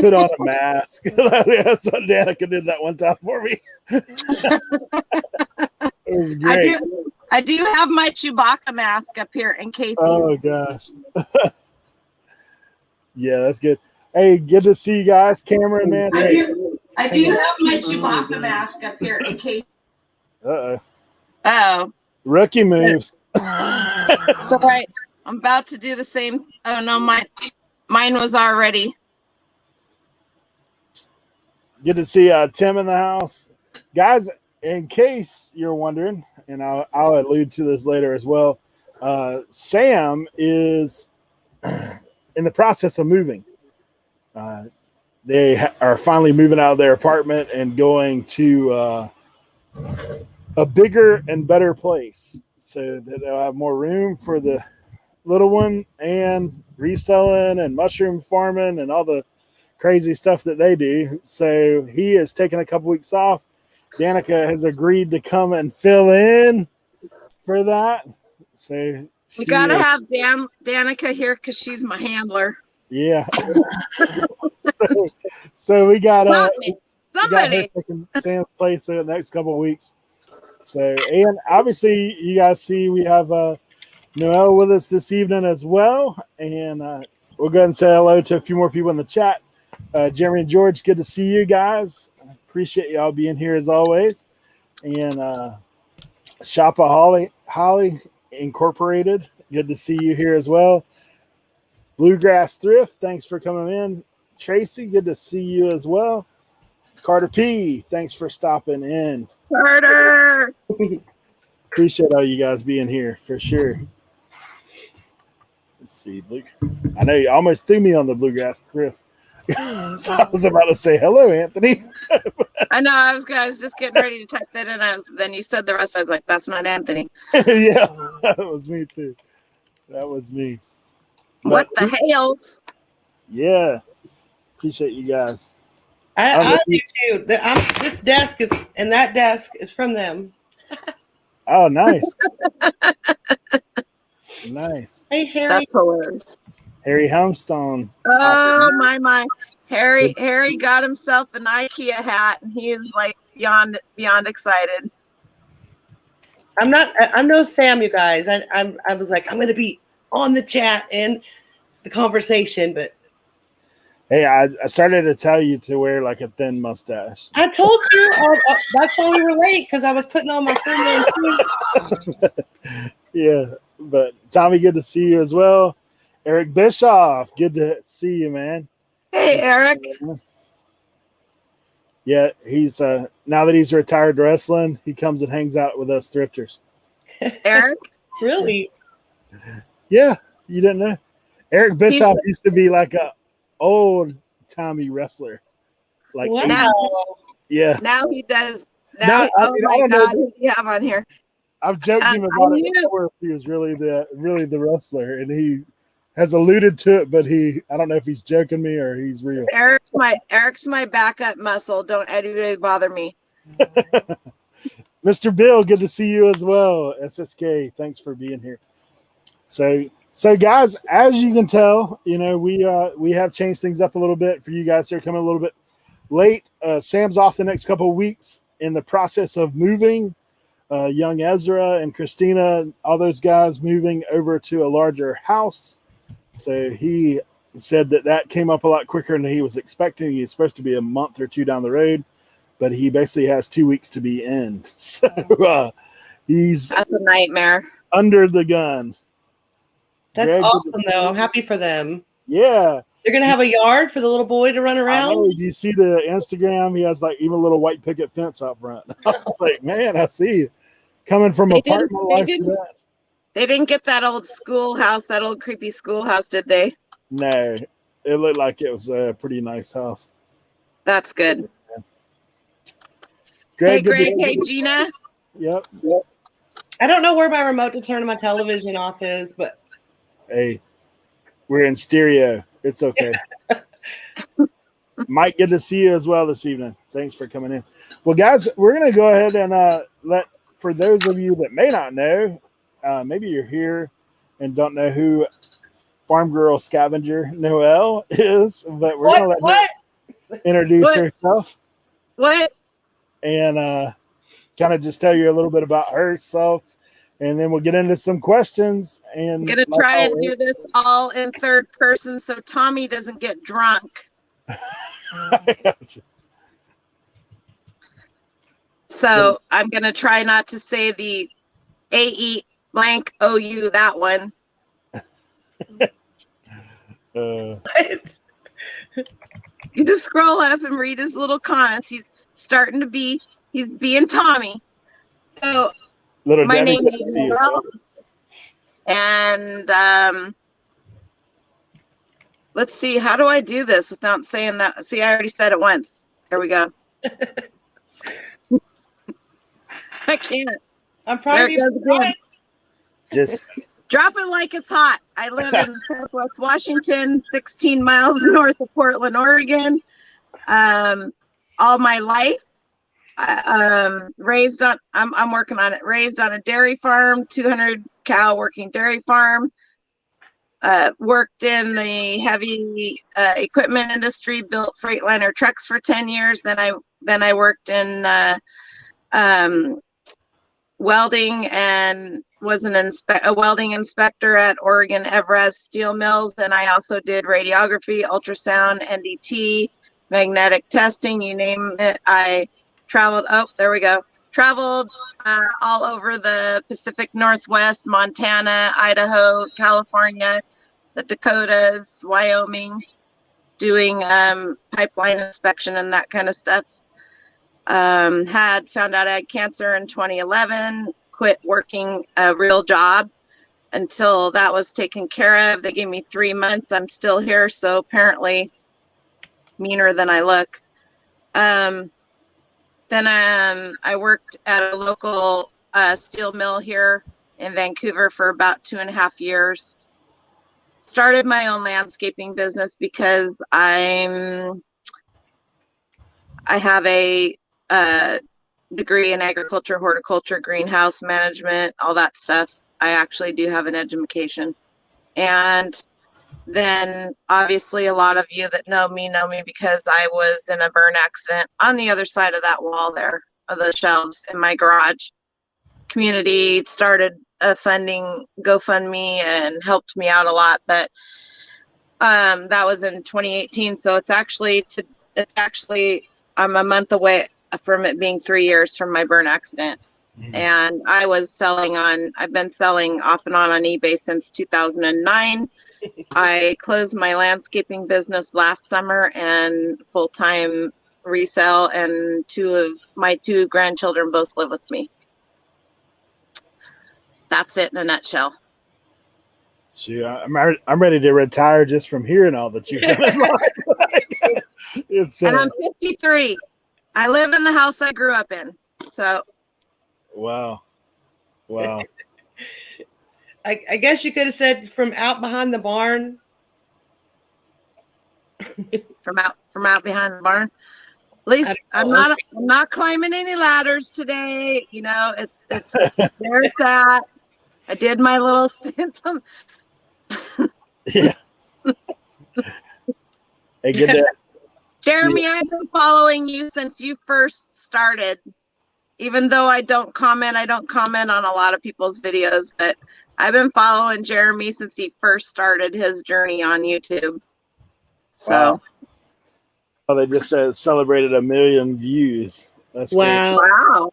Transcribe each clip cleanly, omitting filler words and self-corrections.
put on a mask. That's what Danica did that one time for me. It was great. I do have my Chewbacca mask up here in case. Oh gosh. Yeah, that's good. Hey, good to see you guys. Cameron, man. I do have my Chewbacca mask up here in case. Oh. Rookie moves. It's all right. I'm about to do the same. Oh no, mine was already. Good to see Tim in the house. Guys, in case you're wondering, and I'll allude to this later as well, Sam is in the process of moving. They are finally moving out of their apartment and going to a bigger and better place so that they'll have more room for the little one and reselling and mushroom farming and all the crazy stuff that they do. So he is taking a couple weeks off. Danica has agreed to come and fill in for that. So we gotta have Danica here because she's my handler. Yeah. so we got somebody taking Sam's place in the next couple of weeks. So, and obviously you guys see we have Noel with us this evening as well, and we'll go ahead and say hello to a few more people in the chat. Jeremy and George, good to see you guys. Appreciate y'all being here as always. And Shoppa Holly Incorporated, good to see you here as well. Bluegrass Thrift, thanks for coming in. Tracy, good to see you as well. Carter P, thanks for stopping in. Carter! Appreciate all you guys being here for sure. Let's see, I know you almost threw me on the Bluegrass Thrift. So I was about to say hello, Anthony. I know, I was just getting ready to type that in. Then you said the rest. I was like, that's not Anthony. Yeah, that was me too. That was me. What the hells? Yeah. Appreciate you guys. I do too. This desk is, and that desk is from them. Oh, nice. Nice. Hey, Harry. That's hilarious. Harry Homestone. Oh, my. Harry got himself an IKEA hat, and he is like beyond excited. I'm no Sam, you guys. I was like, I'm going to be on the chat and the conversation, but hey, I started to tell you to wear like a thin mustache. I told you that's why we were late, because I was putting on my full. Yeah, but Tommy, good to see you as well. Eric Bischoff, good to see you, man. Hey, Eric. Yeah, he's now that he's retired wrestling, he comes and hangs out with us thrifters. Eric, really? Yeah, you didn't know. Eric Bischoff used to be like a old timey wrestler. Like wow. Yeah. Now he does. Now, oh my God, who do you have on here? I've joked him about it before if he was really the wrestler, and he has alluded to it, but I don't know if he's joking me or he's real. Eric's my backup muscle. Don't anybody bother me. Mr. Bill, good to see you as well. SSK, thanks for being here. So guys, as you can tell, we have changed things up a little bit for you guys that are coming a little bit late. Sam's off the next couple of weeks in the process of moving. Young Ezra and Christina, all those guys moving over to a larger house. So he said that came up a lot quicker than he was expecting. He's supposed to be a month or two down the road, but he basically has 2 weeks to be in. So that's a nightmare. Under the gun. That's Greg, awesome, though. I'm happy for them. Yeah. They're going to have a yard for the little boy to run around. Do you see the Instagram? He has like even a little white picket fence out front. I was like, man, I see you. Coming from apartment life to that. They didn't get that old schoolhouse, that old creepy schoolhouse, did they? No. It looked like it was a pretty nice house. That's good. Greg, hey, Gina. Yep. I don't know where my remote to turn my television off is, but hey, we're in stereo. It's okay. Mike, good to see you as well this evening. Thanks for coming in. Well, guys, we're going to go ahead and for those of you that may not know, maybe you're here and don't know who Farmgurlscavenger Noel is, but we're going to let introduce What? herself What? and kind of just tell you a little bit about herself, and then we'll get into some questions. And I'm gonna like try and do always- this all in third person so Tommy doesn't get drunk. I got you. So I'm gonna try not to say the AE blank OU, that one. What? You just scroll up and read his little comments. He's being Tommy. So Little my Debbie name can is see you, Noel, so. and let's see, how do I do this without saying that? See, I already said it once. There we go. I can't. I'm proud There of it you. goes again. Just Drop it like it's hot. I live in Southwest Washington, 16 miles north of Portland, Oregon. All my life, raised on. I'm working on it. Raised on a dairy farm, 200 cow working dairy farm. Worked in the heavy equipment industry. Built Freightliner trucks for 10 years. Then I worked in welding and was a welding inspector at Oregon Evraz Steel Mills. And I also did radiography, ultrasound, NDT, magnetic testing, you name it. I traveled, traveled all over the Pacific Northwest, Montana, Idaho, California, the Dakotas, Wyoming, doing pipeline inspection and that kind of stuff. Found out I had cancer in 2011, quit working a real job until that was taken care of. They gave me 3 months. I'm still here, so apparently meaner than I look. Then I worked at a local steel mill here in Vancouver for about 2.5 years. Started my own landscaping business because I have a degree in agriculture, horticulture, greenhouse management, all that stuff. I actually do have an education. And then obviously a lot of you that know me because I was in a burn accident on the other side of that wall there of the shelves in my garage. Community started funding GoFundMe and helped me out a lot, but that was in 2018. So it's actually I'm a month away from it being 3 years from my burn accident. And I've been selling off and on eBay since 2009. I closed my landscaping business last summer and full-time resell, and my two grandchildren both live with me. That's it in a nutshell. shoot, I'm ready to retire just from hearing all that you've done in life. And I'm 53. I live in the house I grew up in. So wow. I guess you could have said from out behind the barn. from out behind the barn. At least I'm not climbing any ladders today. You know, it's just where it's at. I did my little stint on. Yeah. Hey, good day. Jeremy, I've been following you since you first started. Even though I don't comment on a lot of people's videos, but I've been following Jeremy since he first started his journey on YouTube. So, wow. Well, they just celebrated 1 million views. That's great. Wow.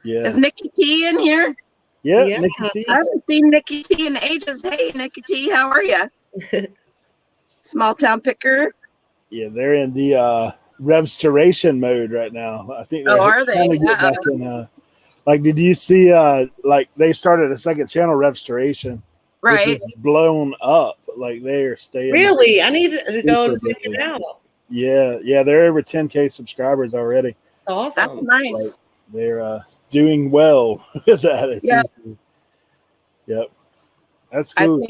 Yeah. Is Nikki T in here? Yeah. Yeah. Nikki T. I haven't seen Nikki T in ages. Hey, Nikki T, how are you? Small town picker. Yeah, they're in the restoration mode right now. I think they're are they? trying to get back in. Like, did you see? Like, they started a second channel, restoration, Right. which is blown up. Like, they are staying. Really? I need to go super and check busy. it out. Yeah, they're over 10K subscribers already. Awesome. That's nice. Like, they're doing well with that. It seems to be. Yep, that's cool.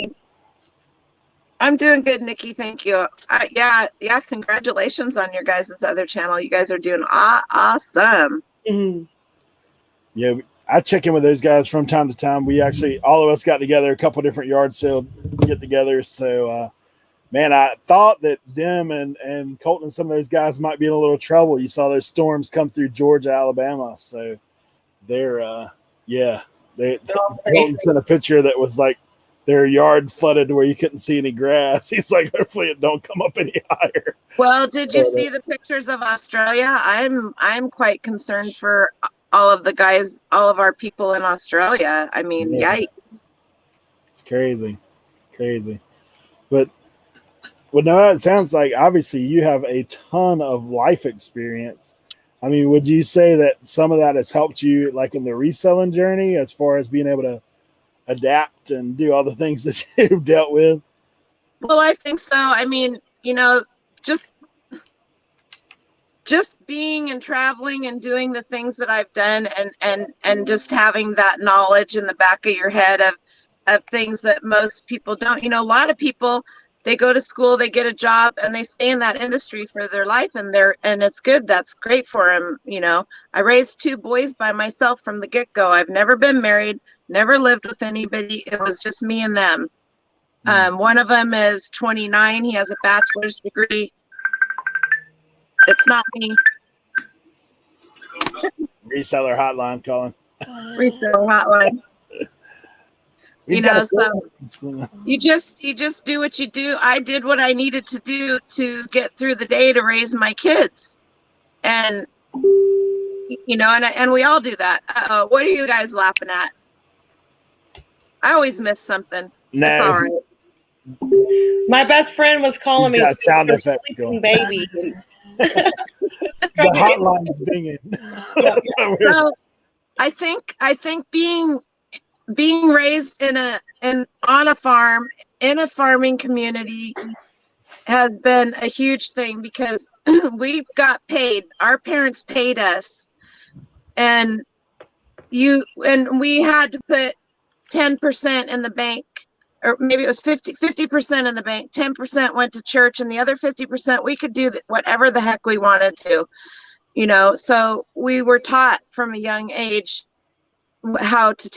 I'm doing good, Nikki. Thank you. Yeah. Congratulations on your guys' other channel. You guys are doing awesome. Mhm. Yeah, I check in with those guys from time to time. We actually, all of us got together, a couple different yard sale get-togethers. So man, I thought that them and Colton and some of those guys might be in a little trouble. You saw those storms come through Georgia, Alabama. So they're, Colton sent a picture that was like their yard flooded where you couldn't see any grass. He's like, hopefully it don't come up any higher. Well, did you see the pictures of Australia? I'm quite concerned for all of the guys, all of our people in Australia. I mean, yikes. It's crazy. But no, it sounds like obviously you have a ton of life experience. I mean, would you say that some of that has helped you like in the reselling journey as far as being able to adapt and do all the things that you've dealt with? Well, I think so. I mean, just being and traveling and doing the things that I've done and just having that knowledge in the back of your head of things that most people don't. A lot of people, they go to school, they get a job, and they stay in that industry for their life, and it's good. That's great for them. I raised 2 boys by myself from the get-go. I've never been married, never lived with anybody. It was just me and them. One of them is 29. He has a bachelor's degree. It's not me. Reseller hotline calling. Reseller hotline. So you just do what you do. I did what I needed to do to get through the day to raise my kids, and and we all do that. What are you guys laughing at? I always miss something. No. It's all right. My best friend was calling me sound effects going. Baby. The hotline's binging. So I think being raised on a farm in a farming community has been a huge thing because we got paid. Our parents paid us, and we had to put 10% in the bank, or maybe it was 50% in the bank. 10% went to church, and the other 50% we could do whatever the heck we wanted to. So we were taught from a young age how to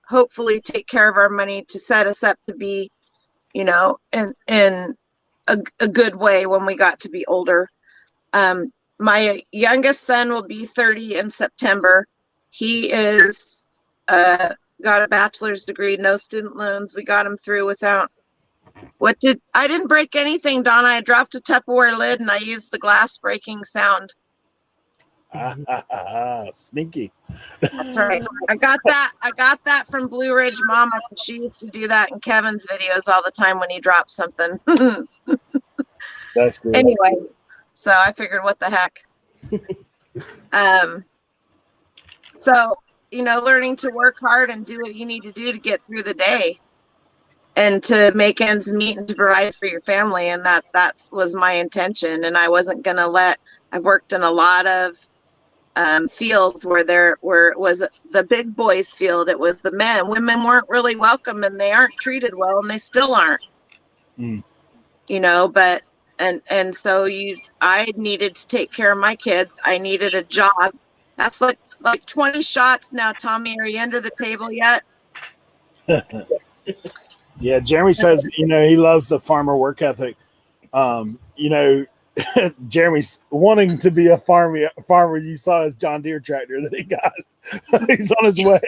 hopefully take care of our money to set us up to be, in a good way when we got to be older. My youngest son will be 30 in September. He is got a bachelor's degree, no student loans. We got him through without. I didn't break anything, Donna. I dropped a Tupperware lid and I used the glass breaking sound. Sneaky. That's right. I got that from Blue Ridge Mama. She used to do that in Kevin's videos all the time when he dropped something. That's good. Anyway, so I figured, what the heck. So, learning to work hard and do what you need to do to get through the day and to make ends meet and to provide for your family. And that was my intention. And I wasn't going to I've worked in a lot of fields where it was the big boys field. It was the men. Women weren't really welcome, and they aren't treated well, and they still aren't. But so I needed to take care of my kids. I needed a job. That's like 20 shots now. Tommy, are you under the table yet? Yeah, Jeremy says, he loves the farmer work ethic. Jeremy's wanting to be a farmer. You saw his John Deere tractor that he got. He's on his way.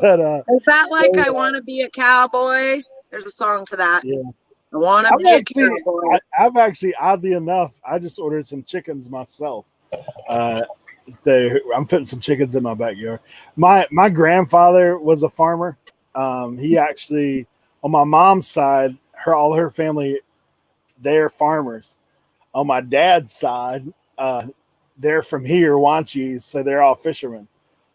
But is that like I want to be a cowboy? There's a song for that. Yeah. I want to be a cowboy. I've actually, oddly enough, I just ordered some chickens myself. So I'm putting some chickens in my backyard. My grandfather was a farmer. He actually, on my mom's side, all her family, they're farmers. On my dad's side, they're from here, Wanchese, so they're all fishermen.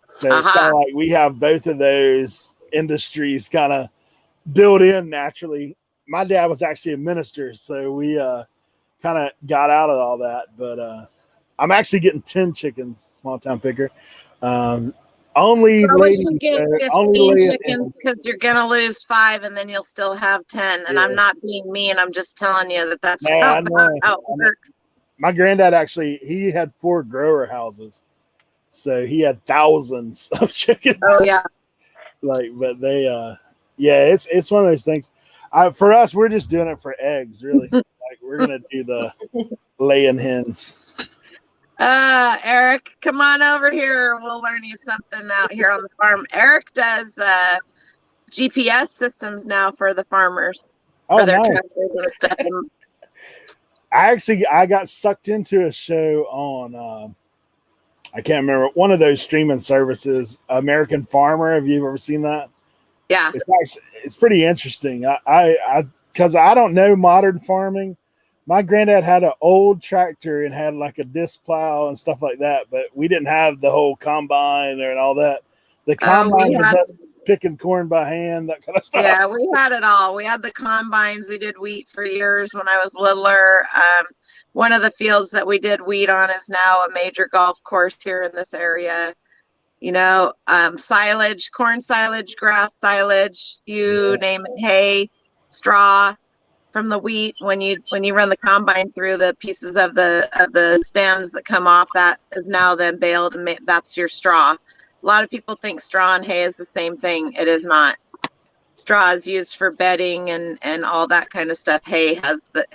So it's kind of like we have both of those industries kind of built in naturally. My dad was actually a minister, so we kind of got out of all that. But I'm actually getting 10 chickens, small town picker. Only ladies. You get 15 chickens because you're going to lose 5 and then you'll still have 10. And I'm not being mean. I'm just telling you that's how it works. My granddad actually, he had 4 grower houses. So he had thousands of chickens. Oh, yeah. But they, it's one of those things. For us, we're just doing it for eggs, really. Like we're gonna do the laying hens. Eric, come on over here. We'll learn you something out here on the farm. Eric does GPS systems now for the farmers Oh, for their nice. tractors and stuff. I got sucked into a show on I can't remember, one of those streaming services, American Farmer. Have you ever seen that? Yeah. It's pretty interesting. Because I don't know modern farming. My granddad had an old tractor and had like a disc plow and stuff like that, but we didn't have the whole combine and all that. The combine was just picking corn by hand, that kind of stuff. Yeah, we had it all. We had the combines. We did wheat for years when I was littler. One of the fields that we did wheat on is now a major golf course here in this area. You know, silage, corn silage, grass silage, you name it, hay, straw from the wheat. When you run the combine through, the pieces of the stems that come off, that is now then baled and that's your straw. A lot of people think straw and hay is the same thing. It is not. Straw is used for bedding and all that kind of stuff. Hay is the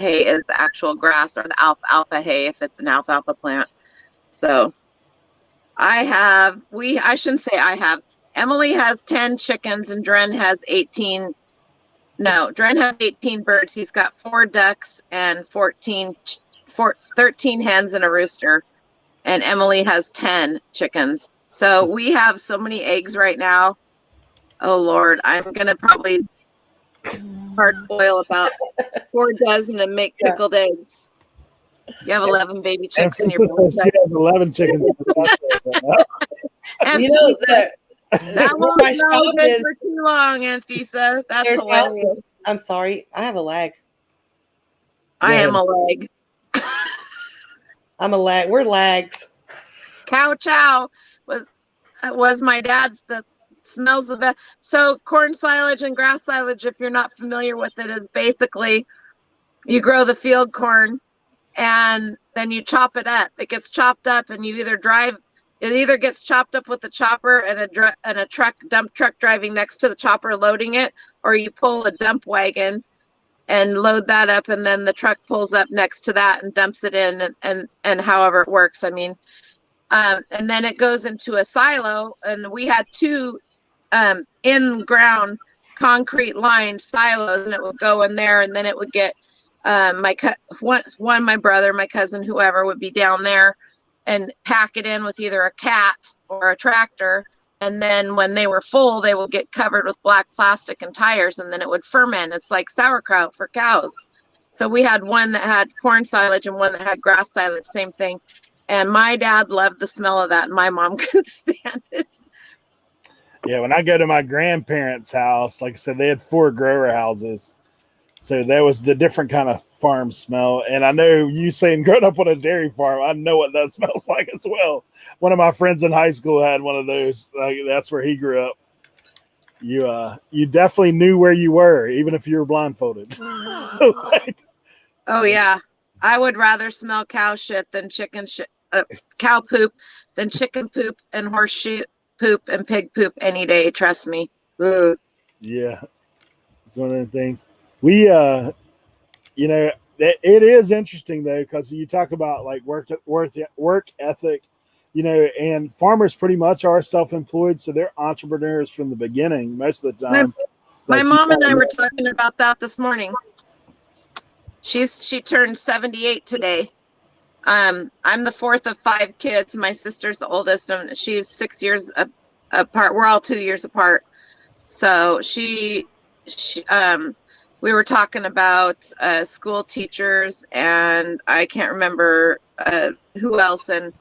actual grass, or the alfalfa hay if it's an alfalfa plant. So I shouldn't say I have. Emily has 10 chickens and Dren has 18. No, Dren has 18 birds. He's got 4 ducks and 13 hens and a rooster. And Emily has 10 chickens. So we have so many eggs right now. Oh Lord, I'm gonna probably hard boil about 4 dozen and make pickled eggs. You have 11 baby chicks in your bowl. She has 11 chickens. And you know that won't go good for too long, Anthisa. That's hilarious. I'm sorry, I have a lag. I am a lag. I'm a lag. We're lags. Cow chow was my dad's. That smells the best. So corn silage and grass silage, if you're not familiar with it, is basically you grow the field corn and then you chop it up. It gets chopped up and you it either gets chopped up with the chopper and a dump truck driving next to the chopper loading it, or you pull a dump wagon and load that up, and then the truck pulls up next to that and dumps it in, and however it works. I mean, and then it goes into a silo, and we had 2 in-ground concrete lined silos, and it would go in there, and then it would get my brother, my cousin, whoever would be down there and pack it in with either a cat or a tractor. And then when they were full, they would get covered with black plastic and tires, and then it would ferment. It's like sauerkraut for cows. So we had one that had corn silage and one that had grass silage, same thing. And my dad loved the smell of that, and my mom couldn't stand it. Yeah, when I go to my grandparents' house, like I said, they had 4 grower houses. So that was the different kind of farm smell. And I know you saying growing up on a dairy farm, I know what that smells like as well. One of my friends in high school had one of those. Like, that's where he grew up. You definitely knew where you were, even if you were blindfolded. Oh yeah, I would rather smell cow shit than cow poop than chicken poop and horse poop and pig poop any day. Trust me. Ugh. Yeah, it's one of the things. We, it is interesting though, because you talk about like work ethic, and farmers pretty much are self-employed, so they're entrepreneurs from the beginning most of the time. My mom and I were talking about that this morning. She turned 78 today. I'm the 4th of 5 kids. My sister's the oldest, and she's 6 years apart. We're all 2 years apart. So we were talking about school teachers, and I can't remember who else, and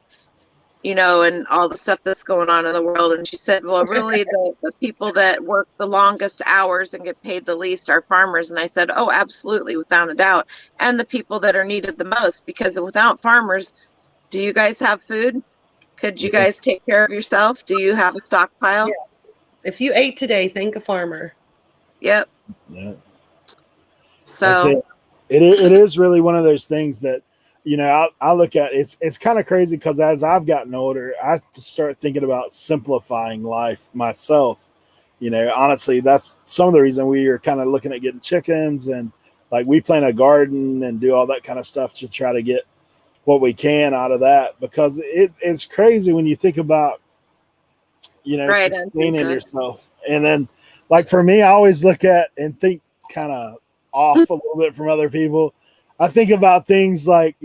and all the stuff that's going on in the world. And she said, well, really, the people that work the longest hours and get paid the least are farmers. And I said, oh, absolutely, without a doubt. And the people that are needed the most, because without farmers, do you guys have food? Could you guys take care of yourself? Do you have a stockpile? Yeah. If you ate today, think a farmer. Yep. Yeah. So it is really one of those things that, I look at. It's kind of crazy because as I've gotten older, I start thinking about simplifying life myself. honestly, that's some of the reason we are kind of looking at getting chickens, and like we plant a garden and do all that kind of stuff to try to get what we can out of that, because it's crazy when you think about, Right, sustaining yourself. And then like for me, I always look at and think kind of off a little bit from other people. I think about things like,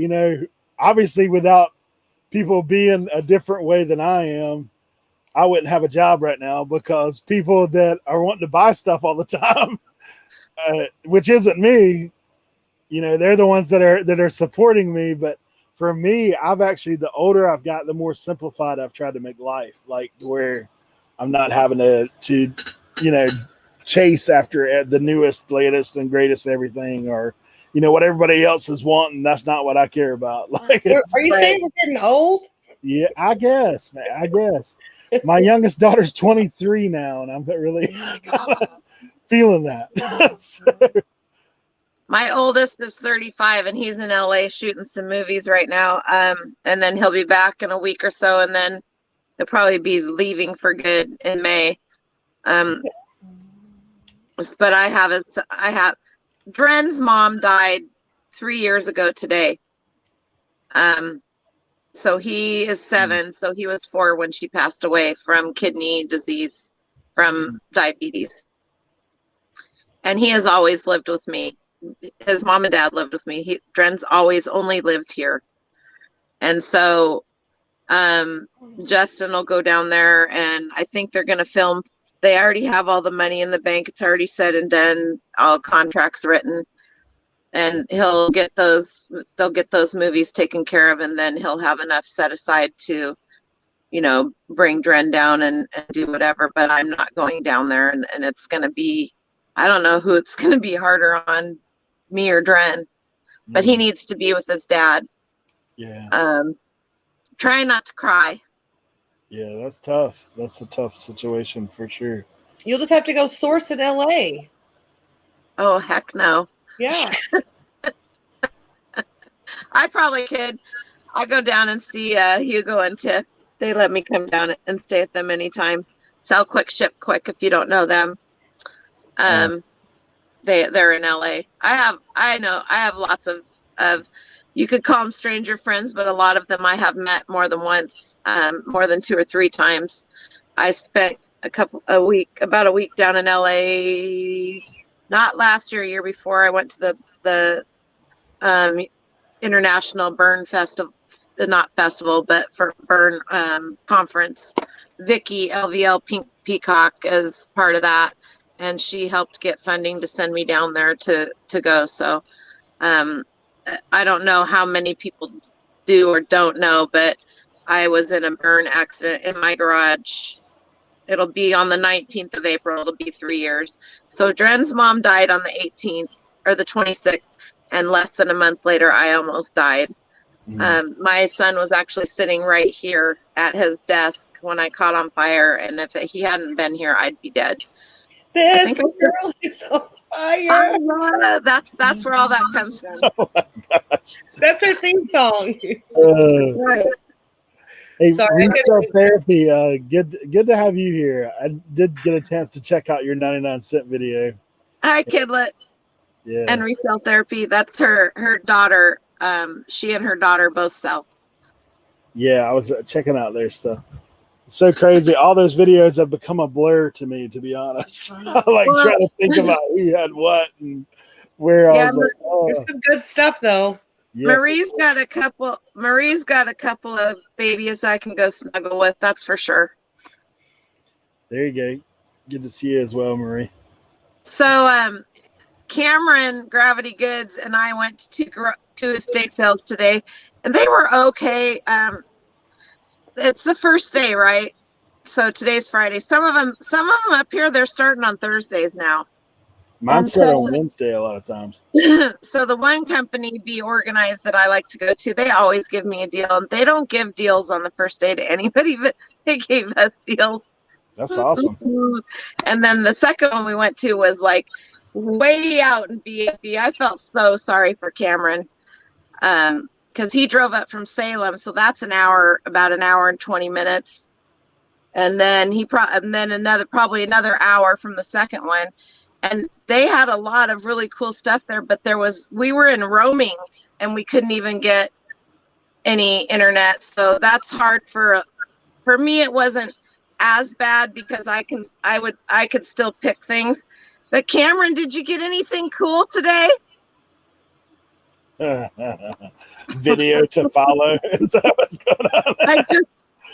obviously without people being a different way than I am, I wouldn't have a job right now, because people that are wanting to buy stuff all the time, which isn't me, they're the ones that are supporting me. But for me, I've actually, the older I've got, the more simplified I've tried to make life, like where I'm not having to chase after the newest, latest, and greatest everything, or what everybody else is wanting. That's not what I care about. Like, are you saying we're getting old? Yeah, I guess, man. I guess my youngest daughter's 23 now, and I'm really kind of feeling that. So, My oldest is 35, and he's in LA shooting some movies right now. And then he'll be back in a week or so, and then he'll probably be leaving for good in May. But I have Dren's mom died 3 years ago today. So he is 7, so he was 4 when she passed away from kidney disease, from diabetes. And he has always lived with me. His mom and dad lived with me. Dren's always only lived here. And so Justin will go down there, and I think they're going to film. They already have all the money in the bank. It's already said and done, all contracts written. And they'll get those movies taken care of, and then he'll have enough set aside to, bring Dren down and do whatever. But I'm not going down there, and it's going to be, I don't know who it's going to be harder on, me or Dren, but he needs to be with his dad. Yeah. Try not to cry. Yeah, that's tough. That's a tough situation for sure. You'll just have to go source in LA. Oh, heck no. Yeah. I probably could. I'll go down and see Hugo and Tiff. They let me come down and stay with them anytime. Sell quick, ship quick if you don't know them. They're in LA. I have lots of you could call them stranger friends, but a lot of them I have met more than once, more than 2 or 3 times. I spent about a week down in LA, not last year before. I went to the International Burn Festival, not festival, but for Burn conference. Vicky LVL Peacock is part of that, and she helped get funding to send me down there to go. So I don't know how many people do or don't know, but I was in a burn accident in my garage. It'll be on the 19th of April. It'll be 3 years. So Dren's mom died on the 18th or the 26th, and less than a month later, I almost died. My son was actually sitting right here at his desk when I caught on fire, and if he hadn't been here, I'd be dead. This girl is on fire. That's where all that comes from. Oh my gosh. That's her theme song. Right. Hey, Sorry, Resell Therapy, good to have you here. I did get a chance to check out your 99-cent video. Hi, Kidlet. Yeah. And Resell Therapy. That's her daughter. She and her daughter both sell. Yeah, I was checking out their stuff. It's so crazy. All those videos have become a blur to me, to be honest. Trying to think about who had what and where I was like, oh. There's some good stuff though. Yeah. Marie's got a couple of babies I can go snuggle with, that's for sure. There you go. Good to see you as well, Marie. So Cameron, Gravity Goods, and I went to estate sales today, and they were okay. It's the first day, right? So today's Friday. Some of them up here, they're starting on Thursdays now. Mine start on Wednesday a lot of times. So the one company, Be Organized, that I like to go to, they always give me a deal, and they don't give deals on the first day to anybody, but they gave us deals. That's awesome. And then the second one we went to was like way out in BFE. I felt so sorry for Cameron because he drove up from Salem, so that's about an hour and 20 minutes. And then probably another hour from the second one. And they had a lot of really cool stuff there, but we were in roaming and we couldn't even get any internet. So that's hard for me. It wasn't as bad because I could still pick things. But Cameron, did you get anything cool today? Video to follow. Is that what's going on?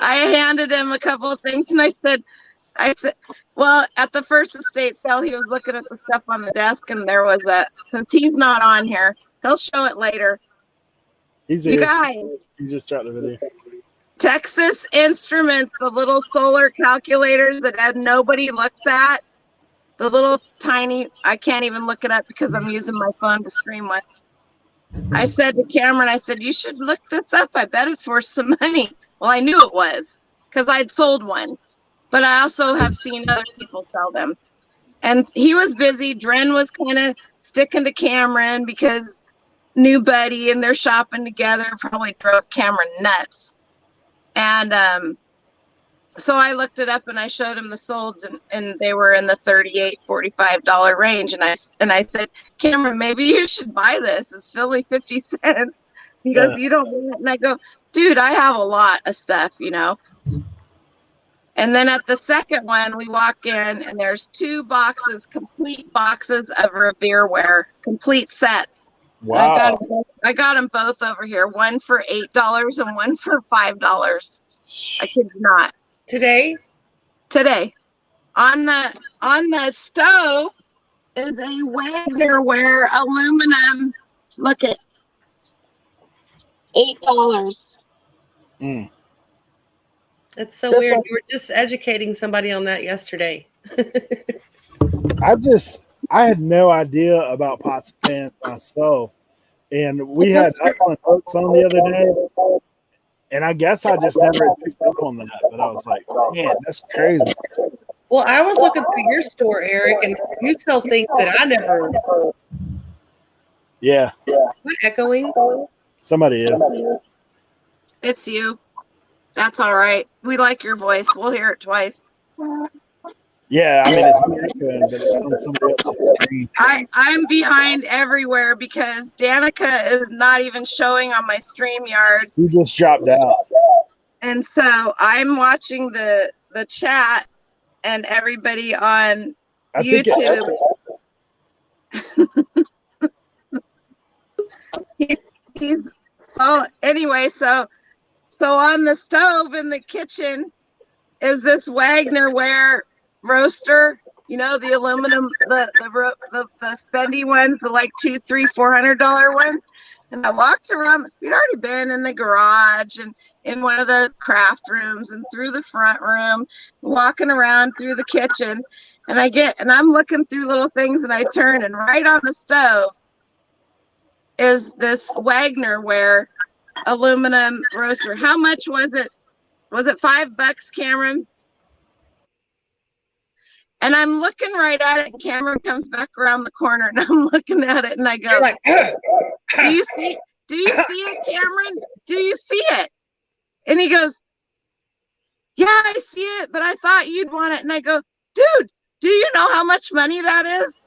I handed him a couple of things and I said, well, at the first estate sale, he was looking at the stuff on the desk and there was since he's not on here, he'll show it later. He's you here. Guys. He just dropped the video. Texas Instruments, the little solar calculators that had nobody looked at. The little tiny, I can't even look it up because I'm using my phone to stream with. I said to Cameron, you should look this up. I bet it's worth some money. Well, I knew it was because I'd sold one, but I also have seen other people sell them. And he was busy. Dren was kind of sticking to Cameron because new buddy and they're shopping together, probably drove Cameron nuts. And so I looked it up and I showed him the solds and they were in the $38, $45 range. And I said, Cameron, maybe you should buy this. It's only 50 cents. He goes, you don't want it? And I go, dude, I have a lot of stuff, And then at the second one, we walk in and there's 2 boxes, complete boxes of Revere ware, complete sets. Wow. I got them both over here, one for $8 and one for $5. I kid you not. Today. On the stove is a Wagner ware aluminum. Look at $8. That's so weird. You were just educating somebody on that yesterday. I had no idea about pots and pans myself, and we had excellent notes on the other day, and I guess I just never picked up on that, but I was like, man, that's crazy. Well, I was looking through your store, Eric, and you sell things that I never. Yeah. Am I echoing? Somebody is. It's you. That's all right. We like your voice. We'll hear it twice. Yeah, I mean, it's me echoing, but it's on somebody else's screen. I'm behind everywhere because Danica is not even showing on my StreamYard. You just dropped out. And so I'm watching the chat and everybody on YouTube. He's so anyway, so on the stove in the kitchen is this Wagner ware roaster, the aluminum, the spendy ones, the like $200, $300, $400 ones. And I walked around. We'd already been in the garage and in one of the craft rooms and through the front room, walking around through the kitchen. And I'm looking through little things and I turn and right on the stove is this Wagner ware aluminum roaster. How much was it? Was it $5, Cameron? And I'm looking right at it, and Cameron comes back around the corner, and I'm looking at it, and I go, like, do you see it, Cameron? Do you see it? And he goes, yeah, I see it, but I thought you'd want it. And I go, dude, do you know how much money that is?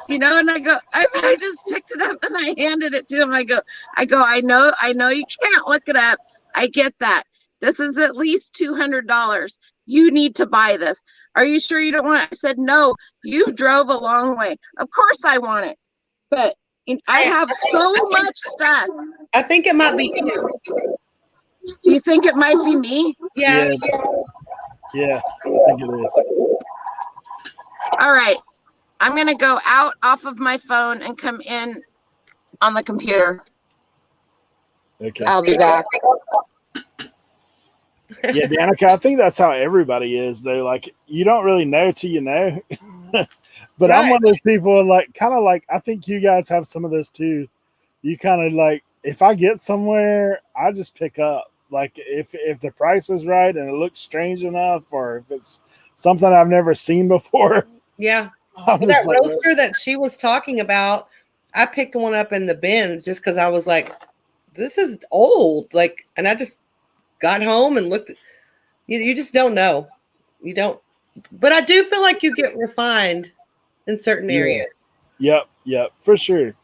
And I go, I just picked it up and I handed it to him. I go, I know you can't look it up. I get that. This is at least $200. You need to buy this. Are you sure you don't want it? I said, no, you drove a long way. Of course I want it. But I have so much stuff. I think it might be you. Do you think it might be me? Yeah. Yeah, I think it is. All right. I'm going to go out off of my phone and come in on the computer. Okay. I'll be back. Yeah, Danica, I think that's how everybody is. They're like, you don't really know till you know. But right. I'm one of those people kind of like, I think you guys have some of this too. You kind of like, if I get somewhere, I just pick up. Like if the price is right and it looks strange enough, or if it's something I've never seen before. Yeah. Well, that roaster that she was talking about, I picked one up in the bins just because I was like, this is old. And I just got home and looked. You just don't know. You don't. But I do feel like you get refined in certain areas. Yep, for sure.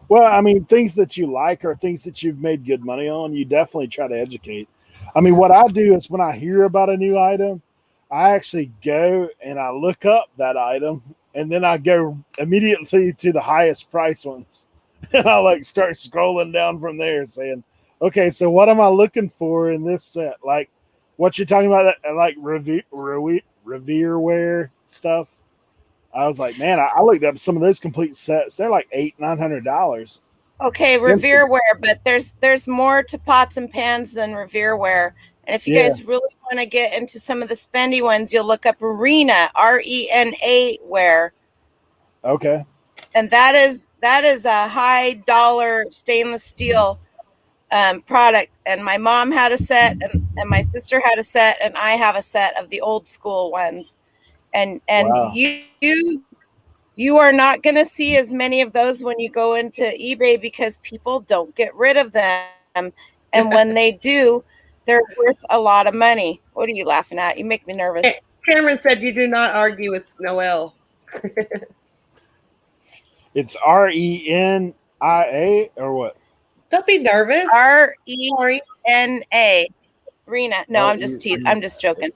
Well, I mean, things that you like or things that you've made good money on, you definitely try to educate. I mean, what I do is when I hear about a new item, I actually go and I look up that item and then I go immediately to the highest price ones. And I like start scrolling down from there saying, okay, so what am I looking for in this set? Like what you're talking about, like Revereware stuff. I was like, man, I looked up some of those complete sets. They're like $800-900. Okay, Revereware, but there's more to pots and pans than Revereware. And if you guys really want to get into some of the spendy ones, you'll look up Arena, RENA ware. Okay. And that is a high dollar stainless steel product. And my mom had a set, and my sister had a set, and I have a set of the old school ones. And Wow. you are not going to see as many of those when you go into eBay because people don't get rid of them. And when they do, they're worth a lot of money. What are you laughing at? You make me nervous. Cameron said you do not argue with Noel. It's RENIA or what? Don't be nervous. RENA. Rena. No, I'm just teasing. I'm just joking.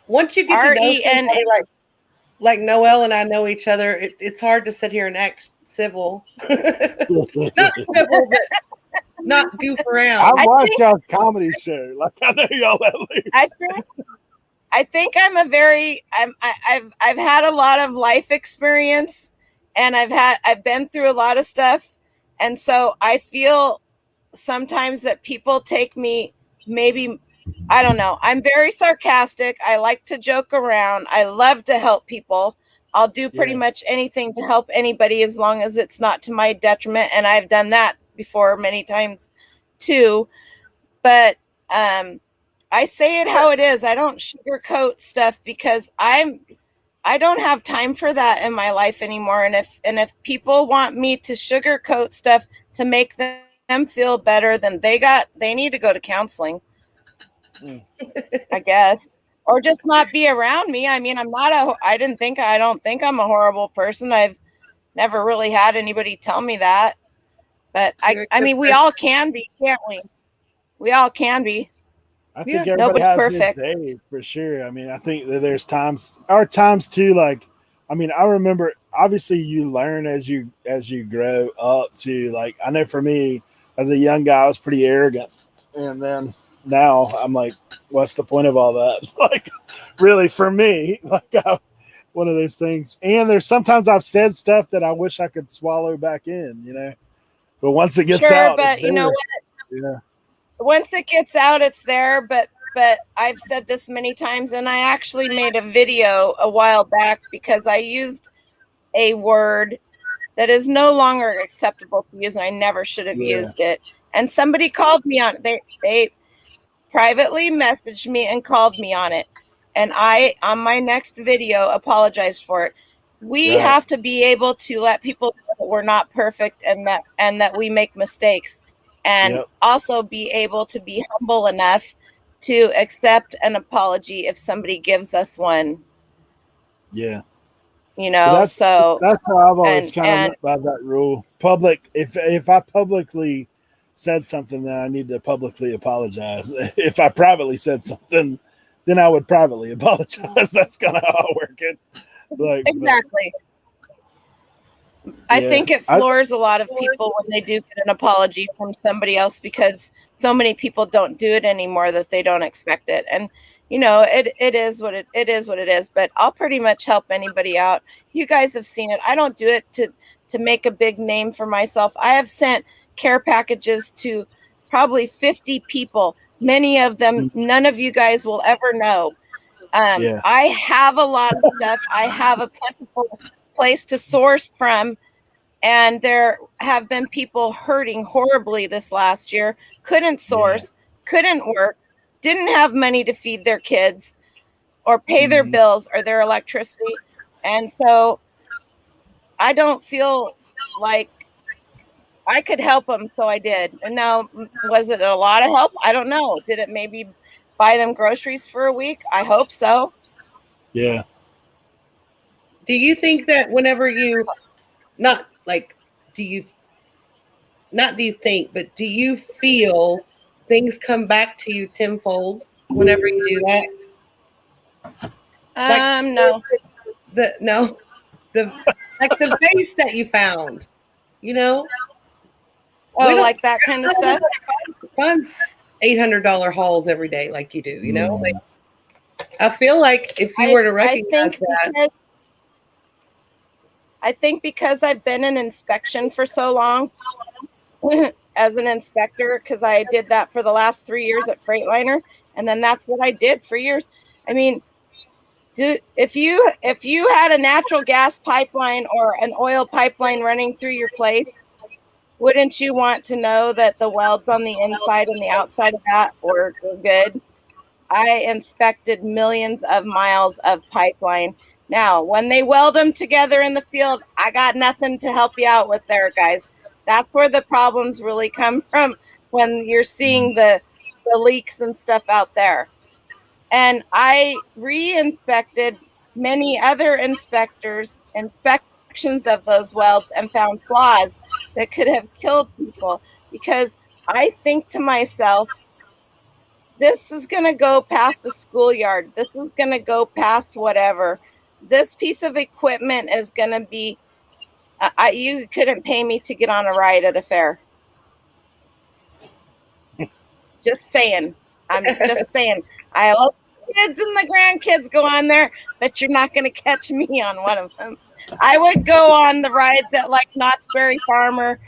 Once you get to know somebody like Noel and I know each other, it's hard to sit here and act civil. Not civil, but not goof around. I watched y'all's comedy show. Like I know y'all at least. I think I've had a lot of life experience, and I've been through a lot of stuff, and so I feel sometimes that people take me maybe. I don't know. I'm very sarcastic. I like to joke around. I love to help people. I'll do pretty much anything to help anybody as long as it's not to my detriment. And I've done that before many times too. But I say it how it is. I don't sugarcoat stuff because I don't have time for that in my life anymore. And if people want me to sugarcoat stuff to make them feel better, then they need to go to counseling. I guess, or just not be around me. I mean, I don't think I'm a horrible person. I've never really had anybody tell me that, but I mean, we all can be, can't we? We all can be. I think everybody has perfect. His day for sure. I mean, I think that there's times too, like, I mean, I remember obviously you learn as you grow up to, like, I know for me as a young guy, I was pretty arrogant. And then now I'm like, what's the point of all that? Like, really, for me, like, one of those things. And there's sometimes I've said stuff that I wish I could swallow back in, you know. But once it gets out, but you know what? Yeah. Once it gets out, it's there. But I've said this many times, and I actually made a video a while back because I used a word that is no longer acceptable to use, and I never should have used it. And somebody called me on it. They privately messaged me and called me on it. And I, on my next video, apologized for it. We have to be able to let people know that we're not perfect and that we make mistakes, and also be able to be humble enough to accept an apology if somebody gives us one. Yeah. You know, that's how I've always kind of by that rule. If I publicly said something, then I need to publicly apologize. If I privately said something, then I would privately apologize. That's kind of how I work it. Like, exactly. I think it floors a lot of people when they do get an apology from somebody else, because so many people don't do it anymore that they don't expect it. And you know, it is what it is. But I'll pretty much help anybody out. You guys have seen it. I don't do it to make a big name for myself. I have sent care packages to probably 50 people. Many of them, none of you guys will ever know. I have a lot of stuff. I have a plentiful place to source from. And there have been people hurting horribly this last year, couldn't source, couldn't work, didn't have money to feed their kids or pay their bills or their electricity. And so I don't feel like I could help them. So I did. And now, was it a lot of help? I don't know. Did it maybe buy them groceries for a week? I hope so. Yeah. Do you think that whenever you, not like, do you think, but do you feel things come back to you tenfold whenever you do that? No. The like the vase that you found, you know? Oh, like that kind of stuff? Funds $800 hauls every day like you do, you know? Like, I feel like if you were to recognize that. I think because I've been in inspection for so long as an inspector, because I did that for the last 3 years at Freightliner, and then that's what I did for years. I mean, if you had a natural gas pipeline or an oil pipeline running through your place, wouldn't you want to know that the welds on the inside and the outside of that were good? I inspected millions of miles of pipeline. Now, when they weld them together in the field, I got nothing to help you out with there, guys. That's where the problems really come from, when you're seeing the leaks and stuff out there. And I re-inspected many other inspections of those welds and found flaws that could have killed people, because I think to myself, this is going to go past a schoolyard. This is going to go past whatever. This piece of equipment is going to be, you couldn't pay me to get on a ride at a fair. Just saying. I'm just saying. I love the kids and the grandkids go on there, but you're not going to catch me on one of them. I would go on the rides at like Knott's Berry Farm or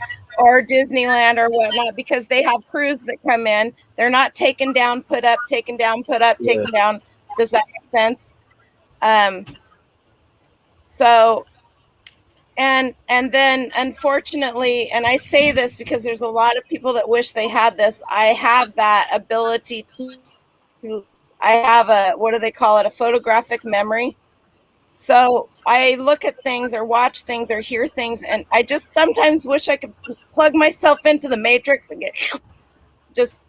Disneyland or whatnot, because they have crews that come in. They're not taken down, put up, taken down, put up, taken down. Does that make sense? So, and then unfortunately, and I say this because there's a lot of people that wish they had this. I have that ability to, I have a, what do they call it? A photographic memory. So I look at things or watch things or hear things, and I just sometimes wish I could plug myself into the matrix and just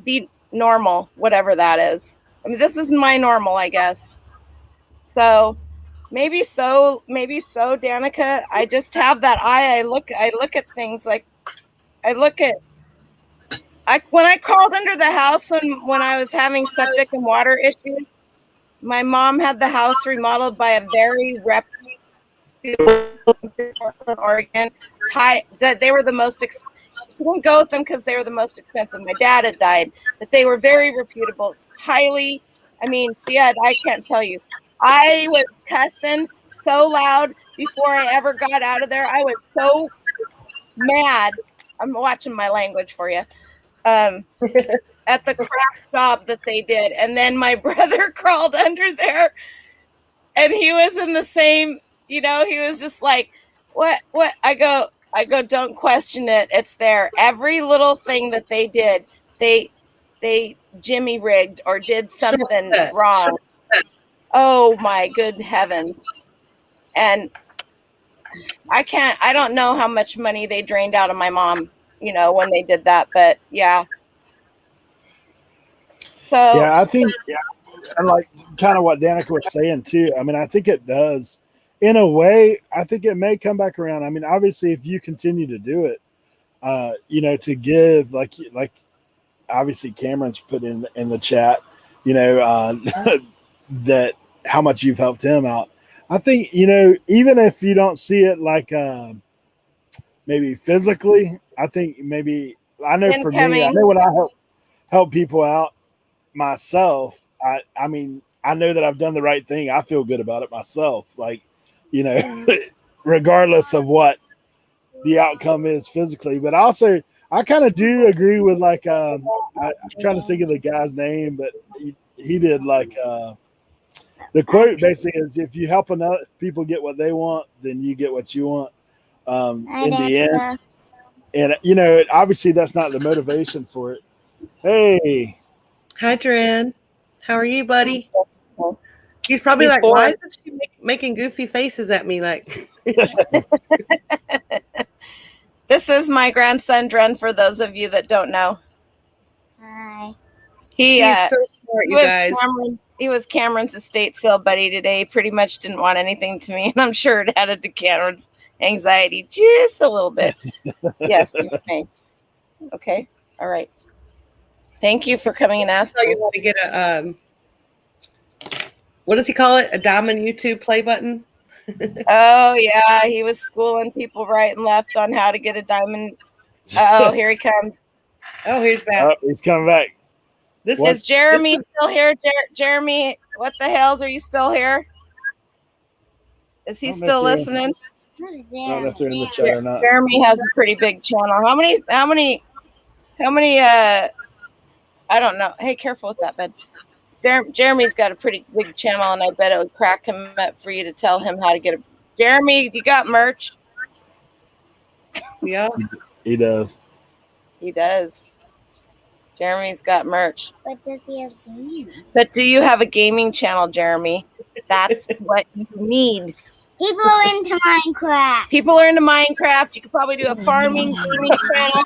be normal, whatever that is. I mean, this is my normal, I guess. So maybe so, Danica. I just have that eye. I look at things like when I called under the house when I was having septic and water issues. My mom had the house remodeled by a very reputable Oregon. That they were the most expensive. She wouldn't go with them because they were the most expensive. My dad had died, but they were very reputable. Highly, I mean, I can't tell you. I was cussing so loud before I ever got out of there. I was so mad. I'm watching my language for you. At the crap job that they did. And then my brother crawled under there, and he was in the same, he was just like, what? I go, don't question it. It's there. Every little thing that they did, they Jimmy rigged or did something wrong. Oh my good heavens. And I don't know how much money they drained out of my mom, when they did that, but yeah. So yeah, I think, and like kind of what Danica was saying too. I mean, I think it does. In a way, I think it may come back around. I mean, obviously, if you continue to do it, to give like obviously Cameron's put in the chat, that how much you've helped him out. I think, even if you don't see it like maybe physically, I think maybe I know for me, I know when I help people out myself, I mean, I know that I've done the right thing. I feel good about it myself. Like, regardless of what the outcome is physically, but also I kind of do agree with like, I'm trying to think of the guy's name, but he did like, the quote basically is, if you help enough people get what they want, then you get what you want. In the end. And, obviously that's not the motivation for it. Hey. Hi, Dren. How are you, buddy? He's probably like, why is she making goofy faces at me? Like, this is my grandson, Dren, for those of you that don't know. Hi. He's so smart, you guys. He was Cameron's estate sale buddy today. He pretty much didn't want anything to me, and I'm sure it added to Cameron's anxiety just a little bit. Yes, you may. Okay, all right. Thank you for coming and asking. So you want to get a what does he call it? A diamond YouTube play button? Oh yeah, he was schooling people right and left on how to get a diamond. Oh, here he comes. Oh, he's back. Oh, he's coming back. Is Jeremy still here? Jeremy, what the hells, are you still here? Is he still listening? I don't know if they're in the chat or not. Jeremy has a pretty big channel. How many? I don't know. Hey, careful with that, bud. Jeremy's got a pretty big channel, and I bet it would crack him up for you to tell him how to get a. Jeremy, you got merch? Yeah, he does. He does. Jeremy's got merch. But does he have gaming? But do you have a gaming channel, Jeremy? That's what you need. People are into Minecraft. People are into Minecraft. You could probably do a farming gaming channel,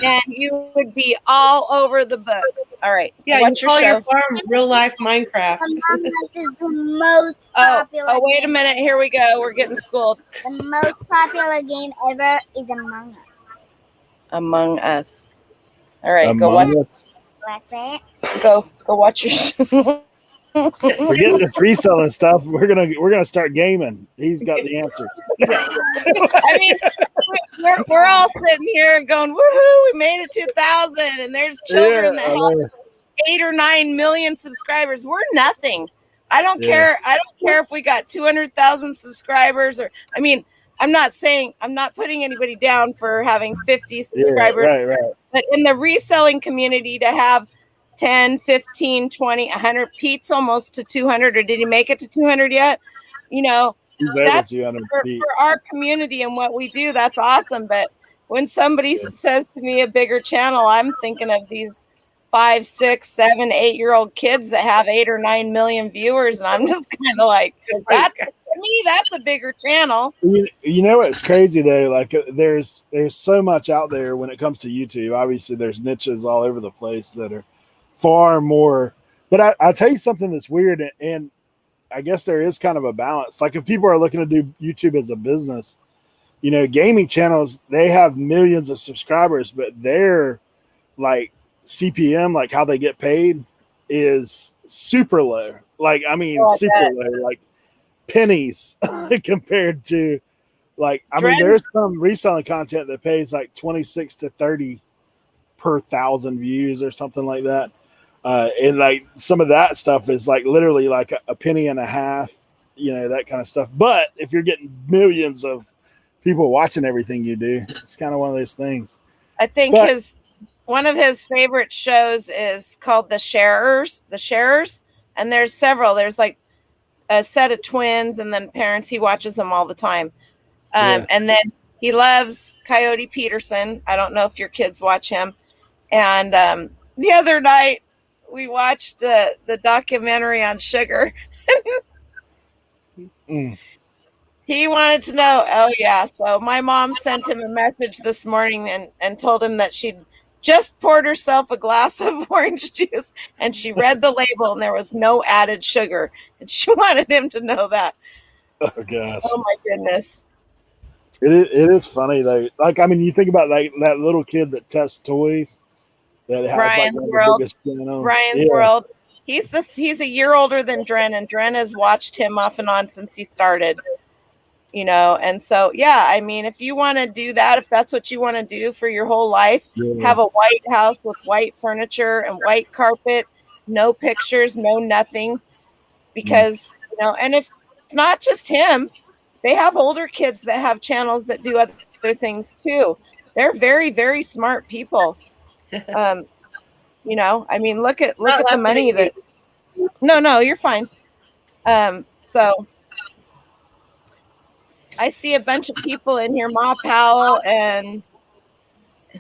and you would be all over the books. All right. Yeah, you call your farm real life Minecraft. Among Us is the most popular. Oh, wait a minute. Here we go. We're getting schooled. The most popular game ever is Among Us. Among Us. All right, Go watch your. Forget this reselling stuff. We're gonna start gaming. He's got the answers. I mean, we're all sitting here going, "Woohoo! We made it 2,000!" And there's children that have 8 or 9 million subscribers. We're nothing. I don't care. I don't care if we got 200,000 subscribers or. I mean, I'm not putting anybody down for having 50 subscribers. Right. But in the reselling community, to have 10, 15, 20, 100, Pete's almost to 200, or did he make it to 200 yet? You know, that's for our community and what we do. That's awesome. But when somebody says to me a bigger channel, I'm thinking of these 5, 6, 7, 8-year-old kids that have 8 or 9 million viewers. And I'm just kind of like, to me, that's a bigger channel. You know what's crazy though? Like there's so much out there when it comes to YouTube. Obviously, there's niches all over the place that are far more. But I'll tell you something that's weird, and I guess there is kind of a balance. Like if people are looking to do YouTube as a business, you know, gaming channels, they have millions of subscribers, but they're like CPM, like how they get paid, is super low. Like super low. Like pennies compared to like there's some reselling content that pays like 26 to 30 per 1,000 views or something like that, and like some of that stuff is like literally like a penny and a half, you know, that kind of stuff. But if you're getting millions of people watching everything you do, it's kind of one of those things. I think one of his favorite shows is called The Sharers, and there's several. There's like a set of twins and then parents. He watches them all the time. And then he loves Coyote Peterson. I don't know if your kids watch him. And the other night we watched the documentary on sugar. He wanted to know. Oh yeah. So my mom sent him a message this morning and told him that she'd just poured herself a glass of orange juice, and she read the label and there was no added sugar, and she wanted him to know that. Oh gosh. Oh my goodness. It is funny though. Like you think about like that little kid that tests toys that has Ryan's like World. Ryan's World. He's a year older than Dren, and Dren has watched him off and on since he started. You know, and so if you want to do that, if that's what you want to do for your whole life, have a white house with white furniture and white carpet, no pictures, no nothing, because you know, and it's not just him. They have older kids that have channels that do other things too. They're very, very smart people. You know, look at the money that. No, you're fine. So. I see a bunch of people in here. Ma Powell and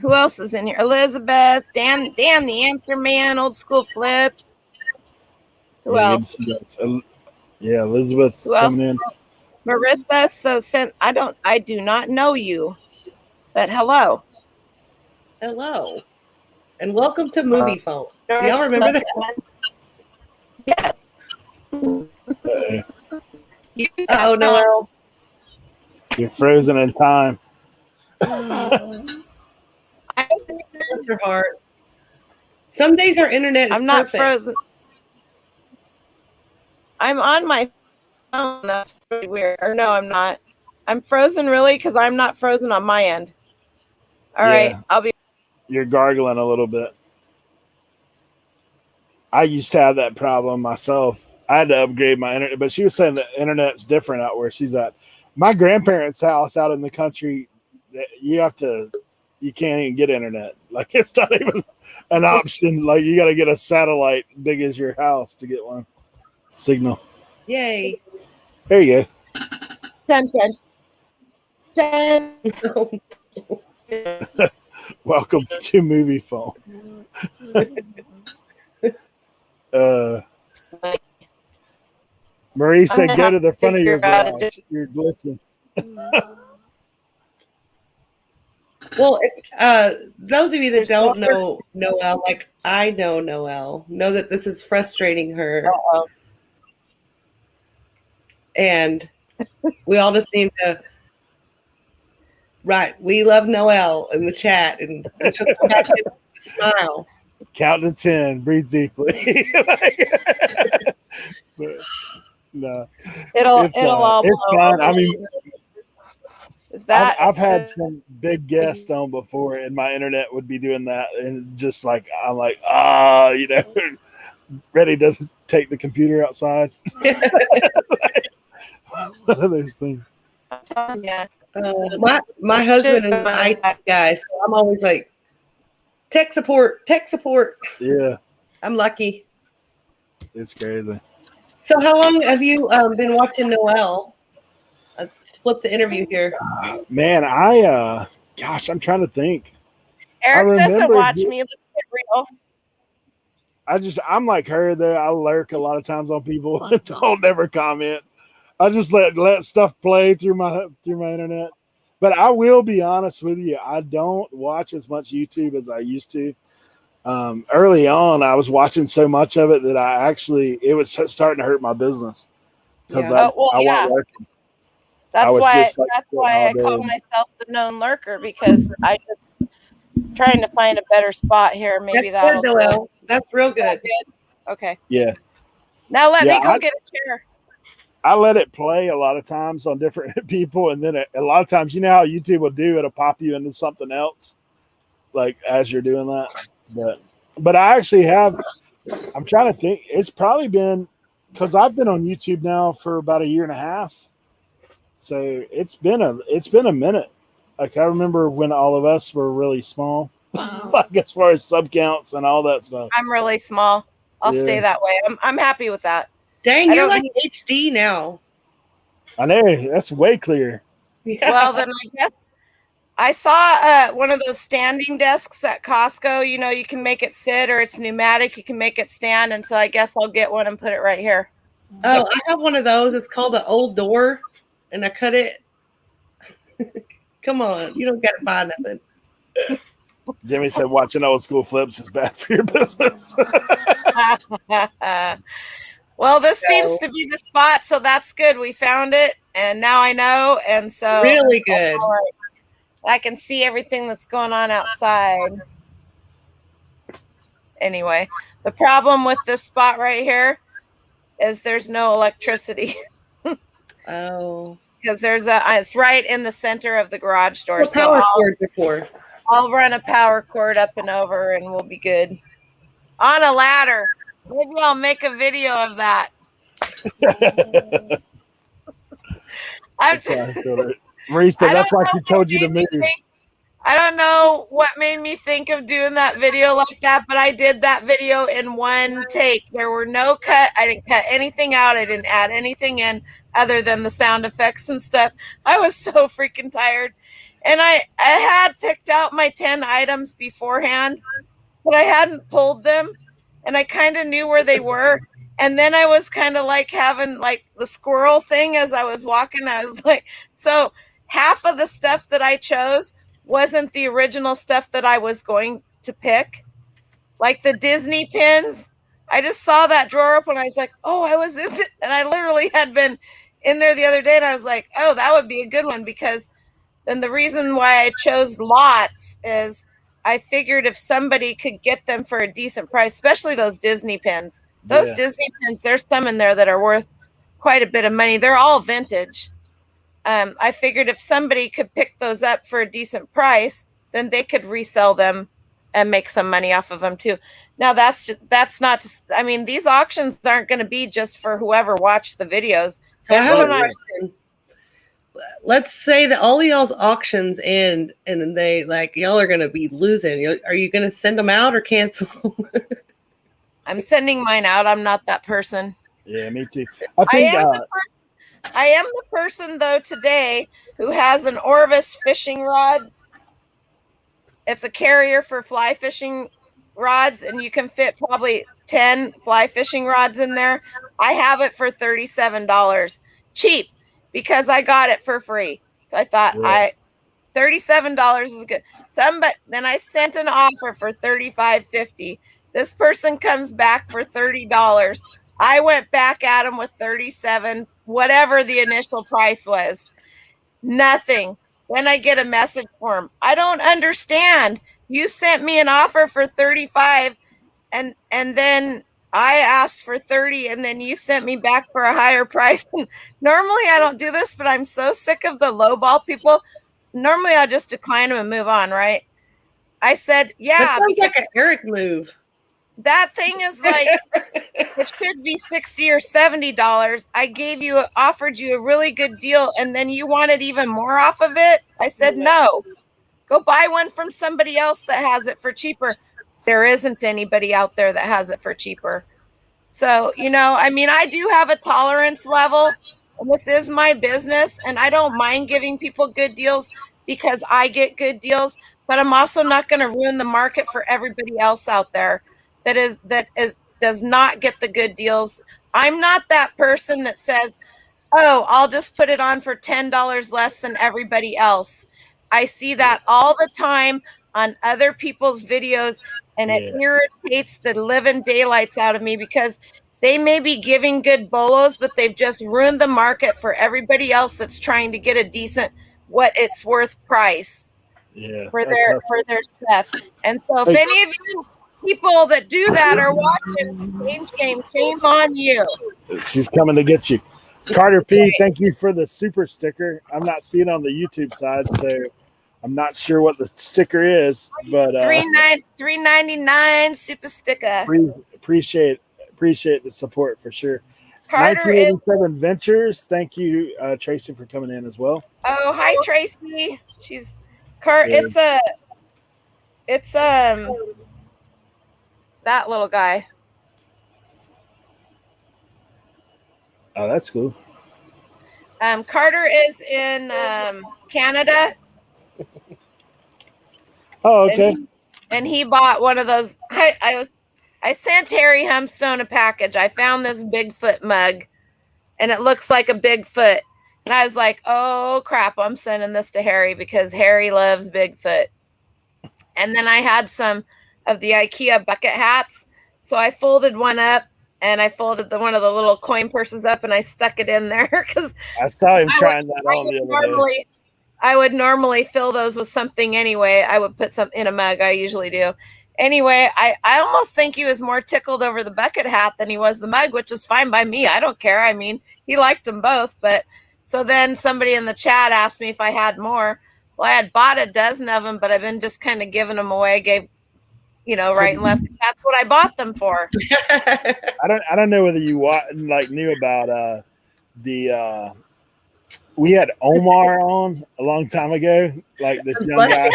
who else is in here? Elizabeth, Dan, the Answer Man, Old School Flips. Who else? Yeah, Elizabeth coming in. Marissa. So I do not know you, but hello, and welcome to Movie Phone. Do y'all remember that? Yes. Oh, Noel. You're frozen in time. Bless her heart. Some days our internet is I'm not perfect. frozen. I'm on my phone. That's really weird. Or no, I'm not. I'm frozen really because I'm not frozen on my end. All right, I'll be. You're gargling a little bit. I used to have that problem myself. I had to upgrade my internet, but she was saying the internet's different out where she's at. My grandparents' house out in the country, you can't even get internet. Like, it's not even an option. Like, you got to get a satellite big as your house to get one signal. Yay. There you go. Dun, dun, dun. Welcome to Movie Phone. Marie said, go to the front of your garage. You're glitching. Well, those of you that don't know Noel, like I know Noel, know that this is frustrating her. Uh-oh. And we all just need to write, we love Noel in the chat, and she'll come back with a smile. Count to 10. Breathe deeply. But, no, It'll all it's blow fine. over. I mean, is that I've had some big guests on before, and my internet would be doing that, and just like I'm like, ready to take the computer outside. One of those things. Yeah. My husband is an IT guy, so I'm always like, tech support. Yeah, I'm lucky. it's crazy. So how long have you been watching Noel? Flip the interview here. Man, I'm trying to think. Eric doesn't watch me. Let's get real. I'm like her though. I lurk a lot of times on people and don't never comment. I just let stuff play through my internet. But I will be honest with you, I don't watch as much YouTube as I used to. Early on, I was watching so much of it that it was starting to hurt my business because I wasn't lurking. That's why I call myself the known lurker, because I just trying to find a better spot here. Maybe that's good, Noel. That's real good. Okay. Yeah. Now let me go get a chair. I let it play a lot of times on different people, and then a lot of times, you know how YouTube will do, it'll pop you into something else, like as you're doing that. But I actually have. I'm trying to think. It's probably been because I've been on YouTube now for about a year and a half, so it's been a minute. Like, I remember when all of us were really small, like as far as sub counts and all that stuff. I'm really small. I'll stay that way. I'm happy with that. Dang, you're like HD now. I know, that's way clear. Yeah. Well, then I guess I saw one of those standing desks at Costco. You know, you can make it sit, or it's pneumatic. You can make it stand, and so I guess I'll get one and put it right here. Oh, I have one of those. It's called an old door, and I cut it. Come on, you don't got to buy nothing. Jimmy said watching old school flips is bad for your business. Well, this seems to be the spot, so that's good. We found it, and now I know, and so really good. I can see everything that's going on outside. Anyway, the problem with this spot right here is there's no electricity. Oh, because it's right in the center of the garage door. What power cords are for? I'll run a power cord up and over, and we'll be good. On a ladder. Maybe I'll make a video of that. Marisa, that's why she told you to move. I don't know what made me think of doing that video like that, but I did that video in one take. There were no cut. I didn't cut anything out. I didn't add anything in other than the sound effects and stuff. I was so freaking tired. And I had picked out my 10 items beforehand, but I hadn't pulled them. And I kind of knew where they were. And then I was kind of like having like the squirrel thing as I was walking. I was like, so half of the stuff that I chose wasn't the original stuff that I was going to pick. like the Disney pins. I just saw that drawer open. I was like, oh, I was in it. And I literally had been in there the other day, and I was like, oh, that would be a good one, because then the reason why I chose lots is I figured if somebody could get them for a decent price, especially those Disney pins. Those Disney pins, there's some in there that are worth quite a bit of money. They're all vintage. I figured if somebody could pick those up for a decent price, then they could resell them and make some money off of them too. Now that's not, I mean, these auctions aren't going to be just for whoever watched the videos. So I have a question. Let's say that all y'all's auctions end and they like, y'all are going to be losing. Are you going to send them out or cancel? I'm sending mine out. I'm not that person. Yeah, me too. I am the person though today who has an Orvis fishing rod. It's a carrier for fly fishing rods, and you can fit probably 10 fly fishing rods in there. I have it for $37. Cheap, because I got it for free. So I thought $37 is good. Then I sent an offer for $35.50. This person comes back for $30. I went back at him with $37, whatever the initial price was. Nothing. Then I get a message for him. I don't understand. You sent me an offer for $35, and then I asked for $30, and then you sent me back for a higher price. Normally I don't do this, but I'm so sick of the lowball people. Normally I'll just decline them and move on, right? I said, yeah. That sounds like an Eric move. That thing is like, it should be $60 or $70. I offered you a really good deal, and then you wanted even more off of it. I said, no, go buy one from somebody else that has it for cheaper. There isn't anybody out there that has it for cheaper. So, I mean, I do have a tolerance level, and this is my business, and I don't mind giving people good deals because I get good deals, but I'm also not going to ruin the market for everybody else out there that does not get the good deals. I'm not that person that says, oh, I'll just put it on for $10 less than everybody else. I see that all the time on other people's videos, and it irritates the living daylights out of me, because they may be giving good bolos, but they've just ruined the market for everybody else that's trying to get a decent what it's worth price for their stuff. And so if any of you people that do that are watching, shame on you. She's coming to get you. Carter P, thank you for the super sticker. I'm not seeing it on the YouTube side, so I'm not sure what the sticker is, but $3.99 super sticker. Appreciate the support for sure. Carter 1987 Ventures, thank you, Tracy, for coming in as well. Oh, hi Tracy. It's that little guy. Oh, that's cool. Carter is in Canada. Oh, okay. And he bought one of those. I sent Harry Humstone a package. I found this Bigfoot mug, and it looks like a Bigfoot. And I was like, oh crap, I'm sending this to Harry because Harry loves Bigfoot. And then I had some of the IKEA bucket hats. So I folded one up, and I folded one of the little coin purses up, and I stuck it in there because I saw him trying that on the other day. I would normally fill those with something anyway. I would put some in a mug. I usually do. Anyway, I almost think he was more tickled over the bucket hat than he was the mug, which is fine by me. I don't care. I mean, he liked them both. But so then somebody in the chat asked me if I had more. Well, I had bought a dozen of them, but I've been just kind of giving them away. I gave, right and left. That's what I bought them for. I don't know whether you knew about we had Omar on a long time ago, like this young guy.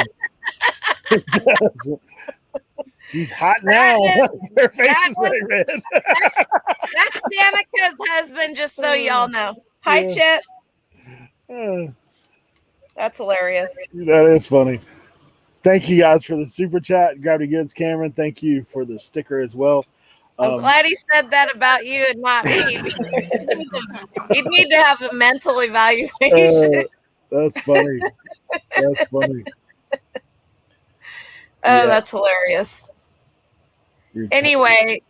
She's hot now. Her face is very red. That's Danica's husband, just so y'all know. Hi, Chip. That's hilarious. That is funny. Thank you guys for the super chat. Gravity Goods, Cameron. Thank you for the sticker as well. I'm glad he said that about you and not me. You'd need to have a mental evaluation. That's funny. That's funny. Oh, that's hilarious. Anyway,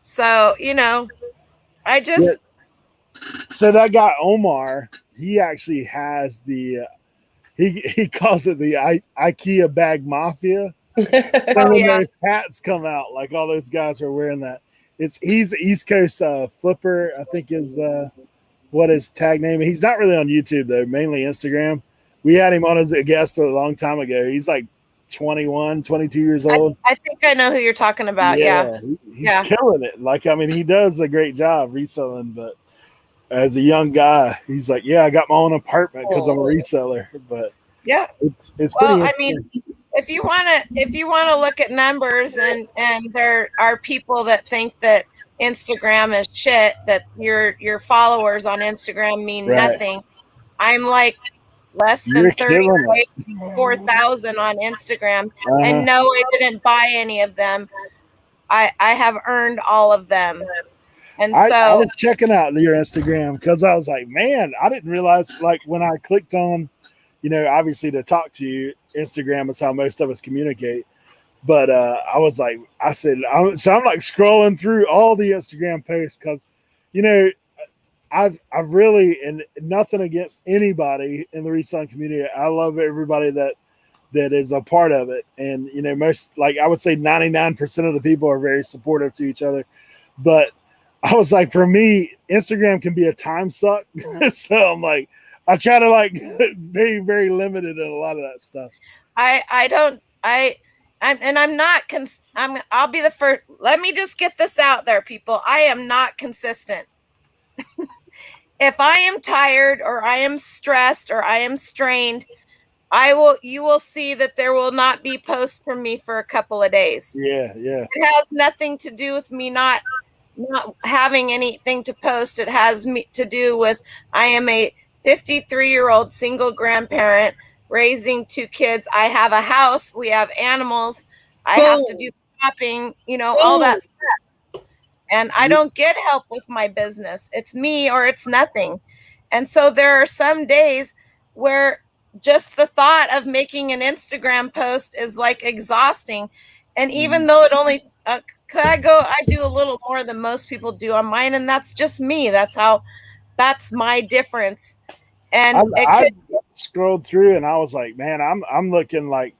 so I just so that guy Omar, he actually has the he calls it the IKEA bag mafia. So when those hats come out, like all those guys are wearing that. He's East Coast Flipper, I think is what his tag name. He's not really on YouTube though, mainly Instagram. We had him on as a guest a long time ago. He's like 21, 22 years old. I think I know who you're talking about. Yeah. He's killing it. Like, I mean, he does a great job reselling, but as a young guy, he's like, I got my own apartment because I'm a reseller. But yeah, it's pretty. I mean, if you want to look at numbers and there are people that think that Instagram is shit, that your followers on Instagram mean nothing. I'm like less than 34,000 on Instagram, and no, I didn't buy any of them. I have earned all of them, and so I was checking out your Instagram because I was like, man, I didn't realize. Like when I clicked on, obviously to talk to you, Instagram is how most of us communicate. But I was like, I'm like scrolling through all the Instagram posts because, I've really, and nothing against anybody in the reselling community. I love everybody that is a part of it. And, most, like I would say 99% of the people are very supportive to each other. But I was like, for me, Instagram can be a time suck. So I'm like, I try to like very, very limited in a lot of that stuff. I'll be the first. Let me just get this out there, people. I am not consistent. If I am tired or I am stressed or I am strained, you will see that there will not be posts from me for a couple of days. Yeah. It has nothing to do with me not having anything to post. It has to do with I am a 53-year-old single grandparent raising 2 kids. I have a house. We have animals. I have to do shopping, all that stuff. And I don't get help with my business. It's me or it's nothing. And so there are some days where just the thought of making an Instagram post is like exhausting. And even though it only, I do a little more than most people do on mine. And that's just me. That's my difference. And I scrolled through and I was like, man, I'm looking like,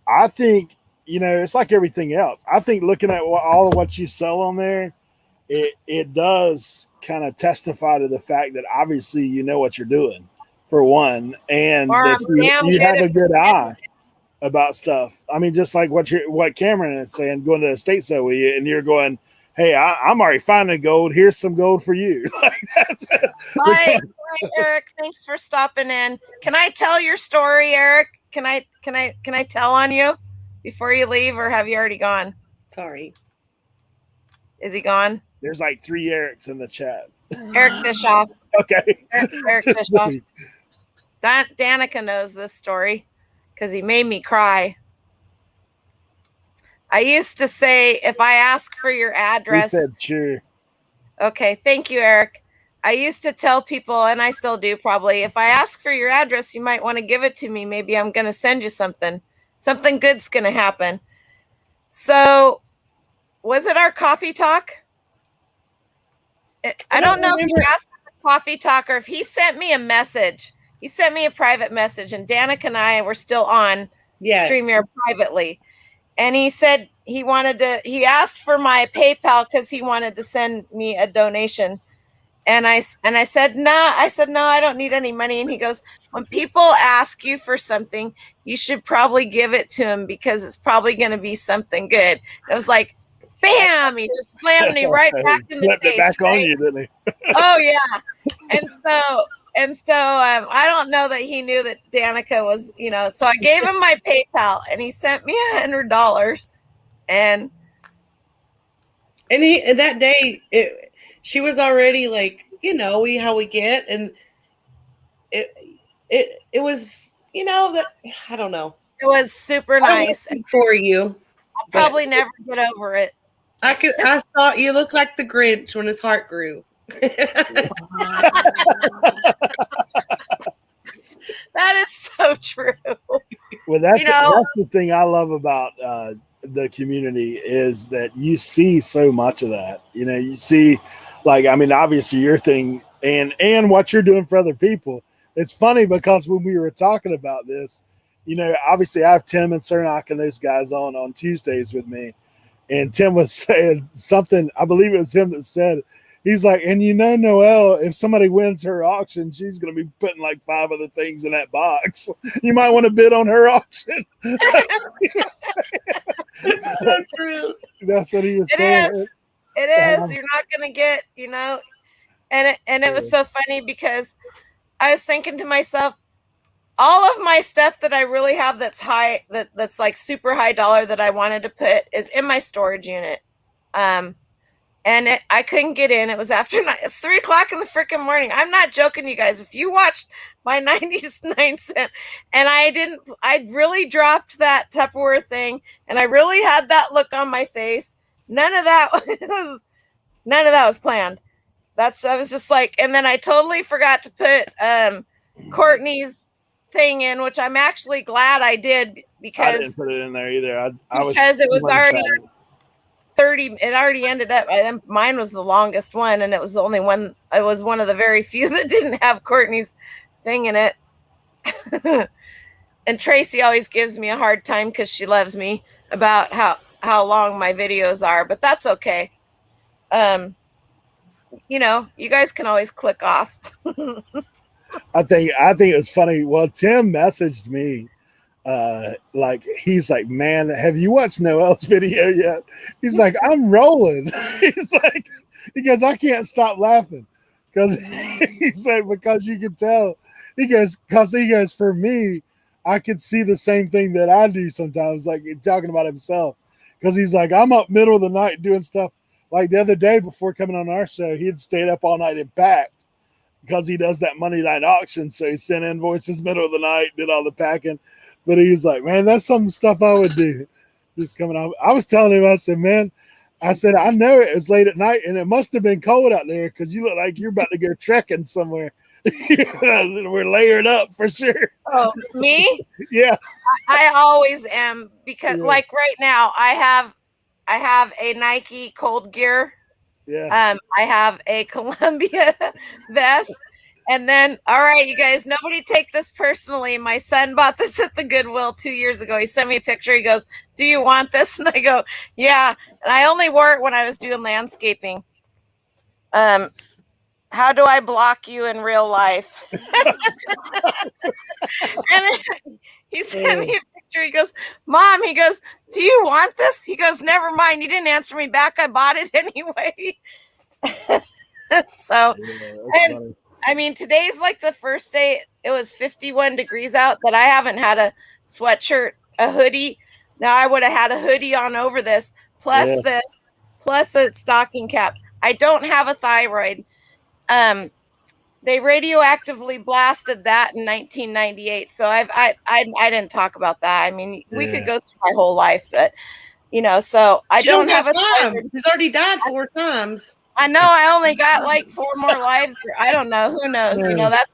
I think, it's like everything else. I think looking at all of what you sell on there, it does kind of testify to the fact that obviously you know what you're doing, for one, and that you have a good eye about stuff. I mean, just like what Cameron is saying, going to the estate sale with you, and you're going, hey, I'm already finding gold. Here's some gold for you. Hi, Eric. Thanks for stopping in. Can I tell your story, Eric? Can I tell on you before you leave, or have you already gone? Sorry. Is he gone? There's like 3 Erics in the chat. Eric Bischoff. Okay. Eric Bischoff. Danica knows this story because he made me cry. I used to say, if I ask for your address. He said, sure. Okay. Thank you, Eric. I used to tell people, and I still do probably, if I ask for your address, you might want to give it to me. Maybe I'm going to send you something. Something good's going to happen. So was it our coffee talk? I don't know if you asked the coffee talk or if he sent me a message. He sent me a private message, and Danica and I were still on StreamYard privately. And he said he asked for my PayPal because he wanted to send me a donation. And I said, no, I don't need any money. And he goes, when people ask you for something, you should probably give it to them because it's probably going to be something good. It was like, bam, he just slammed me right back in the face. It back on you, didn't he? Oh, yeah. And so I don't know that he knew that Danica was, so I gave him my PayPal and he sent me $100. And that day, she was already like, how we get. And it was, that I don't know. It was super nice for you. I'll probably never get over it. I saw you look like the Grinch when his heart grew. That is so true. Well, that's the thing I love about the community is that you see so much of that. You know, you see, like, I mean, obviously your thing and what you're doing for other people. It's funny because when we were talking about this, you know, obviously I have Tim and Cernock and those guys on Tuesdays with me. And Tim was saying something, I believe it was him that said, he's like, and you know, Noel, if somebody wins her auction, she's going to be putting like 5 other things in that box. You might want to bid on her auction. It's so true. That's what he was saying. It is. You're not going to get, you know, and it was so funny because I was thinking to myself, all of my stuff that I really have that's high, that's like super high dollar that I wanted to put is in my storage unit. And I couldn't get in. It was after night. It's 3 o'clock in the freaking morning. I'm not joking, you guys. If you watched my 99cent, and I really dropped that Tupperware thing, and I really had that look on my face. None of that was planned. I was just like, and then I totally forgot to put Courtney's thing in, which I'm actually glad I did because I didn't put it in there either. Because it was already 30. It already ended up. Mine was the longest one, and it was the only one. It was one of the very few that didn't have Courtney's thing in it. And Tracy always gives me a hard time because she loves me about how long my videos are, but that's okay. You know, you guys can always click off. I think it was funny. Well, Tim messaged me, like he's like, man, have you watched Noel's video yet? He's like, I'm rolling. He's like, he goes, I can't stop laughing because he's like, because you can tell. He goes, for me, I could see the same thing that I do sometimes, like talking about himself. Because he's like, I'm up middle of the night doing stuff. Like the other day before coming on our show, he had stayed up all night and packed because he does that Monday night auction. So he sent invoices middle of the night, did all the packing. But he's like, man, that's some stuff I would do. Just coming out. I was telling him, I said, man, I know it was late at night and it must have been cold out there because you look like you're about to go trekking somewhere. We're layered up for sure. Oh, me? Yeah. I always am because like right now I have a Nike Cold Gear. Yeah. I have a Columbia vest. And then, all right, you guys, nobody take this personally. My son bought this at the Goodwill 2 years ago. He sent me a picture. He goes, do you want this? And I go, yeah. And I only wore it when I was doing landscaping. How do I block you in real life? And he sent me a picture. He goes, Mom, he goes, do you want this? He goes, never mind. You didn't answer me back. I bought it anyway. So, and I mean, today's like the first day. It was 51 degrees out that I haven't had a sweatshirt, a hoodie. Now I would have had a hoodie on over this, plus this, plus a stocking cap. I don't have a thyroid. They radioactively blasted that in 1998. So I didn't talk about that. I mean, we could go through my whole life, but you know, so I don't have a thyroid. He's already died 4 times. I know I only got like 4 more lives. I don't know. Who knows? You know, that's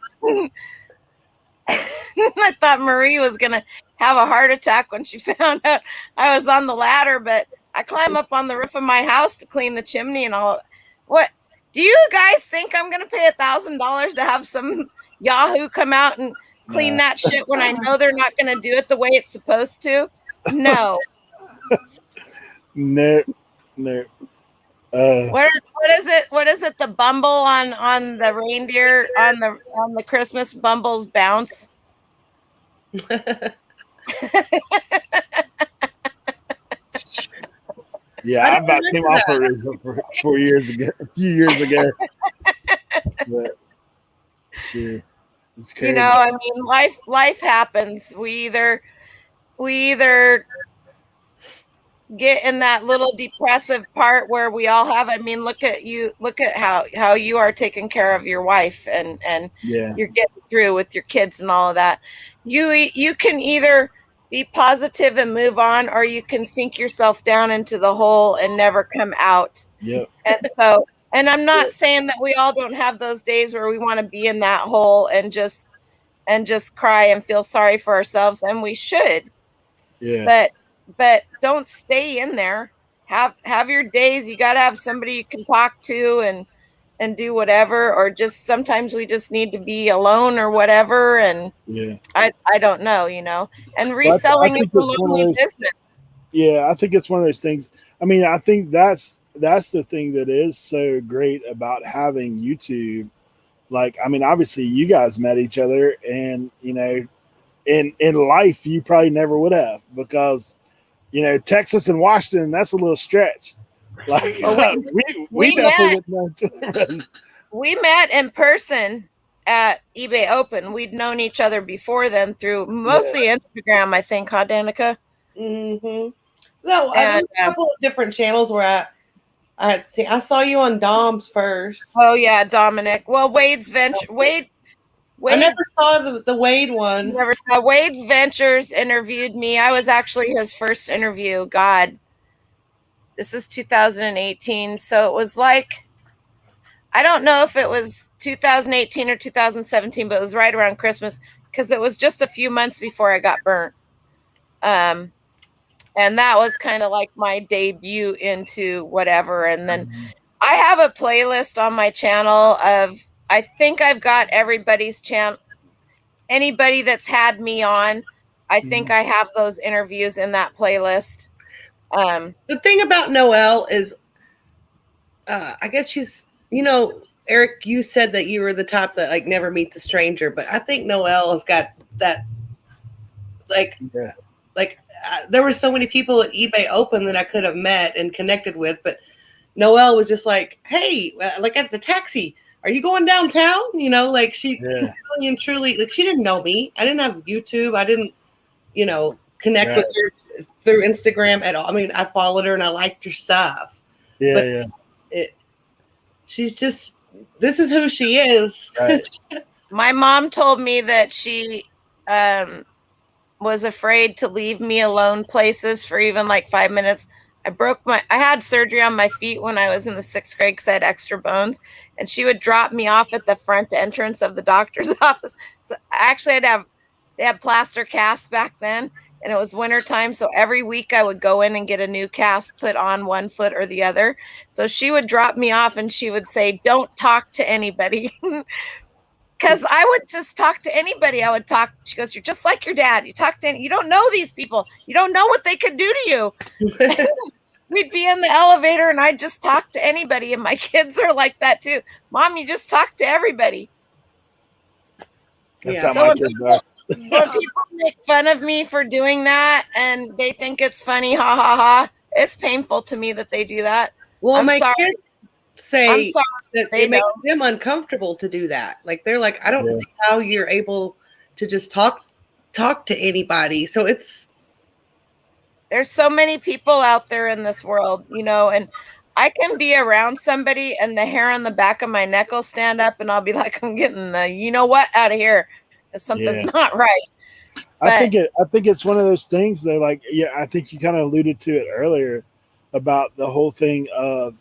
I thought Marie was going to have a heart attack when she found out I was on the ladder, but I climb up on the roof of my house to clean the chimney and all. What do you guys think I'm going to pay $1,000 to have some Yahoo come out and clean that shit when I know they're not going to do it the way it's supposed to? No. No. What is it? What is it? The bumble on the reindeer on the Christmas Bumbles bounce. Yeah, I about came off for 4 years ago, a few years ago. But sure, it's crazy. You know, I mean, life happens. We either get in that little depressive part where we all have. I mean, look at you. Look at how you are taking care of your wife and you're getting through with your kids and all of that. You can either be positive and move on, or you can sink yourself down into the hole and never come out. Yep. And I'm not saying that we all don't have those days where we want to be in that hole and just cry and feel sorry for ourselves, and we should. Yeah. But but don't stay in there. Have your days. You got to have somebody you can talk to and do whatever, or just sometimes we just need to be alone or whatever. And I don't know, and reselling is a lonely business. Yeah, I think it's one of those things. I mean, I think that's the thing that is so great about having YouTube. Like, I mean, obviously you guys met each other, and in life you probably never would have, because Texas and Washington, that's a little stretch. Like, we definitely would know each other. We met in person at eBay Open. We'd known each other before then through mostly Instagram, I think, huh, Danica? Mm-hmm. No, there's a couple of different channels where I saw you on Dom's first. Oh yeah, Dominic. Well, Wade's venture. Wade. I never saw the Wade one. Never saw Wade's Ventures interviewed me. I was actually his first interview. God, this is 2018, so it was like, I don't know if it was 2018 or 2017, but it was right around Christmas, because it was just a few months before I got burnt. And that was kind of like my debut into whatever. And then I have a playlist on my channel of, I think I've got everybody's channel, anybody that's had me on. I think I have those interviews in that playlist. The thing about Noel is, I guess she's, Eric, you said that you were the type that like never meets a stranger, but I think Noel has got that, there were so many people at eBay Open that I could have met and connected with, but Noel was just like, hey, like at the taxi, are you going downtown? She really and truly, like, she didn't know me. I didn't have YouTube. I didn't, connect with her through Instagram at all. I mean, I followed her and I liked her stuff. She's just, this is who she is. Right. My mom told me that she was afraid to leave me alone places for even like 5 minutes. I had surgery on my feet when I was in the 6th grade because I had extra bones, and she would drop me off at the front entrance of the doctor's office. So actually they had plaster casts back then, and it was wintertime. So every week I would go in and get a new cast put on one foot or the other. So she would drop me off and she would say, don't talk to anybody. Because I would just talk to anybody. I would talk. She goes, you're just like your dad. You talk to you don't know these people. You don't know what they could do to you. We'd be in the elevator and I'd just talk to anybody. And my kids are like that too. Mom, you just talk to everybody. That's how my kids are. When people make fun of me for doing that and they think it's funny, ha ha ha, it's painful to me that they do that. Well, I'm my sorry. kids say that it makes know. them uncomfortable to do that. Like, they're like, I don't see how you're able to just talk to anybody. So there's so many people out there in this world, and I can be around somebody and the hair on the back of my neck will stand up and I'll be like, I'm getting the what out of here. Something's not right. But I think it's one of those things though, like, I think you kind of alluded to it earlier about the whole thing of,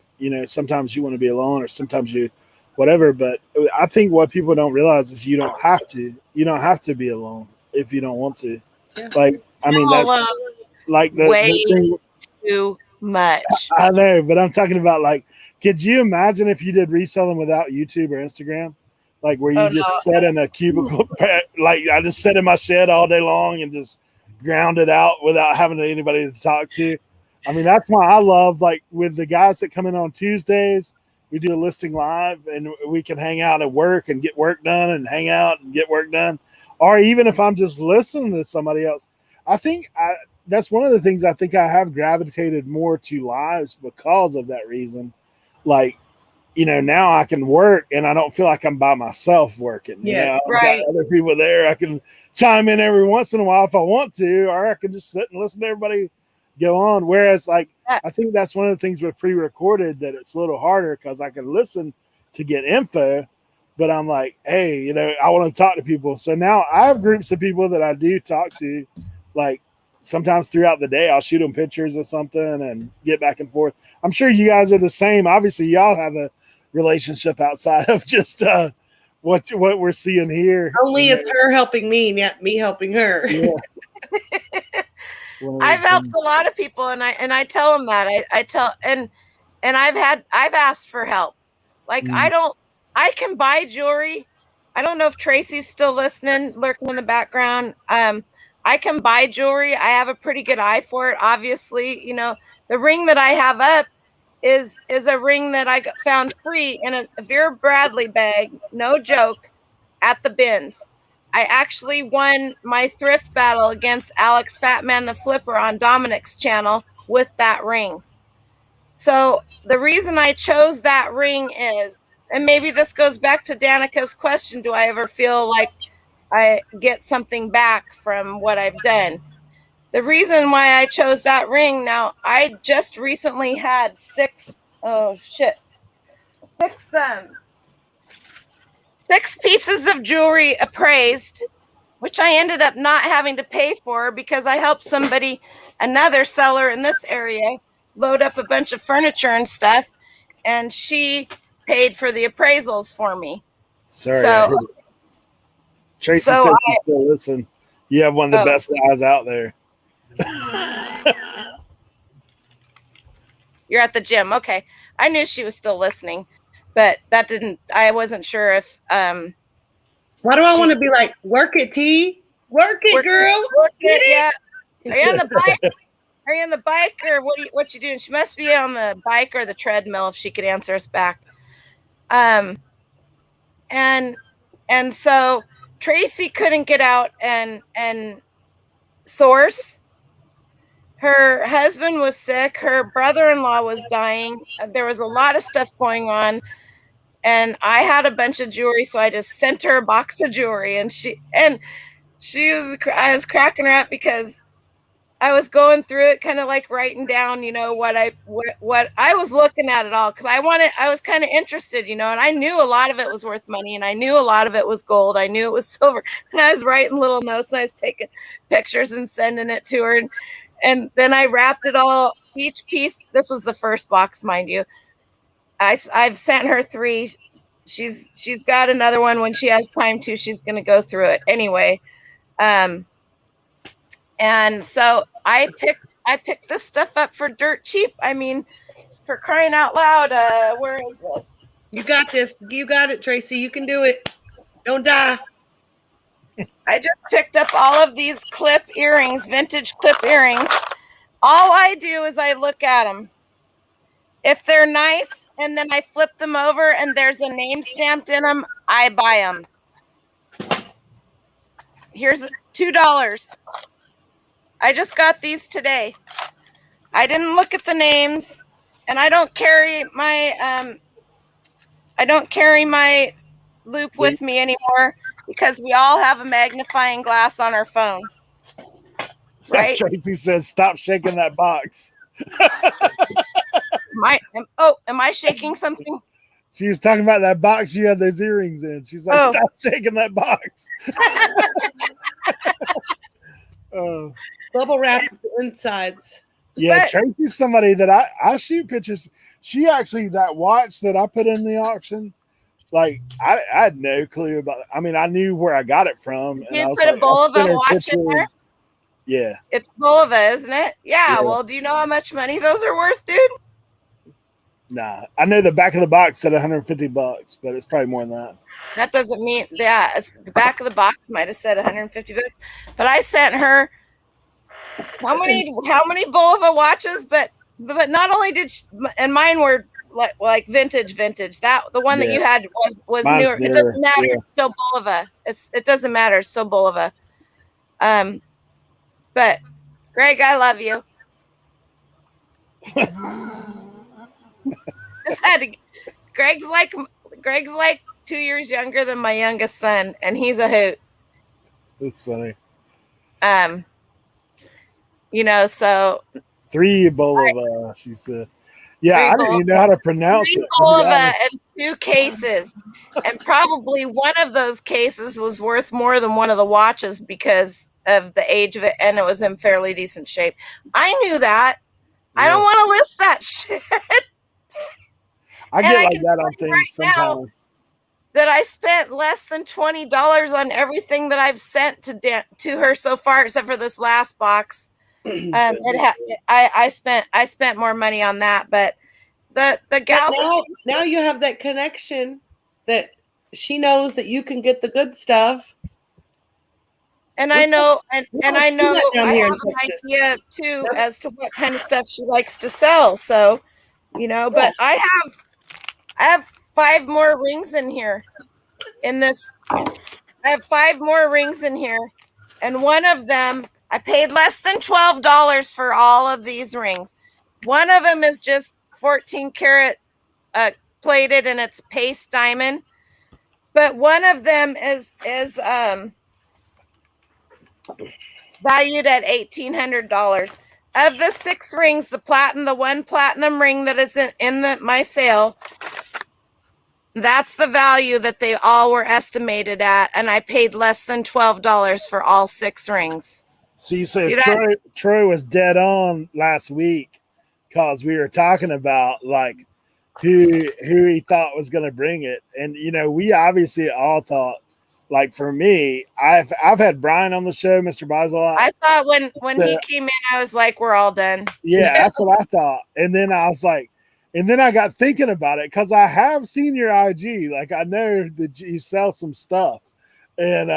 sometimes you want to be alone or sometimes you whatever, but I think what people don't realize is you don't have to be alone if you don't want to. Like, I mean, that's like the thing, too much. I know, but I'm talking about, like, could you imagine if you did reselling without YouTube or Instagram? Like, where you just sat in a cubicle, like I just sat in my shed all day long and just ground it out without having anybody to talk to. I mean, that's why I love, like, with the guys that come in on Tuesdays, we do a listing live and we can hang out at work and get work done and hang out and get work done. Or even if I'm just listening to somebody else, I think that's one of the things I think I have gravitated more to lives because of that reason. Like, now I can work and I don't feel like I'm by myself working. Yeah, I've got other people there. I can chime in every once in a while if I want to, or I can just sit and listen to everybody go on. Whereas, like, I think that's one of the things with pre-recorded that it's a little harder because I can listen to get info, but I'm like, hey, I want to talk to people. So now I have groups of people that I do talk to, like, sometimes throughout the day. I'll shoot them pictures or something and get back and forth. I'm sure you guys are the same. Obviously, y'all have a relationship outside of just what we're seeing here. Only it's her helping me, not me helping her. Yeah. I've helped a lot of people, and I tell them that and I've asked for help. Like I can buy jewelry. I don't know if Tracy's still listening, lurking in the background. I can buy jewelry. I have a pretty good eye for it. Obviously, the ring that I have up is a ring that I found free in a Vera Bradley bag. No joke, at the bins. I actually won my thrift battle against Alex Fatman the Flipper on Dominic's channel with that ring. So the reason I chose that ring is, and maybe this goes back to Danica's question, do I ever feel like I get something back from what I've done? The reason why I chose that ring, now I just recently had six pieces of jewelry appraised, which I ended up not having to pay for because I helped another seller in this area, load up a bunch of furniture and stuff, and she paid for the appraisals for me. Sorry, Tracy said you still listen. You have one of the best eyes out there. You're at the gym. Okay. I knew she was still listening, but I wasn't sure if why do I want to be like, work it, T? Work it, girl. Work it, yeah. Are you on the bike? Are you on the bike, or what you doing? She must be on the bike or the treadmill if she could answer us back. And so Tracy couldn't get out and source. Her husband was sick. Her brother-in-law was dying. There was a lot of stuff going on. And I had a bunch of jewelry, so I just sent her a box of jewelry. And I was cracking her up because I was going through it, kind of like writing down, what I was looking at it all, because I was kind of interested, and I knew a lot of it was worth money, and I knew a lot of it was gold. I knew it was silver, and I was writing little notes, and I was taking pictures and sending it to her, and then I wrapped it all. Each piece. This was the first box, mind you. I've sent her 3. She's got another one when she has time to. She's going to go through it anyway. And so I picked this stuff up for dirt cheap. I mean, for crying out loud, where is this? You got this. You got it, Tracy. You can do it. Don't die. I just picked up all of these vintage clip earrings. All I do is I look at them. If they're nice, and then I flip them over and there's a name stamped in them, I buy them. Here's $2. I just got these today. I didn't look at the names, and I don't carry my loop with me anymore because we all have a magnifying glass on our phone. Right? Tracy says, "Stop shaking that box." Am I shaking something? She was talking about that box you had those earrings in. She's like, "Stop shaking that box." Bubble wrap the insides. Yeah, Tracy's somebody that I shoot pictures. She actually, that watch that I put in the auction, like I had no clue about it. I mean, I knew where I got it from. You put a Bulova watch in there? Yeah. It's Bulova, isn't it? Yeah. Well, do you know how much money those are worth, dude? Nah. I know the back of the box said $150, but it's probably more than that. That doesn't mean, it's the back of the box might have said $150, but I sent her how many Bulova watches, but not only did she, and mine were like vintage. That the one that you had was newer. It doesn't matter. Yeah. It's still Bulova. It doesn't matter. It's still Bulova. But Greg, I love you. Greg's like 2 years younger than my youngest son, and he's a hoot. That's funny. So 3 Bulova, she said. Yeah, I didn't even know how to pronounce 3 it. Bulova and 2 cases. And probably one of those cases was worth more than one of the watches because of the age of it, and it was in fairly decent shape. I knew that. Yeah. I don't want to list that shit. I get like that on things sometimes. That I spent less than $20 on everything that I've sent to her so far, except for this last box. I spent more money on that, but the gals now you have that connection that she knows that you can get the good stuff. And I know I have an idea too as to what kind of stuff she likes to sell. So, but I have 5 more rings in here. I have 5 more rings in here, and one of them I paid less than $12 for all of these rings. One of them is just 14 karat plated, and it's paste diamond. But one of them is valued at $1,800. Of the 6 rings, the one platinum ring that is in my sale, that's the value that they all were estimated at, and I paid less than $12 for all 6 rings. See, so Troy was dead on last week because we were talking about like who he thought was going to bring it, and we obviously all thought. Like for me, I've had Brian on the show, Mr. Basil. I thought when he came in, I was like, we're all done. Yeah, that's what I thought. And then I was like, and then I got thinking about it because I have seen your IG. Like I know that you sell some stuff. And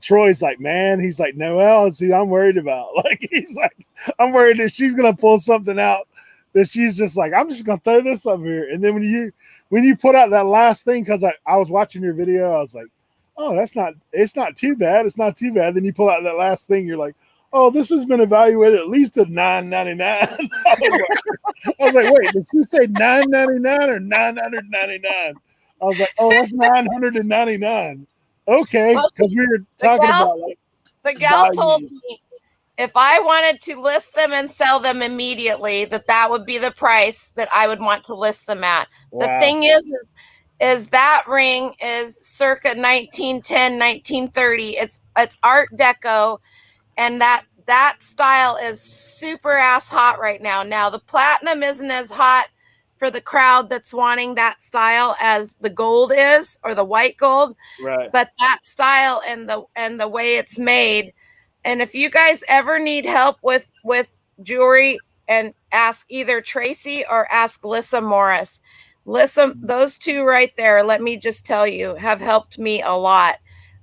Troy's like, man, he's like, Noel is who I'm worried about. Like he's like, I'm worried that she's gonna pull something out that she's just like, I'm just gonna throw this up here. And then when you put out that last thing, because I was watching your video, I was like, oh, it's not too bad. It's not too bad. Then you pull out that last thing, you're like, oh, this has been evaluated at least at $9.99. I was like, wait, did you say $9.99 or $999? I was like, oh, that's $999. Okay, because we were talking about like the gal told me if I wanted to list them and sell them immediately, that would be the price that I would want to list them at. Wow. The thing is that ring is circa 1910, 1930. It's Art Deco, and that style is super ass hot right now. Now the platinum isn't as hot for the crowd that's wanting that style as the gold is, or the white gold. Right. But that style and the way it's made. And if you guys ever need help with jewelry, and ask either Tracy or ask Lissa Morris. Listen, those 2 right there, let me just tell you, have helped me a lot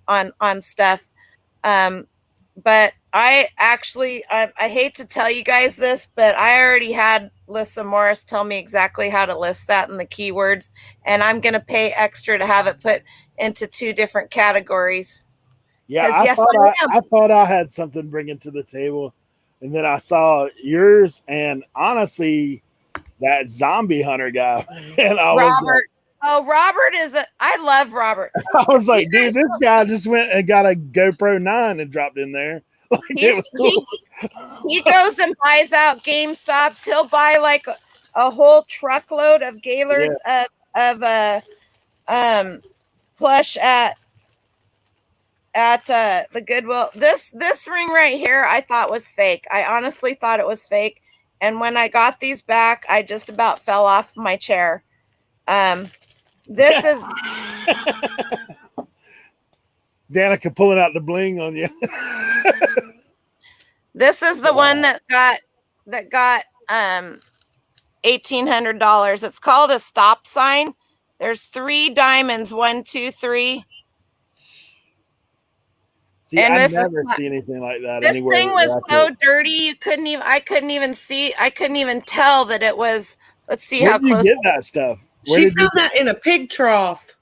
on stuff. But I actually, I hate to tell you guys this, but I already had Lissa Morris tell me exactly how to list that and the keywords, and I'm going to pay extra to have it put into 2 different categories. Yeah, I thought I had something bringing to the table, and then I saw yours, and honestly, that zombie hunter guy, and I was like, Robert I love Robert. I was like, dude, this guy just went and got a GoPro 9 and dropped in there. Like, it was cool. He goes and buys out GameStops. He'll buy like a whole truckload of Gaylords of plush at the Goodwill. This ring right here, I thought was fake. I honestly thought it was fake. And when I got these back, I just about fell off my chair. This is Danica pulling out the bling on you. This is the one that got $1,800. It's called a stop sign. There's 3 diamonds, 1, 2, 3. See, I never see anything like that. This thing was so dirty, I couldn't even tell that it was. Let's see how close. Where did you get that stuff? She found that in a pig trough.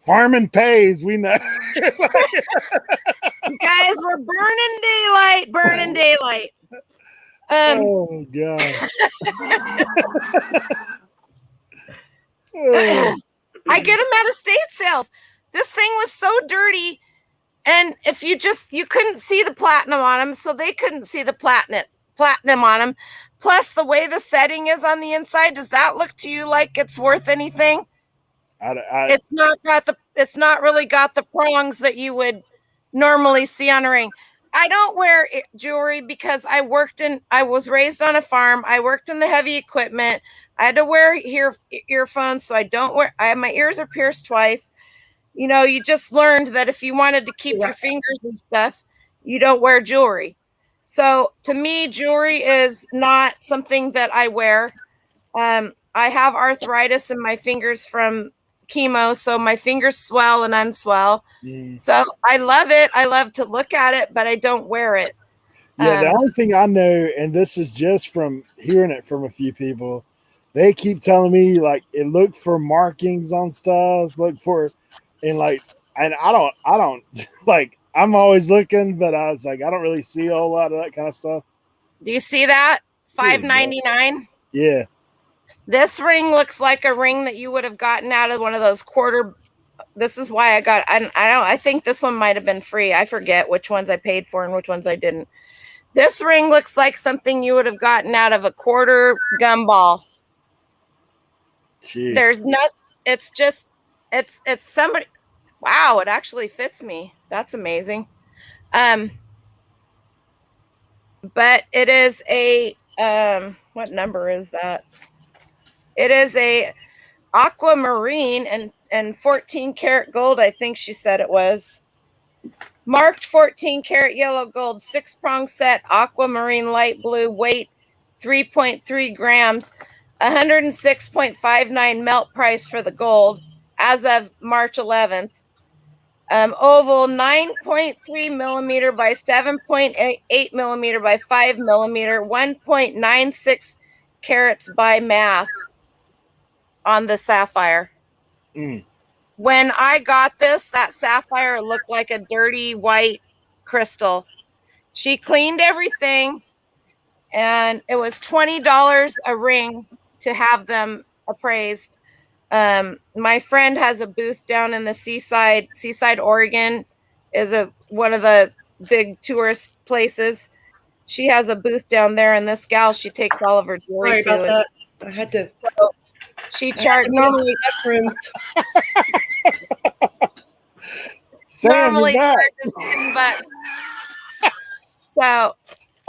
Farming pays, we know. Guys, we're burning daylight. Oh God. I get them at estate sales. This thing was so dirty, and if you couldn't see the platinum on them, so they couldn't see the platinum on them. Plus, the way the setting is on the inside, does that look to you like it's worth anything? It's not really got the prongs that you would normally see on a ring. I don't wear jewelry because I was raised on a farm. I worked in the heavy equipment. I had to wear earphones, so I don't wear. My ears are pierced twice. You know, you just learned that if you wanted to keep your fingers and stuff, you don't wear jewelry. So to me, jewelry is not something that I wear. I have arthritis in my fingers from chemo, so my fingers swell and unswell. So I love it. I love to look at it, but I don't wear it. Yeah, the only thing I know, and this is just from hearing it from a few people, they keep telling me like it look for markings on stuff, look for, and like, and I don't like. I'm always looking, but I was like, I don't really see a whole lot of that kind of stuff. Do you see that? $5.99. Yeah. This ring looks like a ring that you would have gotten out of one of those quarter. This is why I got. I think this one might have been free. I forget which ones I paid for and which ones I didn't. This ring looks like something you would have gotten out of a quarter gumball. Jeez. There's not. It's just. It's somebody. Wow, it actually fits me. That's amazing. But it is a. What number is that? It is a aquamarine and 14 karat gold. I think she said it was. Marked 14 karat yellow gold, 6-prong set, aquamarine light blue, weight 3.3 grams, 106.59 melt price for the gold as of March 11th. Oval 9.3 millimeter by 7.8 millimeter by 5 millimeter, 1.96 carats by math on the sapphire. When I got this, that sapphire looked like a dirty white crystal. She cleaned everything, and it was $20 a ring to have them appraised. My friend has a booth down in the Seaside, Oregon, is one of the big tourist places. She has a booth down there, and this gal, she takes all of her jewelry Sorry about to. that. I had to. So she charged normally. Normally charges $10. So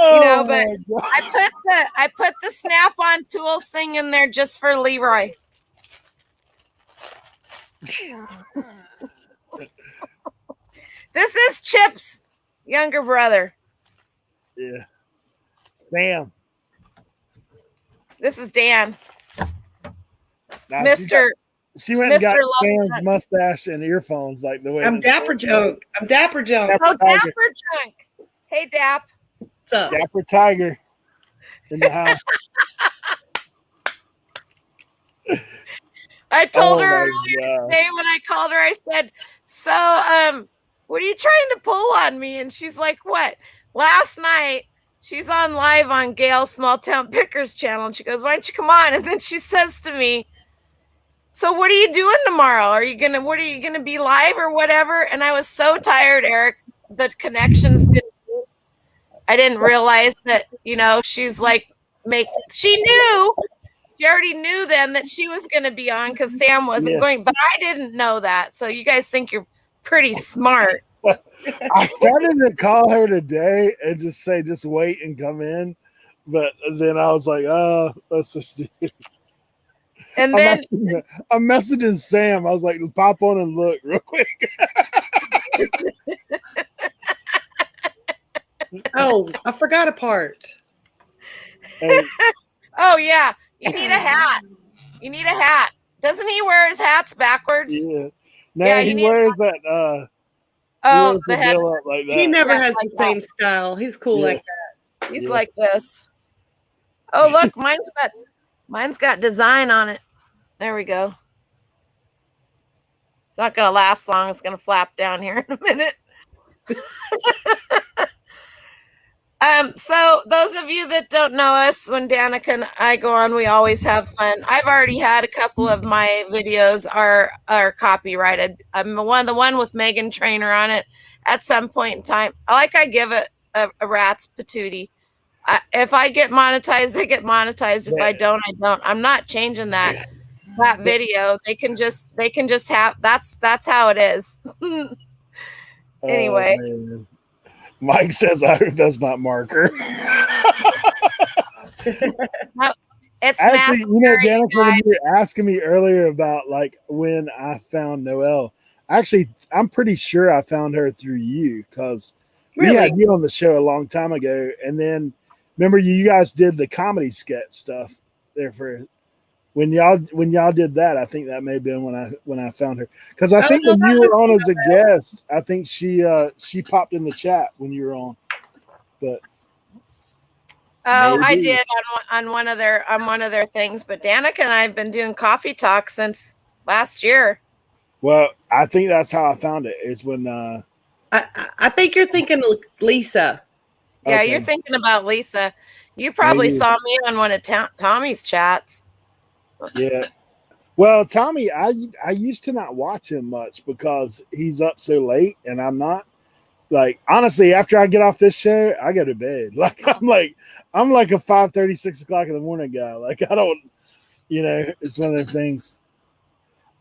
you know, but I put the snap-on tools thing in there just for Leroy. This is Chip's younger brother. Yeah. Sam. This is Dan. Now, Mr. She went and got Sam's mustache and earphones like the way. I'm Dapper Junk. I'm Dapper Junk. Oh, Dapper Junk. Hey, Dap. What's up? Dapper Tiger in the house. I told her earlier today when I called her, I said, so, what are you trying to pull on me? And she's like, what? Last night, she's on live on Gail's Small Town Pickers channel. And she goes, why don't you come on? And then she says to me, so what are you doing tomorrow? What are you going to be live or whatever? And I was so tired, Eric, the connections I didn't realize that, you know, she's like, she already knew then that she was going to be on because Sam wasn't going, but I didn't know that. So you guys think you're pretty smart. I started to call her today and just say, just wait and come in. But then I was like, oh, that's just stupid. And then I'm messaging Sam. I was like, pop on and look real quick. Oh, I forgot a part. Oh, yeah. You need a hat. Doesn't he wear his hats backwards? Yeah. No, he wears that. The head. Like that. He never has the same style. He's cool like that. He's like this. Oh, look, mine's got design on it. There we go. It's not going to last long. It's going to flap down here in a minute. So those of you that don't know us, when Danica and I go on, we always have fun. I've already had a couple of my videos are copyrighted. I'm the one with Megan Trainor on it at some point in time. I give it a rat's patootie. If I get monetized, they get monetized. If I don't, I don't. I'm not changing that video. They can just have that's how it is. Anyway. Oh, Mike says, I hope that's not marker. No, it's actually, you know, Danica, when you were asking me earlier about like when I found Noel, Actually, I'm pretty sure I found her through you because we Really? had you on the show a long time ago, and then remember you guys did the comedy sketch stuff there for when y'all did that. I think that may have been when I found her because I think no, when that you was were on as a guest, I think she popped in the chat when you were on, but. Oh, I Maybe. did on one of their things, but Danica and I have been doing coffee talk since last year. Well, I think that's how I found it. Is when I think you're thinking Lisa. Yeah, okay. you're thinking about Lisa. You probably Maybe. saw me on one of Tommy's chats. Yeah. Well, Tommy, I used to not watch him much because he's up so late, and I'm not. Like honestly, after I get off this show, I go to bed. Like I'm like a 5:30, 6 o'clock in the morning guy. Like I don't, it's one of those things.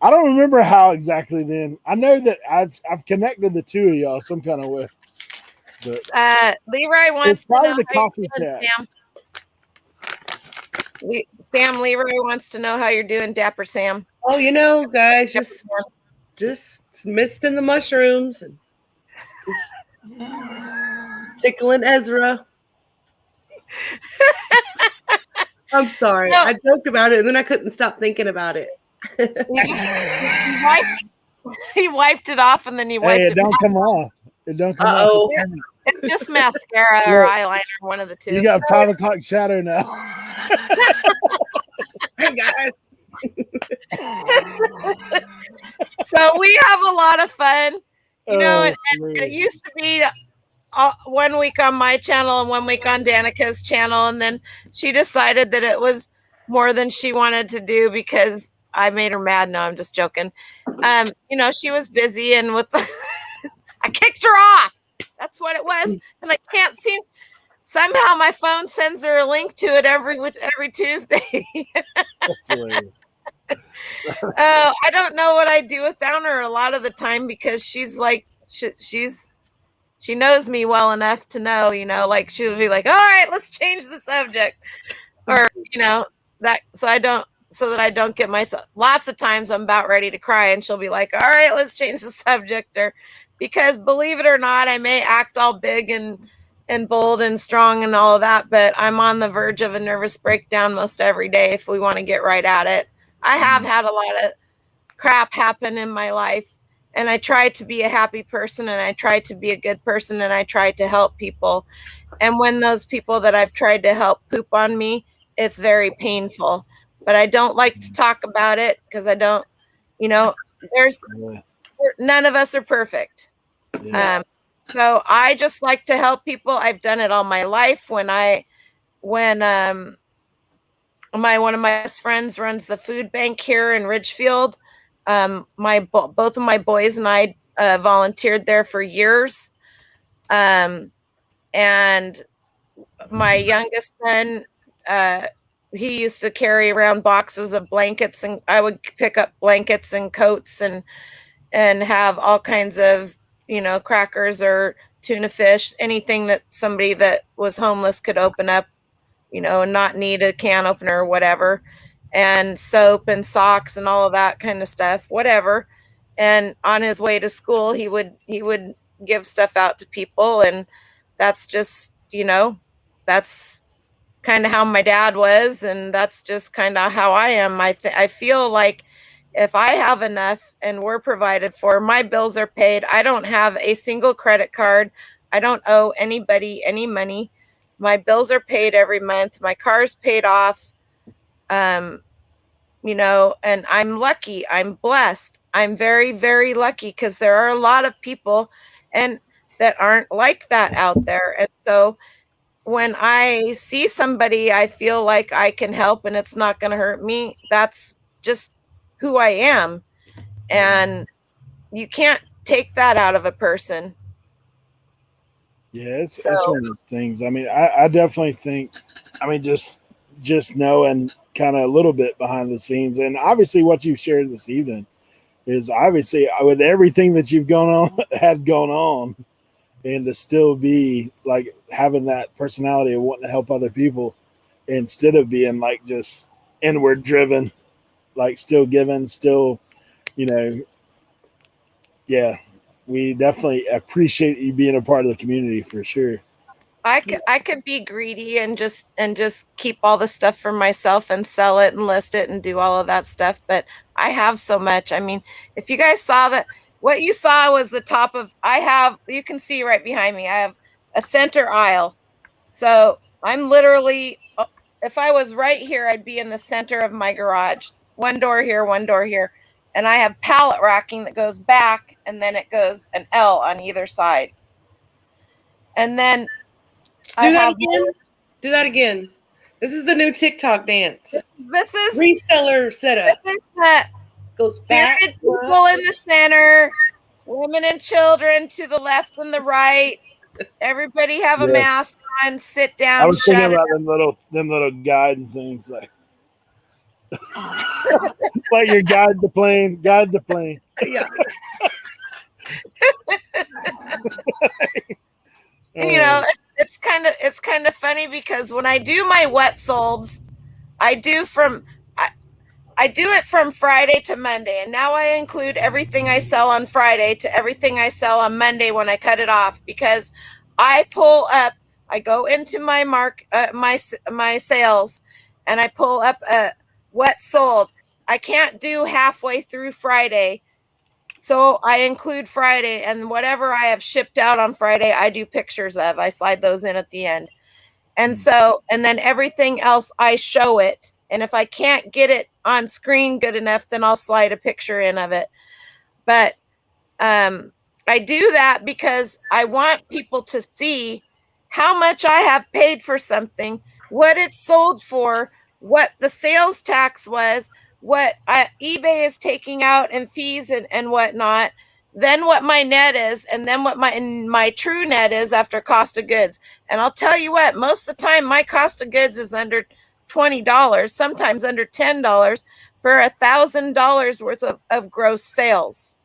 I don't remember how exactly then. I know that I've connected the two of y'all some kind of way. But Leroy wants it's to know probably the how coffee you're doing, chat. Sam. Sam Leroy wants to know how you're doing, Dapper Sam. Oh, guys, just mixed in the mushrooms and tickling Ezra. I'm sorry. So, I joked about it and then I couldn't stop thinking about it. he wiped it off and then he wiped it don't come off. It don't come off. It's just mascara or eyeliner, one of the two. You got 5 o'clock shadow now. Hey guys. So we have a lot of fun. And it used to be 1 week on my channel and 1 week on Danica's channel, and then she decided that it was more than she wanted to do because I made her mad. No, I'm just joking. She was busy and I kicked her off. That's what it was, and I can't seem. Somehow my phone sends her a link to it every Tuesday. That's hilarious. I don't know what I do without her a lot of the time because she's like she knows me well enough to know, like she'll be like, all right, let's change the subject. Or, so that I don't get myself, lots of times I'm about ready to cry and she'll be like, all right, let's change the subject. Or because believe it or not, I may act all big and bold and strong and all of that, but I'm on the verge of a nervous breakdown most every day if we want to get right at it. I have had a lot of crap happen in my life. And I try to be a happy person and I try to be a good person and I try to help people. And when those people that I've tried to help poop on me, it's very painful. But I don't like to talk about it because I don't, none of us are perfect. Yeah. So I just like to help people. I've done it all my life. When one of my best friends runs the food bank here in Ridgefield. Both of my boys and I volunteered there for years. And my youngest son, he used to carry around boxes of blankets, and I would pick up blankets and coats and have all kinds of, crackers or tuna fish, anything that somebody that was homeless could open up, and not need a can opener or whatever. And soap and socks and all of that kind of stuff, whatever. And on his way to school, he would give stuff out to people. And that's just, that's kind of how my dad was. And that's just kind of how I am. I feel like if I have enough and we're provided for, my bills are paid. I don't have a single credit card. I don't owe anybody any money. My bills are paid every month. My car's paid off. And I'm lucky. I'm blessed. I'm very, very lucky because there are a lot of people and that aren't like that out there. And so when I see somebody, I feel like I can help and it's not going to hurt me. That's just who I am. And you can't take that out of a person. Yeah, it's one of those things. I mean, I definitely think, just knowing kind of a little bit behind the scenes, and obviously what you've shared this evening is obviously with everything that you've had gone on, and to still be like having that personality of wanting to help other people instead of being like just inward driven, like still giving, still, Yeah, we definitely appreciate you being a part of the community for sure. I could be greedy and just keep all the stuff for myself and sell it and list it and do all of that stuff, but I have so much. I mean, if you guys saw that, what you saw was the top of, you can see right behind me, I have a center aisle. So I'm literally, if I was right here, I'd be in the center of my garage. One door here, one door here. And I have pallet racking that goes back, and then it goes an L on either side. And then do that again. Do that again. This is the new TikTok dance. This is reseller setup. This is the goes back. People in the center, women and children to the left and the right. Everybody have a mask on. Sit down. I was thinking about them little guide things like like your guide the plane. Yeah. And, you know, it's kind of funny because when I do my wet solds, I do it from Friday to Monday, and now I include everything I sell on Friday to everything I sell on Monday when I cut it off, because I go into my my sales, and I pull up a wet sold. I can't do halfway through Friday. So I include Friday, and whatever I have shipped out on Friday, I do pictures of. I slide those in at the end. And then everything else, I show it. And if I can't get it on screen good enough, then I'll slide a picture in of it. But I do that because I want people to see how much I have paid for something, what it's sold for, what the sales tax was, what eBay is taking out in fees and whatnot, then what my net is, and then what my true net is after cost of goods. And I'll tell you what, most of the time my cost of goods is under $20, sometimes under $10 for $1,000 worth of gross sales.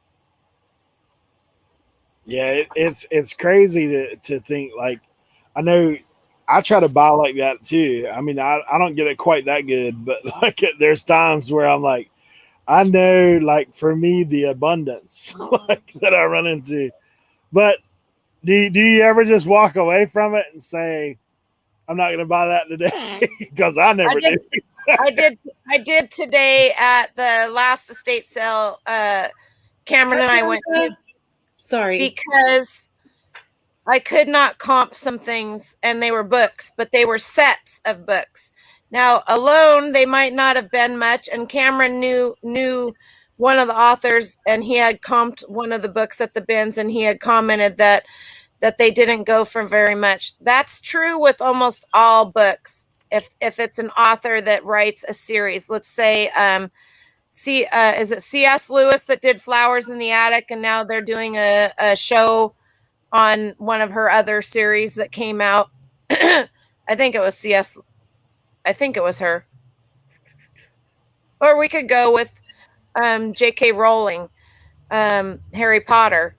Yeah, it's crazy to think, like, I know I try to buy like that too. I mean, I don't get it quite that good, but like there's times where I'm like, I know, like, for me, the abundance like that I run into. But do you ever just walk away from it and say, I'm not going to buy that today? Because I never do. I did today at the last estate sale. Cameron and I went to. Sorry. Because I could not comp some things, and they were books, but they were sets of books. Now, alone, they might not have been much, and Cameron knew one of the authors, and he had comped one of the books at the bins, and he had commented that they didn't go for very much. That's true with almost all books. If it's an author that writes a series, let's say, is it C.S. Lewis that did Flowers in the Attic, and now they're doing a show on one of her other series that came out. I think it was her. Or we could go with J.K. Rowling, Harry Potter.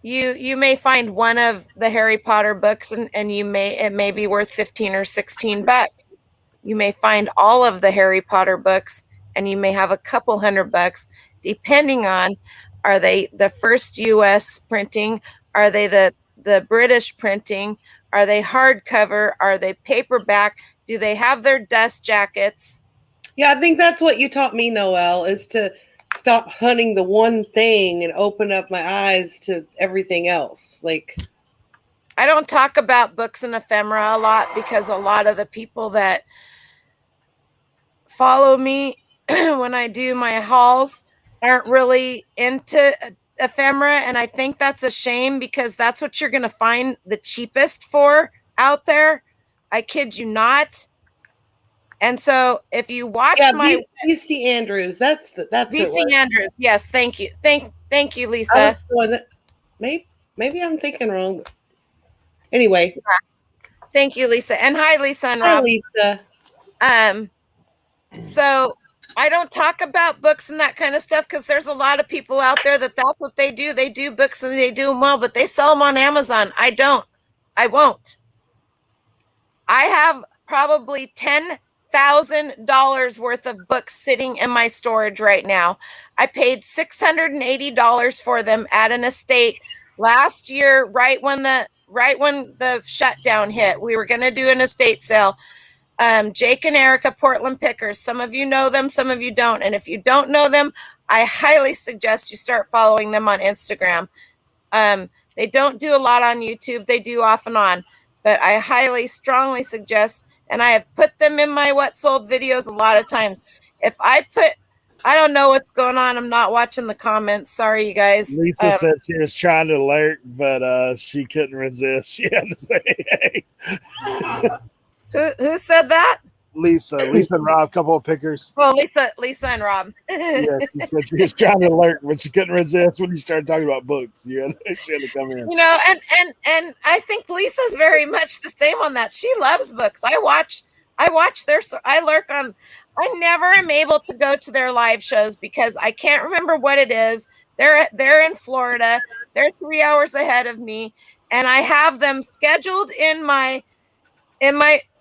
You may find one of the Harry Potter books, and it may be worth $15 or $16. You may find all of the Harry Potter books, and you may have a couple $100, depending on, are they the first U.S. printing? Are they the British printing? Are they hardcover? Are they paperback? Do they have their dust jackets? Yeah, I think that's what you taught me, Noel, is to stop hunting the one thing and open up my eyes to everything else. Like, I don't talk about books and ephemera a lot because a lot of the people that follow me when I do my hauls aren't really into ephemera, and I think that's a shame because that's what you're going to find the cheapest for out there. I kid you not. And so if you watch my VC Andrews, that's VC Andrews. Yes, thank you. Thank you, Lisa. Maybe I'm thinking wrong. Anyway. Yeah. Thank you, Lisa. And hi, Lisa and Rob. Hi, Lisa. So I don't talk about books and that kind of stuff because there's a lot of people out there that's what they do. They do books and they do them well, but they sell them on Amazon. I don't. I won't. I have probably 10 $1,000 worth of books sitting in my storage right now. I paid $680 for them at an estate last year, right when the shutdown hit. We were going to do an estate sale. Jake and Erica, Portland Pickers. Some of you know them, some of you don't. And if you don't know them, I highly suggest you start following them on Instagram. They don't do a lot on YouTube. They do off and on. But I highly, strongly suggest, and I have put them in my What Sold videos a lot of times. If I don't know what's going on. I'm not watching the comments. Sorry, you guys. Lisa said she was trying to alert, but she couldn't resist. She had to say, hey. Who said that? Lisa and Rob, couple of pickers. Well, Lisa and Rob. Yeah, she said she was trying to alert, but she couldn't resist when you started talking about books. She had to come in. You know, and I think Lisa's very much the same on that. She loves books. I lurk on. I never am able to go to their live shows because I can't remember what it is. They're in Florida. They're 3 hours ahead of me, and I have them scheduled in my.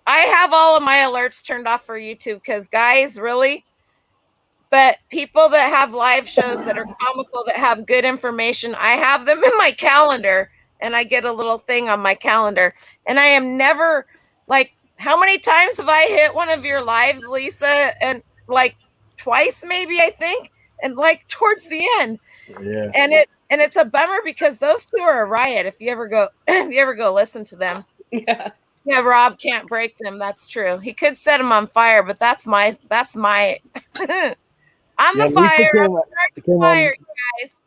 I have all of my alerts turned off for YouTube because, guys, really. But people that have live shows that are comical, that have good information, I have them in my calendar, and I get a little thing on my calendar. And I am never like, how many times have I hit one of your lives, Lisa? And like twice, maybe, I think, and like towards the end. Yeah. And it's a bummer because those two are a riot. If you ever go listen to them. Yeah. Yeah, Rob can't break them. That's true. He could set them on fire, but that's my I'm the fire. I'm the fire, you guys.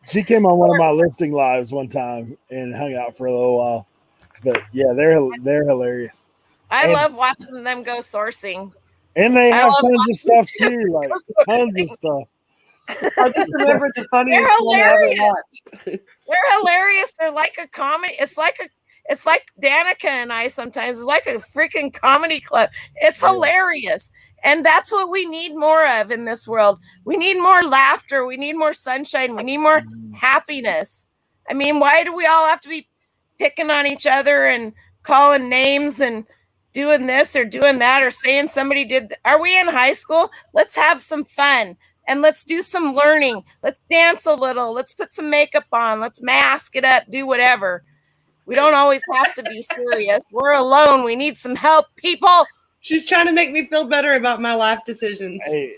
She came on one of my listing lives one time and hung out for a little while. But yeah, they're hilarious. I love watching them go sourcing. And they have tons of stuff too, like tons of stuff. I just remember the funniest one I ever watched. They're hilarious. They're like a comedy. It's like Danica and I sometimes. It's like a freaking comedy club. It's hilarious. And that's what we need more of in this world. We need more laughter. We need more sunshine. We need more happiness. I mean, why do we all have to be picking on each other and calling names and doing this or doing that or saying somebody did? Are we in high school? Let's have some fun and let's do some learning. Let's dance a little. Let's put some makeup on. Let's mask it up. Do whatever. We don't always have to be serious. We're alone. We need some help, people. She's trying to make me feel better about my life decisions. Hey,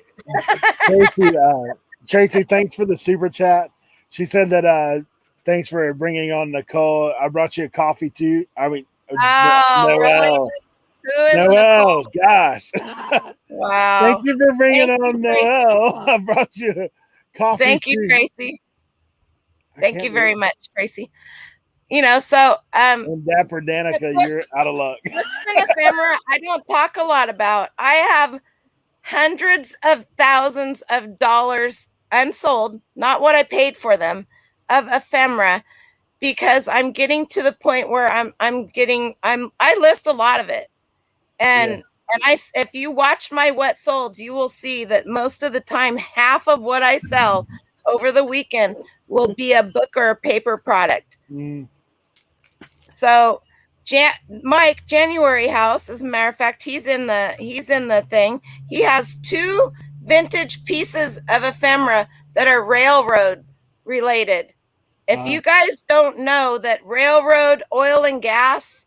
Tracy, thanks for the super chat. She said that thanks for bringing on Nicole. I brought you a coffee too. I mean, Noel. Really? Noel, gosh. Wow. Thank you for bringing on Noel. I brought you a coffee. Thank you, Tracy. Thank you very much, Tracy. You know, so and Dapper Danica, you're out of luck. What's an ephemera I don't talk a lot about. I have hundreds of thousands of dollars unsold, not what I paid for them, of ephemera, because I'm getting to the point where I list a lot of it. And if you watch my What Solds, you will see that most of the time, half of what I sell over the weekend will be a book or a paper product. So Mike, January House, as a matter of fact, he's in the thing. He has 2 vintage pieces of ephemera that are railroad related. If you guys don't know that railroad, oil and gas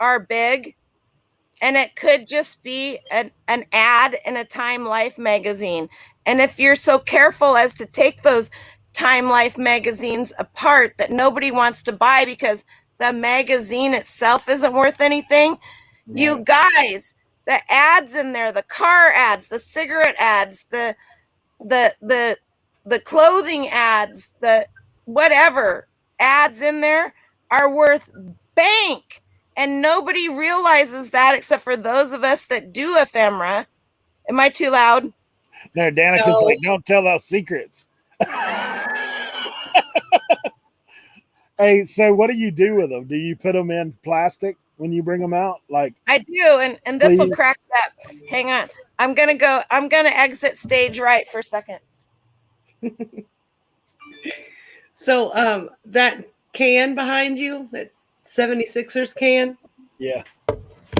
are big, and it could just be an ad in a Time Life magazine. And if you're so careful as to take those Time Life magazines apart that nobody wants to buy because the magazine itself isn't worth anything, you guys, the ads in there, the car ads, the cigarette ads, the clothing ads, the whatever ads in there are worth bank. And nobody realizes that except for those of us that do ephemera. Am I too loud? No, Danica's like, don't tell those secrets. Hey, so what do you do with them? Do you put them in plastic when you bring them out? Like I do, and this will crack up. Hang on. I'm gonna exit stage right for a second. So that can behind you, that 76ers can. Yeah.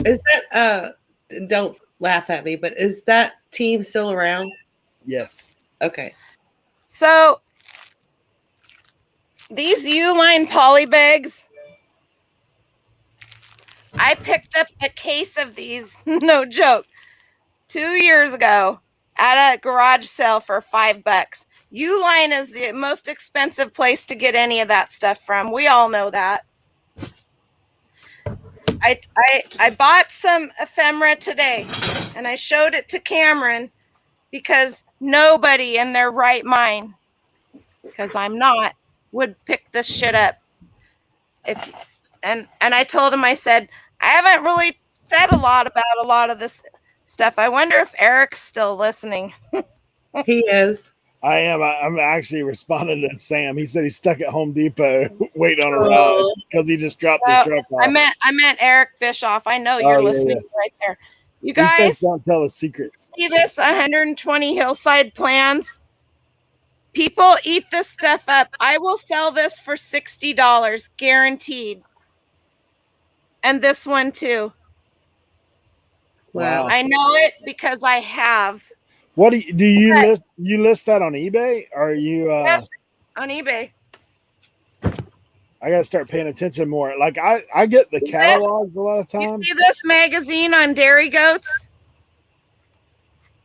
Is that don't laugh at me, but is that team still around? Yes. Okay. So these Uline poly bags, I picked up a case of these, no joke, 2 years ago at a garage sale for $5. Uline is the most expensive place to get any of that stuff from. We all know that. I bought some ephemera today, and I showed it to Cameron because nobody in their right mind, because I'm not, would pick this shit up. And I told him, I said, I haven't really said a lot about a lot of this stuff. I wonder if Eric's still listening. He is. I am. I'm actually responding to Sam. He said he's stuck at Home Depot waiting on a ride because he just dropped his truck off. I meant Eric Bischoff. I know you're listening right there. You guys, he says don't tell us secrets. See this 120 hillside plans? People eat this stuff up. I will sell this for $60, guaranteed. And this one too. Wow. I know it because I have. What do you list? You list that on eBay, or you? Yes, on eBay. I gotta start paying attention more. Like I get the catalogs a lot of times. You see this magazine on dairy goats?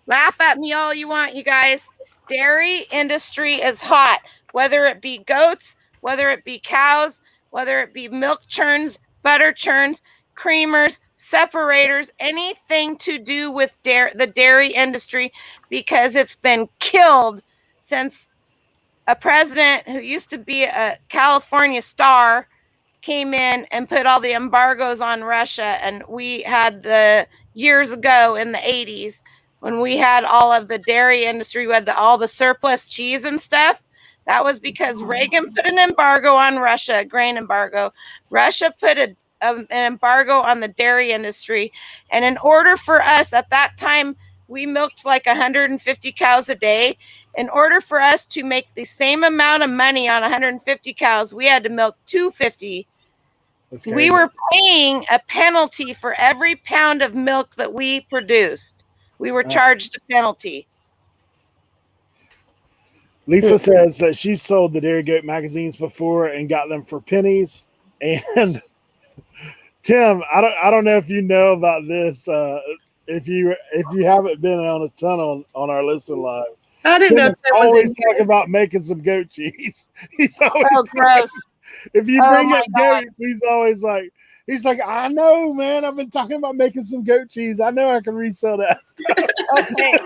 Laugh at me all you want, you guys. Dairy industry is hot. Whether it be goats, whether it be cows, whether it be milk churns, butter churns, creamers, separators, anything to do with the dairy industry, because it's been killed since a president who used to be a California star came in and put all the embargoes on Russia. And we had the years ago in the 80s when we had all of the dairy industry, we had all the surplus cheese and stuff. That was because Reagan put an embargo on Russia, a grain embargo. Russia put an embargo on the dairy industry. And in order for us at that time, we milked like 150 cows a day. In order for us to make the same amount of money on 150 cows, we had to milk 250. We were paying a penalty for every pound of milk that we produced. We were charged a penalty. Lisa says that she sold the Dairy Goat magazines before and got them for pennies. And Tim, I don't know if you know about this. If you haven't been on a ton on our listen live, I didn't know Tim was always talking about making some goat cheese. He's always gross. If you bring up goats, he's always like. He's like, I know, man. I've been talking about making some goat cheese. I know I can resell that stuff. Okay.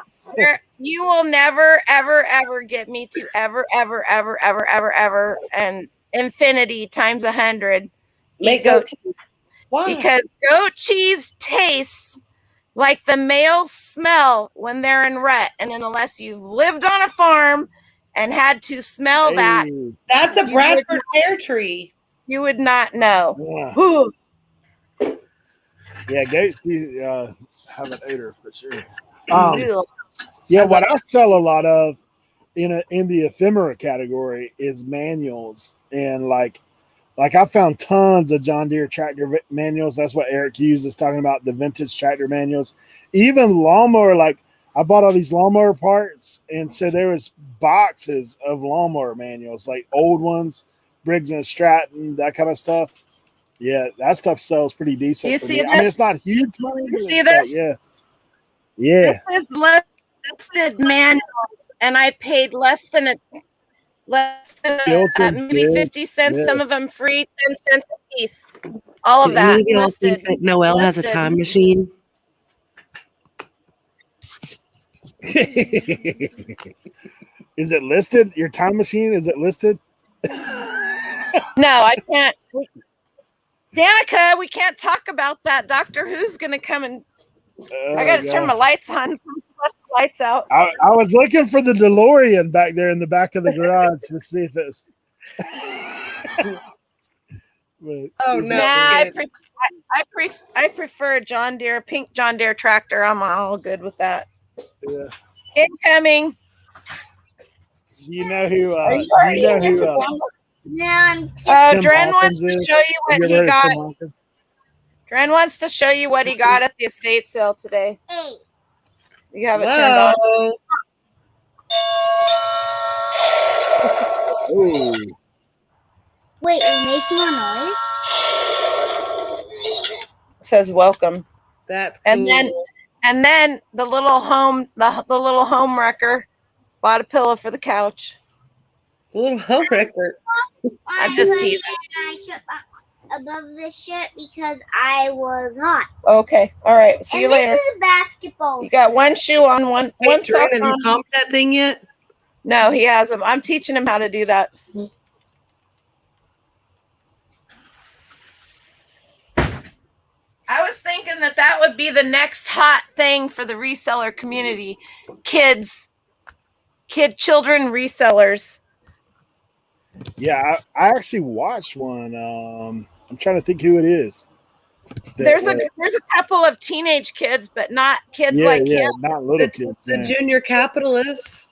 You will never, ever, ever get me to ever, and infinity times 100 make goat cheese. Why? Because goat cheese tastes like the males smell when they're in rut. And unless you've lived on a farm and had to smell that. That's a Bradford pear tree. You would not know. Yeah. Yeah, goats do have an odor for sure. Yeah, what I sell a lot of in the ephemera category is manuals, and like I found tons of John Deere tractor manuals. That's what Eric Hughes is talking about, the vintage tractor manuals. Even lawnmower, like I bought all these lawnmower parts, and so there was boxes of lawnmower manuals, like old ones, Briggs and Stratton, that kind of stuff. Yeah, that stuff sells pretty decent. You see this? I mean, it's not huge money. You see this? Like, yeah. This is listed manuals, and I paid less than maybe 50 cents. Yeah. Some of them free, 10 cents a piece. All of that. Any of y'all think that Noel has a time machine? Is it listed? Your time machine, is it listed? No, I can't. Danica, we can't talk about that. Doctor Who's going to come and I got to turn my lights on. Left the lights out. I was looking for the DeLorean back there in the back of the garage to see if it's. Oh no! Nah, I prefer John Deere, pink John Deere tractor. I'm all good with that. Yeah. Incoming. You know who? Yeah. Dren wants to show you what he got. Dren wants to show you what he got at the estate sale today. Hey. You have it turned on. Oh. Wait, it makes more noise? It says welcome. That's cool. And then the little home wrecker bought a pillow for the couch. The little home wrecker. I'm just teasing. I shirt above this shirt because I was hot. Okay. All right. See you later. This is a basketball. You got one shoe on, one sock Have you comped that thing yet? No, he hasn't. I'm teaching him how to do that. I was thinking that would be the next hot thing for the reseller community. Children resellers. Yeah, I actually watched one. I'm trying to think who it is. There's a couple of teenage kids, but not kids like him. Not little kids. The junior capitalist.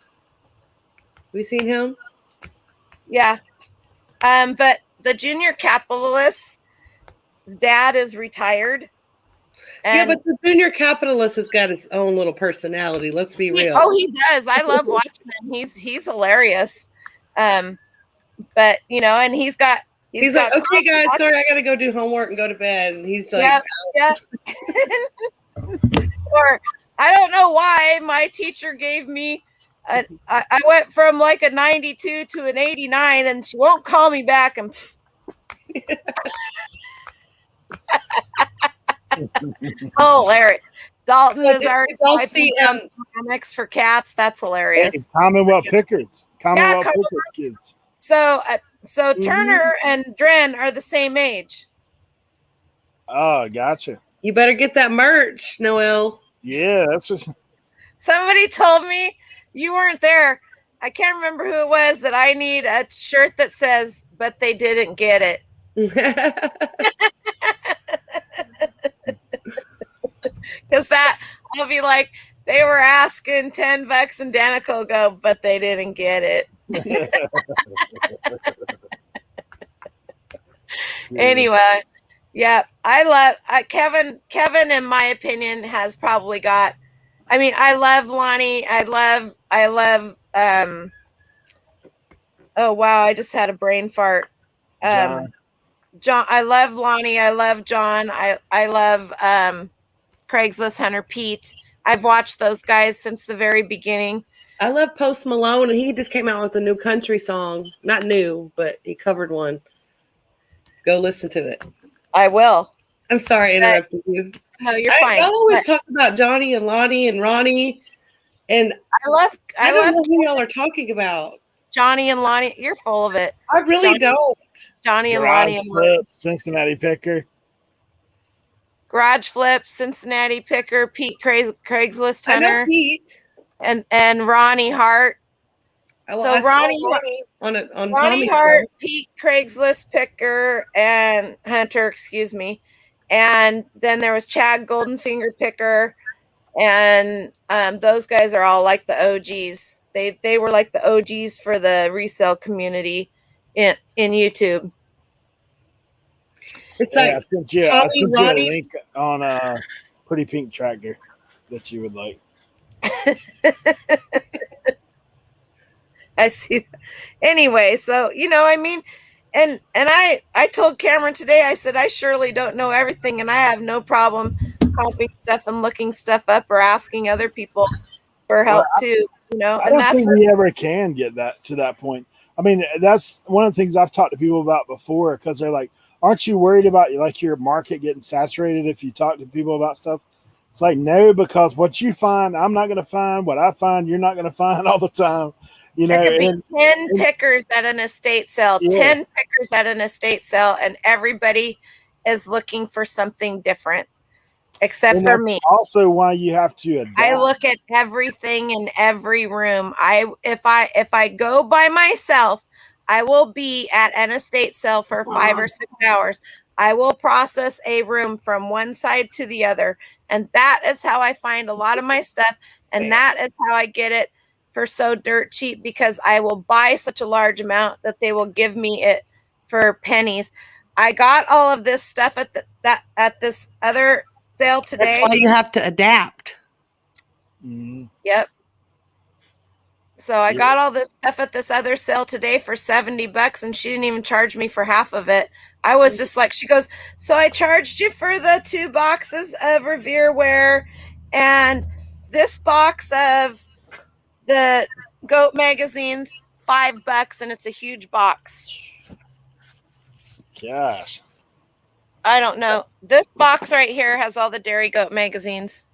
We seen him? Yeah. But the junior capitalist's dad is retired. Yeah, but the junior capitalist has got his own little personality. Let's be real. Oh, he does. I love watching him. He's hilarious. But and he's like, okay, guys, sorry, I gotta go do homework and go to bed. And he's like, yeah. Or I don't know why my teacher gave me I went from like a 92 to an 89, and she won't call me back. And hilarious. Dalton is already ceramics for cats. That's hilarious. Hey, Commonwealth Pickers. Commonwealth Pickers kids. So Turner and Dren are the same age. Oh, gotcha. You better get that merch, Noel. Yeah, that's what. Somebody told me, you weren't there, I can't remember who it was, that I need a shirt that says, but they didn't get it. Because I'll be like, they were asking $10 and Danica will go, but they didn't get it. Anyway, yeah, I love Kevin, in my opinion, has probably got, I love Lonnie. I love oh wow, I just had a brain fart. John, I love Lonnie. I love John. I love Craigslist Hunter Pete. I've watched those guys since the very beginning. I love Post Malone, and he just came out with a new country song. Not new, but he covered one. Go listen to it. I will. I'm sorry I interrupted you. No, you're fine. I always talk about Johnny and Lonnie and Ronnie, and I don't know who y'all are talking about. Johnny and Lonnie, you're full of it. I really don't. Johnny and Lonnie and Flip, Cincinnati Picker. Garage Flip, Cincinnati Picker, Pete Craigslist Hunter. I know Pete. And Ronnie Hart. So Ronnie on Ronnie Hart, Pete Craigslist Picker, and Hunter, excuse me. And then there was Chad Goldenfinger Picker, and those guys are all like the OGs. They were like the OGs for the resale community in YouTube. It's like I sent you a link on a Pretty Pink Tractor that you would like. I see that. Anyway, so and I told Cameron today, I said I surely don't know everything, and I have no problem copying stuff and looking stuff up or asking other people for help too. I don't think we ever can get to that point. That's one of the things I've talked to people about before, because they're like, aren't you worried about your market getting saturated if you talk to people about stuff? It's like, no, because what you find, I'm not going to find. What I find, you're not going to find all the time. There could be 10 pickers at an estate sale, 10 pickers at an estate sale, and everybody is looking for something different, except for me. Also, why you have to adapt. I look at everything in every room. If I go by myself, I will be at an estate sale for 5 or 6 hours. I will process a room from one side to the other. And that is how I find a lot of my stuff. And that is how I get it for so dirt cheap, because I will buy such a large amount that they will give me it for pennies. I got all of this stuff at this other sale today. That's why you have to adapt. Mm-hmm. Yep. So I got all this stuff at this other sale today for $70, and she didn't even charge me for half of it. I was just like, she goes, so I charged you for the 2 boxes of Revereware and this box of the goat magazines, $5, and it's a huge box. Gosh. I don't know. This box right here has all the dairy goat magazines.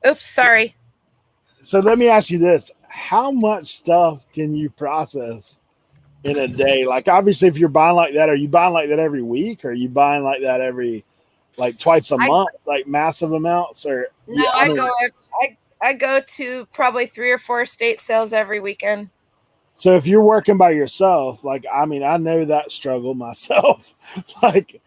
Oops, sorry. So let me ask you this. How much stuff can you process in a day? Like, obviously, if you're buying like that, are you buying like that every week? Or are you buying like that every, like twice a month, like massive amounts? Or no, I go to probably 3 or 4 estate sales every weekend. So if you're working by yourself, like, I mean, I know that struggle myself. Like,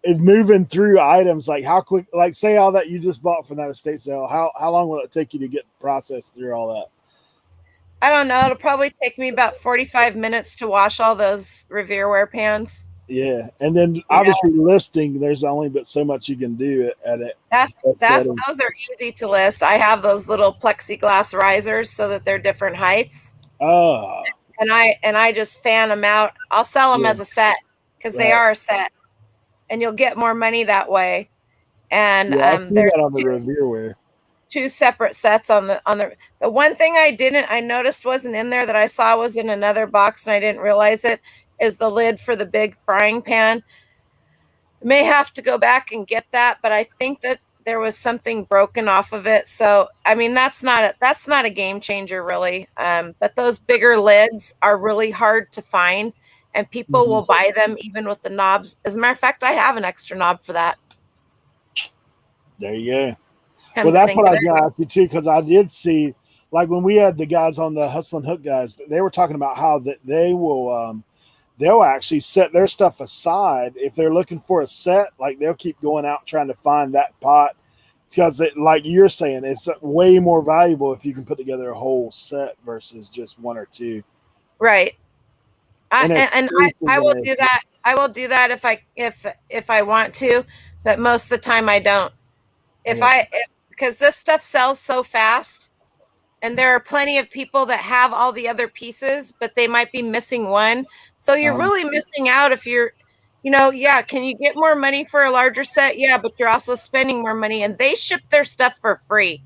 moving through items, like how quick, like say all that you just bought from that estate sale, how long will it take you to get processed through all that? I don't know. It'll probably take me about 45 minutes to wash all those Revereware pans. Yeah, and then obviously listing, there's only but so much you can do at it. Those are easy to list. I have those little plexiglass risers so that they're different heights. Oh. And I just fan them out. I'll sell them as a set because they are a set, and you'll get more money that way. And I've seen that on the Revereware. 2 separate sets on the one thing I noticed wasn't in there that I saw was in another box and I didn't realize it is the lid for the big frying pan. I may have to go back and get that, but I think that there was something broken off of it. So I mean that's not a game changer really. But those bigger lids are really hard to find, and people will buy them even with the knobs. As a matter of fact, I have an extra knob for that. There you go. Well, that's what I was going to ask you too, because I did see, like when we had the guys on the Hustle and Hook guys, they were talking about how that they will, they'll actually set their stuff aside if they're looking for a set. Like they'll keep going out trying to find that pot, because like you're saying, it's way more valuable if you can put together a whole set versus just 1 or 2. Right. I will do that. I will do that if I want to, but most of the time I don't. Because this stuff sells so fast, and there are plenty of people that have all the other pieces, but they might be missing one. So you're really missing out if you're, can you get more money for a larger set? Yeah, but you're also spending more money, and they ship their stuff for free.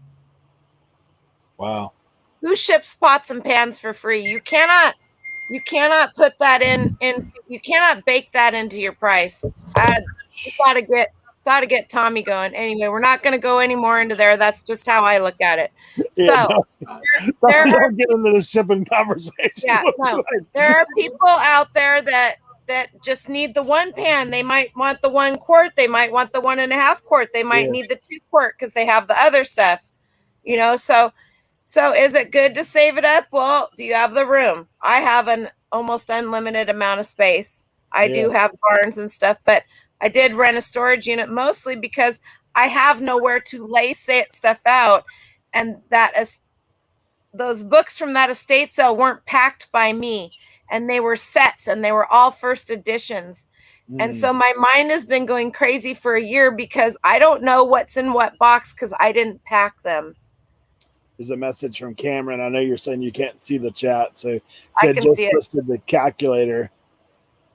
Wow. Who ships pots and pans for free? You cannot put that in you cannot bake that into your price. You gotta get Tommy going. Anyway, we're not going to go any more into there. That's just how I look at it. Yeah, so don't get into the shipping conversation. Yeah, no. There are people out there that just need the 1 pan. They might want the 1 quart. They might want the 1.5 quart. They might need the 2 quart because they have the other stuff. So is it good to save it up? Well, do you have the room? I have an almost unlimited amount of space. I do have barns and stuff, but I did rent a storage unit mostly because I have nowhere to lay stuff out. And those books from that estate sale weren't packed by me, and they were sets, and they were all first editions. And so my mind has been going crazy for a year because I don't know what's in what box because I didn't pack them. There's a message from Cameron. I know you're saying you can't see the chat, so I can see it. Listed the calculator,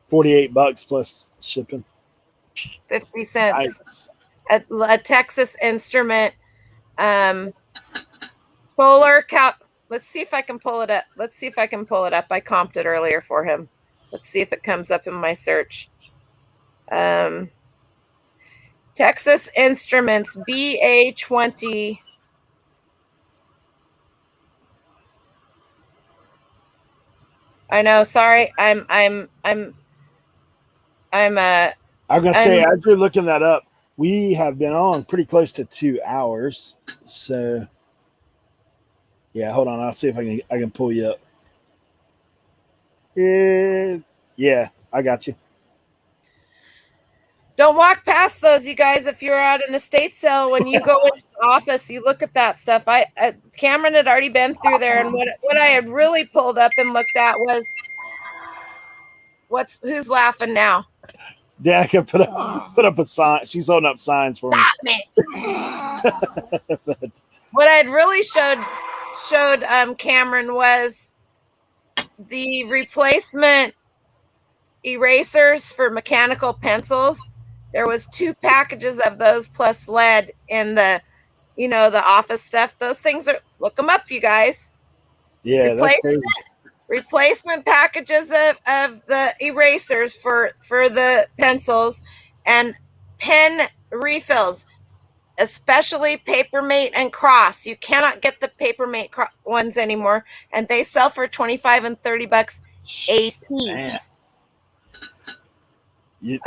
$48 plus shipping. 50 cents. Nice. A Texas Instrument solar cap. Let's see if I can pull it up. I comped it earlier for him. Let's see if it comes up in my search. Texas Instruments BA20. I know. Sorry, I'm gonna say, as you're looking that up, we have been on pretty close to 2 hours. So yeah, hold on. I'll see if I can pull you up. Yeah, I got you. Don't walk past those, you guys. If you're at an estate sale, when you go into the office, you look at that stuff. Cameron had already been through there, and what I had really pulled up and looked at was who's laughing now? Danica put up a sign. She's holding up signs for me. What I'd really showed Cameron was the replacement erasers for mechanical pencils. There was 2 packages of those plus lead in the, the office stuff. Those things are, look them up, you guys. Yeah, that's crazy. Replacement packages of the erasers for the pencils and pen refills, especially Papermate and Cross. You cannot get the Papermate ones anymore, and they sell for $25 and $30 a piece.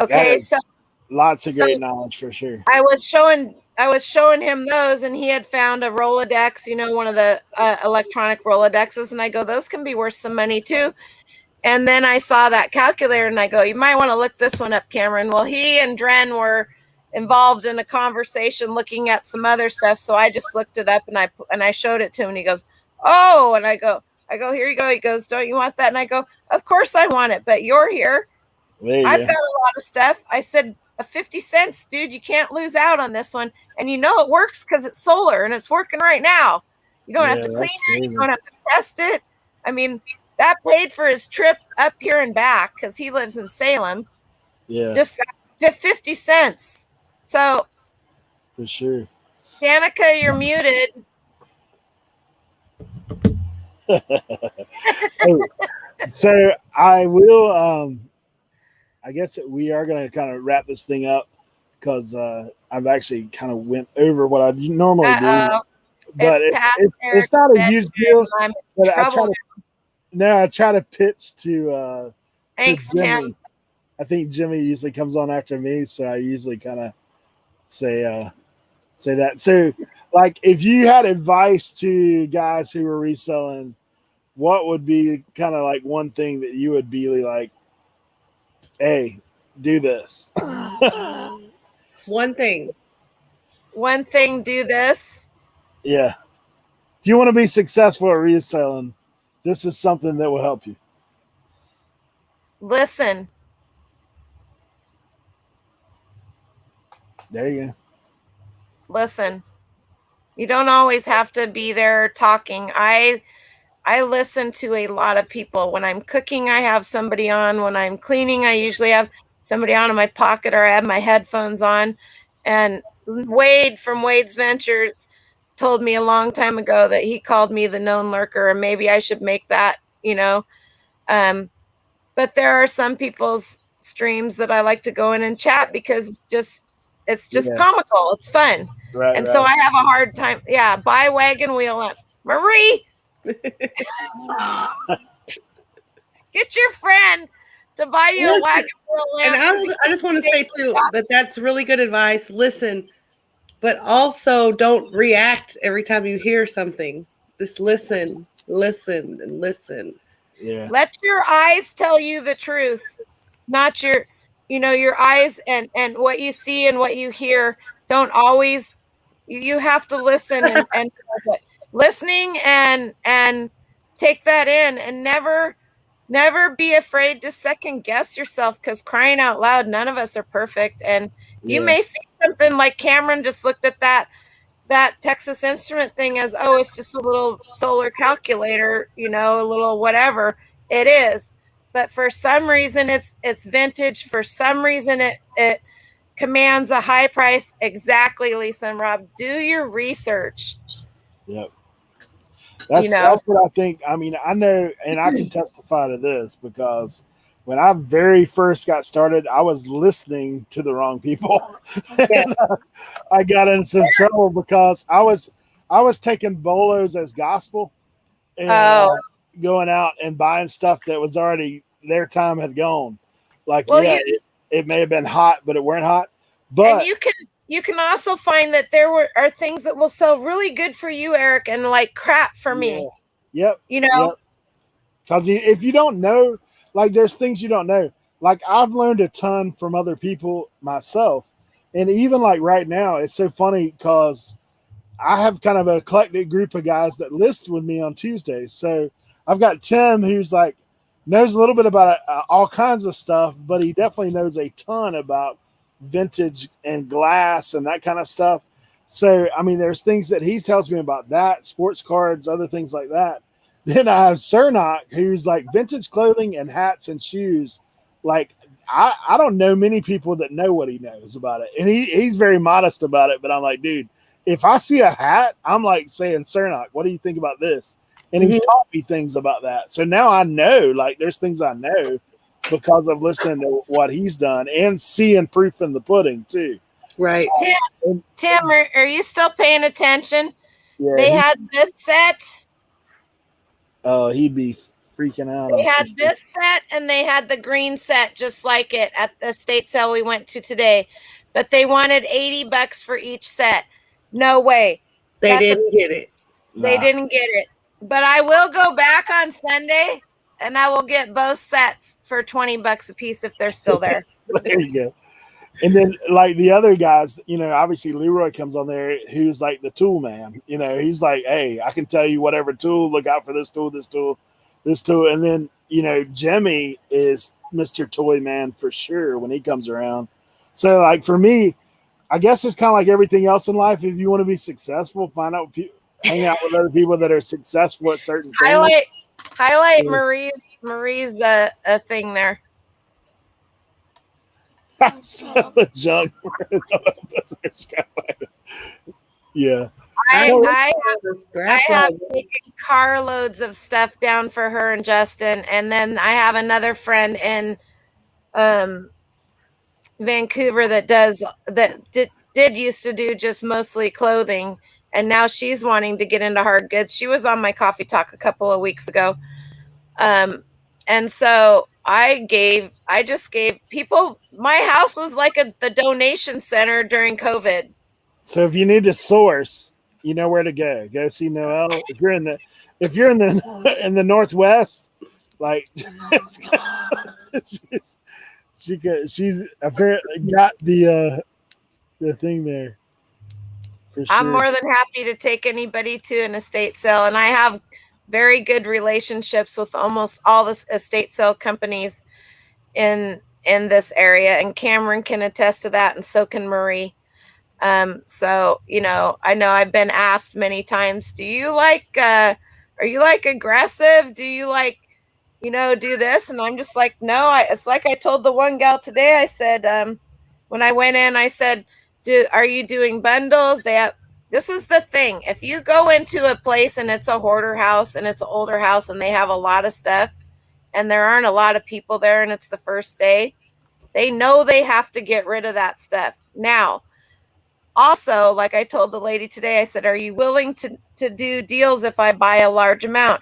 Okay, so lots of great knowledge for sure. I was showing him those, and he had found a Rolodex, one of the electronic Rolodexes, and I go, those can be worth some money too. And then I saw that calculator, and I go, you might want to look this one up, Cameron. Well, he and Dren were involved in a conversation looking at some other stuff, so I just looked it up and I showed it to him, and he goes, oh, and I go, here you go. He goes, don't you want that? And I go, of course I want it, but you're here. I've got a lot of stuff. I said, 50 cents, dude, you can't lose out on this one. And it works because it's solar and it's working right now. You don't have to clean it. You don't have to test it. I mean, that paid for his trip up here and back because he lives in Salem. Yeah. Just 50 cents. So. For sure. Danica, you're muted. So I will, I guess we are going to kind of wrap this thing up because I've actually kind of went over what I normally do. But it's not a huge deal. But I try to pitch to thanks, Jimmy. Tim. I think Jimmy usually comes on after me, so I usually kind of say that. So, like, if you had advice to guys who were reselling, what would be kind of like one thing that you would be like, hey, do this? One thing, do this. Yeah. If you want to be successful at reselling, this is something that will help you. Listen. There you go. Listen. You don't always have to be there talking. I listen to a lot of people. When I'm cooking, I have somebody on. When I'm cleaning, I usually have somebody on in my pocket, or I have my headphones on. And Wade from Wade's Ventures told me a long time ago that he called me the known lurker, and maybe I should make that, but there are some people's streams that I like to go in and chat because it's just comical. It's fun. Right, and so I have a hard time. Yeah. Buy wagon wheel lamps. Marie. Get your friend to buy you a wagon wheel lamp. And I just want to say too that's really good advice. Listen, but also don't react every time you hear something. Just listen, and listen. Yeah. Let your eyes tell you the truth, not your eyes and what you see and what you hear don't always. You have to listen and listening and take that in, and never be afraid to second guess yourself, because crying out loud, none of us are perfect. And you may see something like Cameron just looked at that Texas Instrument thing as, oh, it's just a little solar calculator, a little whatever. It is. But for some reason it's vintage. For some reason it commands a high price. Exactly, Lisa and Rob. Do your research. Yep. That's what I think. I mean, I know, and I can testify to this, because when I very first got started, I was listening to the wrong people. And I got in some trouble because I was taking bolos as gospel and going out and buying stuff that was already, their time had gone. Like, it may have been hot, but it weren't hot. But and you can also find that there are things that will sell really good for you, Eric, and like crap for me. Yep. Because if you don't know, like, there's things you don't know. Like, I've learned a ton from other people myself. And even like right now, it's so funny because I have kind of an eclectic group of guys that list with me on Tuesdays. So I've got Tim, who's like knows a little bit about all kinds of stuff, but he definitely knows a ton about vintage and glass and that kind of stuff. So, I mean, there's things that he tells me about that, sports cards, other things like that. Then I have Cernock, who's like vintage clothing and hats and shoes. Like, I don't know many people that know what he knows about it. And he's very modest about it. But I'm like, dude, if I see a hat, I'm like saying, Cernock, what do you think about this? And he's taught me things about that. So now I know, like, there's things I know because of listening to what he's done and seeing proof in the pudding, too. Right. Tim, are you still paying attention? Yeah, they had this set. Oh, he'd be freaking out. They had this set and they had the green set just like it at the estate sale we went to today. But they wanted $80 for each set. No way. They didn't get it. They didn't get it. But I will go back on Sunday and I will get both sets for $20 a piece if they're still there. There you go. And then, like, the other guys, you know, obviously Leroy comes on there, who's like the tool man. You know, he's like, hey, I can tell you whatever tool, look out for this tool, this tool, this tool. And then, you know, Jimmy is Mr. Toy Man for sure when he comes around. So, like, for me, I guess it's kind of like everything else in life. If you want to be successful, find out, hang out with other people that are successful at certain things. Highlight Marie's thing there. I saw the junk. Yeah. I have taken carloads of stuff down for her and Justin, and then I have another friend in Vancouver that did used to do just mostly clothing, and now she's wanting to get into hard goods. She was on my coffee talk a couple of weeks ago, and so I just gave people. My house was like the donation center during COVID. So if you need to source, you know where to go. Go see Noel. If you're in the Northwest, like she's apparently got the thing there. For sure. I'm more than happy to take anybody to an estate sale, and I have very good relationships with almost all the estate sale companies in this area, and Cameron can attest to that, and so can Marie. So, you know I've been asked many times, are you like aggressive? Do you like, do this? And I'm just like, no, it's like I told the one gal today, I said, when I went in, I said, are you doing bundles? This is the thing. If you go into a place and it's a hoarder house and it's an older house and they have a lot of stuff and there aren't a lot of people there and it's the first day, they know they have to get rid of that stuff. Now, also, like I told the lady today, I said, are you willing to do deals if I buy a large amount?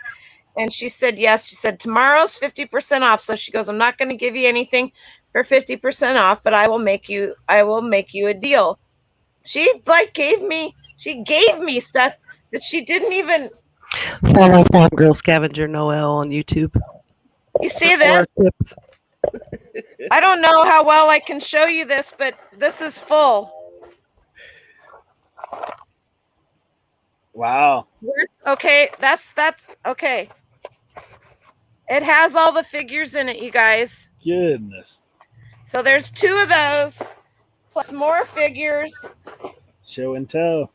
And she said, yes. She said, tomorrow's 50% off. So she goes, I'm not going to give you anything for 50% off, but I will make you a deal. She gave me stuff that she didn't even follow Farmgurlscavenger Noel on YouTube. You see this? I don't know how well I can show you this, but this is full. Wow. Okay, that's okay. It has all the figures in it, you guys. Goodness. So there's 2 of those, plus more figures. Show and tell.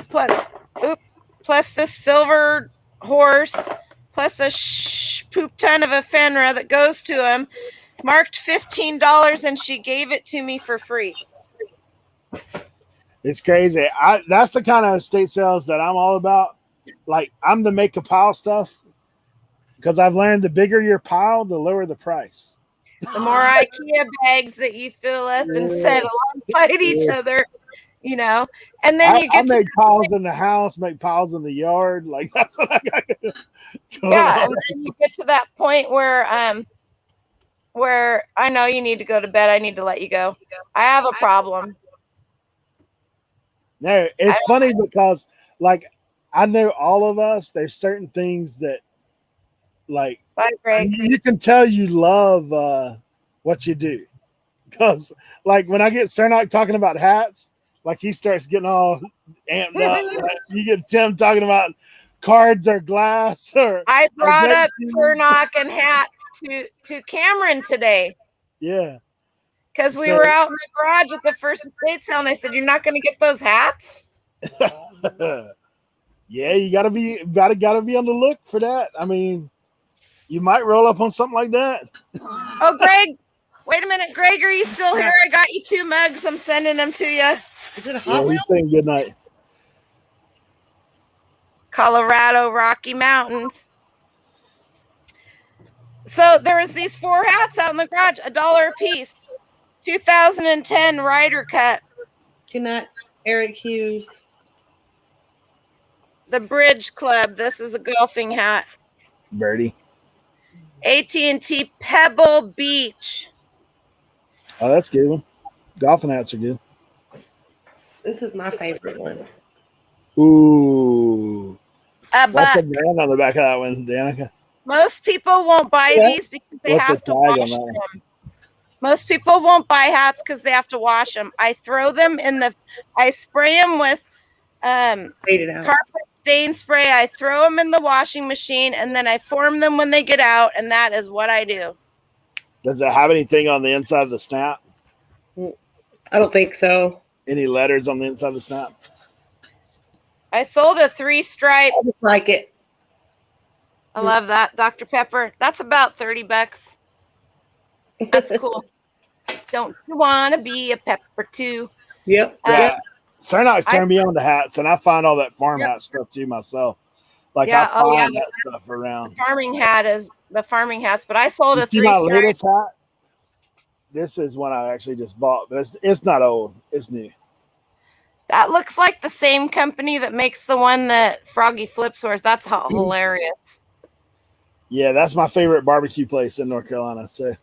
Plus this silver horse, plus a poop ton of a Fenra that goes to him, marked $15, and she gave it to me for free. It's crazy. That's the kind of estate sales that I'm all about. Like, I'm the make a pile stuff because I've learned the bigger your pile, the lower the price. The more IKEA bags that you fill up and set alongside each other, and then I make piles in the house, make piles in the yard. Like, that's what I got. Yeah, and then you get to that point where I know you need to go to bed. I need to let you go. I have a problem. No, it's funny because, like, I know all of us, there's certain things that, like, bye, Greg. You can tell you love what you do. Because, like, when I get Cernock talking about hats, like, he starts getting all amped up. Like, you get Tim talking about cards or glass. I brought up Cernock and hats to Cameron today. Yeah. Because we were out in the garage at the first estate sale, and I said, "You're not going to get those hats." Yeah, you gotta be on the look for that. I mean, you might roll up on something like that. Oh, Greg, wait a minute, Greg, are you still here? I got you 2 mugs. I'm sending them to you. Is it a Hot Wheel? He's saying good night. Colorado Rocky Mountains. So there was these 4 hats out in the garage, $1 a piece. 2010 Ryder Cup. Good night, Eric Hughes. The Bridge Club. This is a golfing hat. Birdie. AT&T Pebble Beach. Oh, that's a good one. Golfing hats are good. This is my favorite one. Ooh. What's the But brand on the back of that one, Danica? most people won't buy these because they have to wash them. Most people won't buy hats because they have to wash them. I throw them I spray them with carpet stain spray. I throw them in the washing machine, and then I form them when they get out, and that is what I do. Does it have anything on the inside of the snap? I don't think so. Any letters on the inside of the snap? I sold a 3-stripe. I just like it. I love that, Dr. Pepper. That's about $30. That's cool. Don't you want to be a pepper too? Yep. Yeah. Sarnak's turned me on to hats, and I find all that farm hat stuff too myself. Like I find that stuff around. The farming hats, but I sold a 3-stripe. My latest hat. This is one I actually just bought, but it's not old. It's new. That looks like the same company that makes the one that Froggy Flips wears. That's hilarious. Yeah, that's my favorite barbecue place in North Carolina. So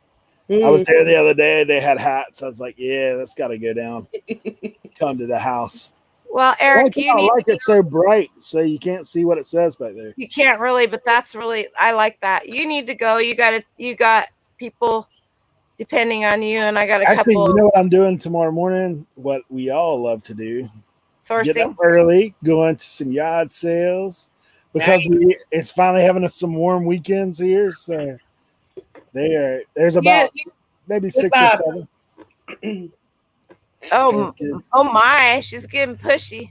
I was there the other day. They had hats. I was like, yeah, that's got to go down. Come to the house. Well, Eric, it's so bright, so you can't see what it says back there. You can't really, but I like that. You need to go. You got people depending on you, and I got a couple. You know what I'm doing tomorrow morning? What we all love to do. Sourcing. Get up early, going to some yard sales because it's finally having some warm weekends here. So there's about maybe 6 or 7. Oh my, she's getting pushy.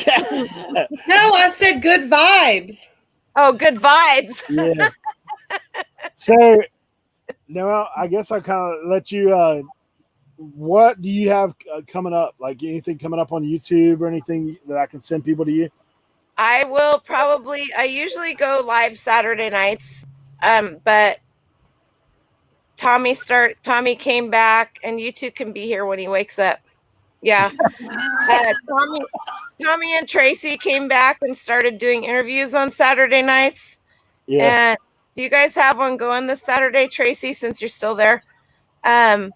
No, I said good vibes. Oh, good vibes. Yeah. So, Noel, I guess I kind of let you. What do you have coming up? Like anything coming up on YouTube or anything that I can send people to you? I will probably. I usually go live Saturday nights, but Tommy came back, and you two can be here when he wakes up. Yeah. Tommy and Tracy came back and started doing interviews on Saturday nights. Yeah. And do you guys have one going this Saturday, Tracy, since you're still there? And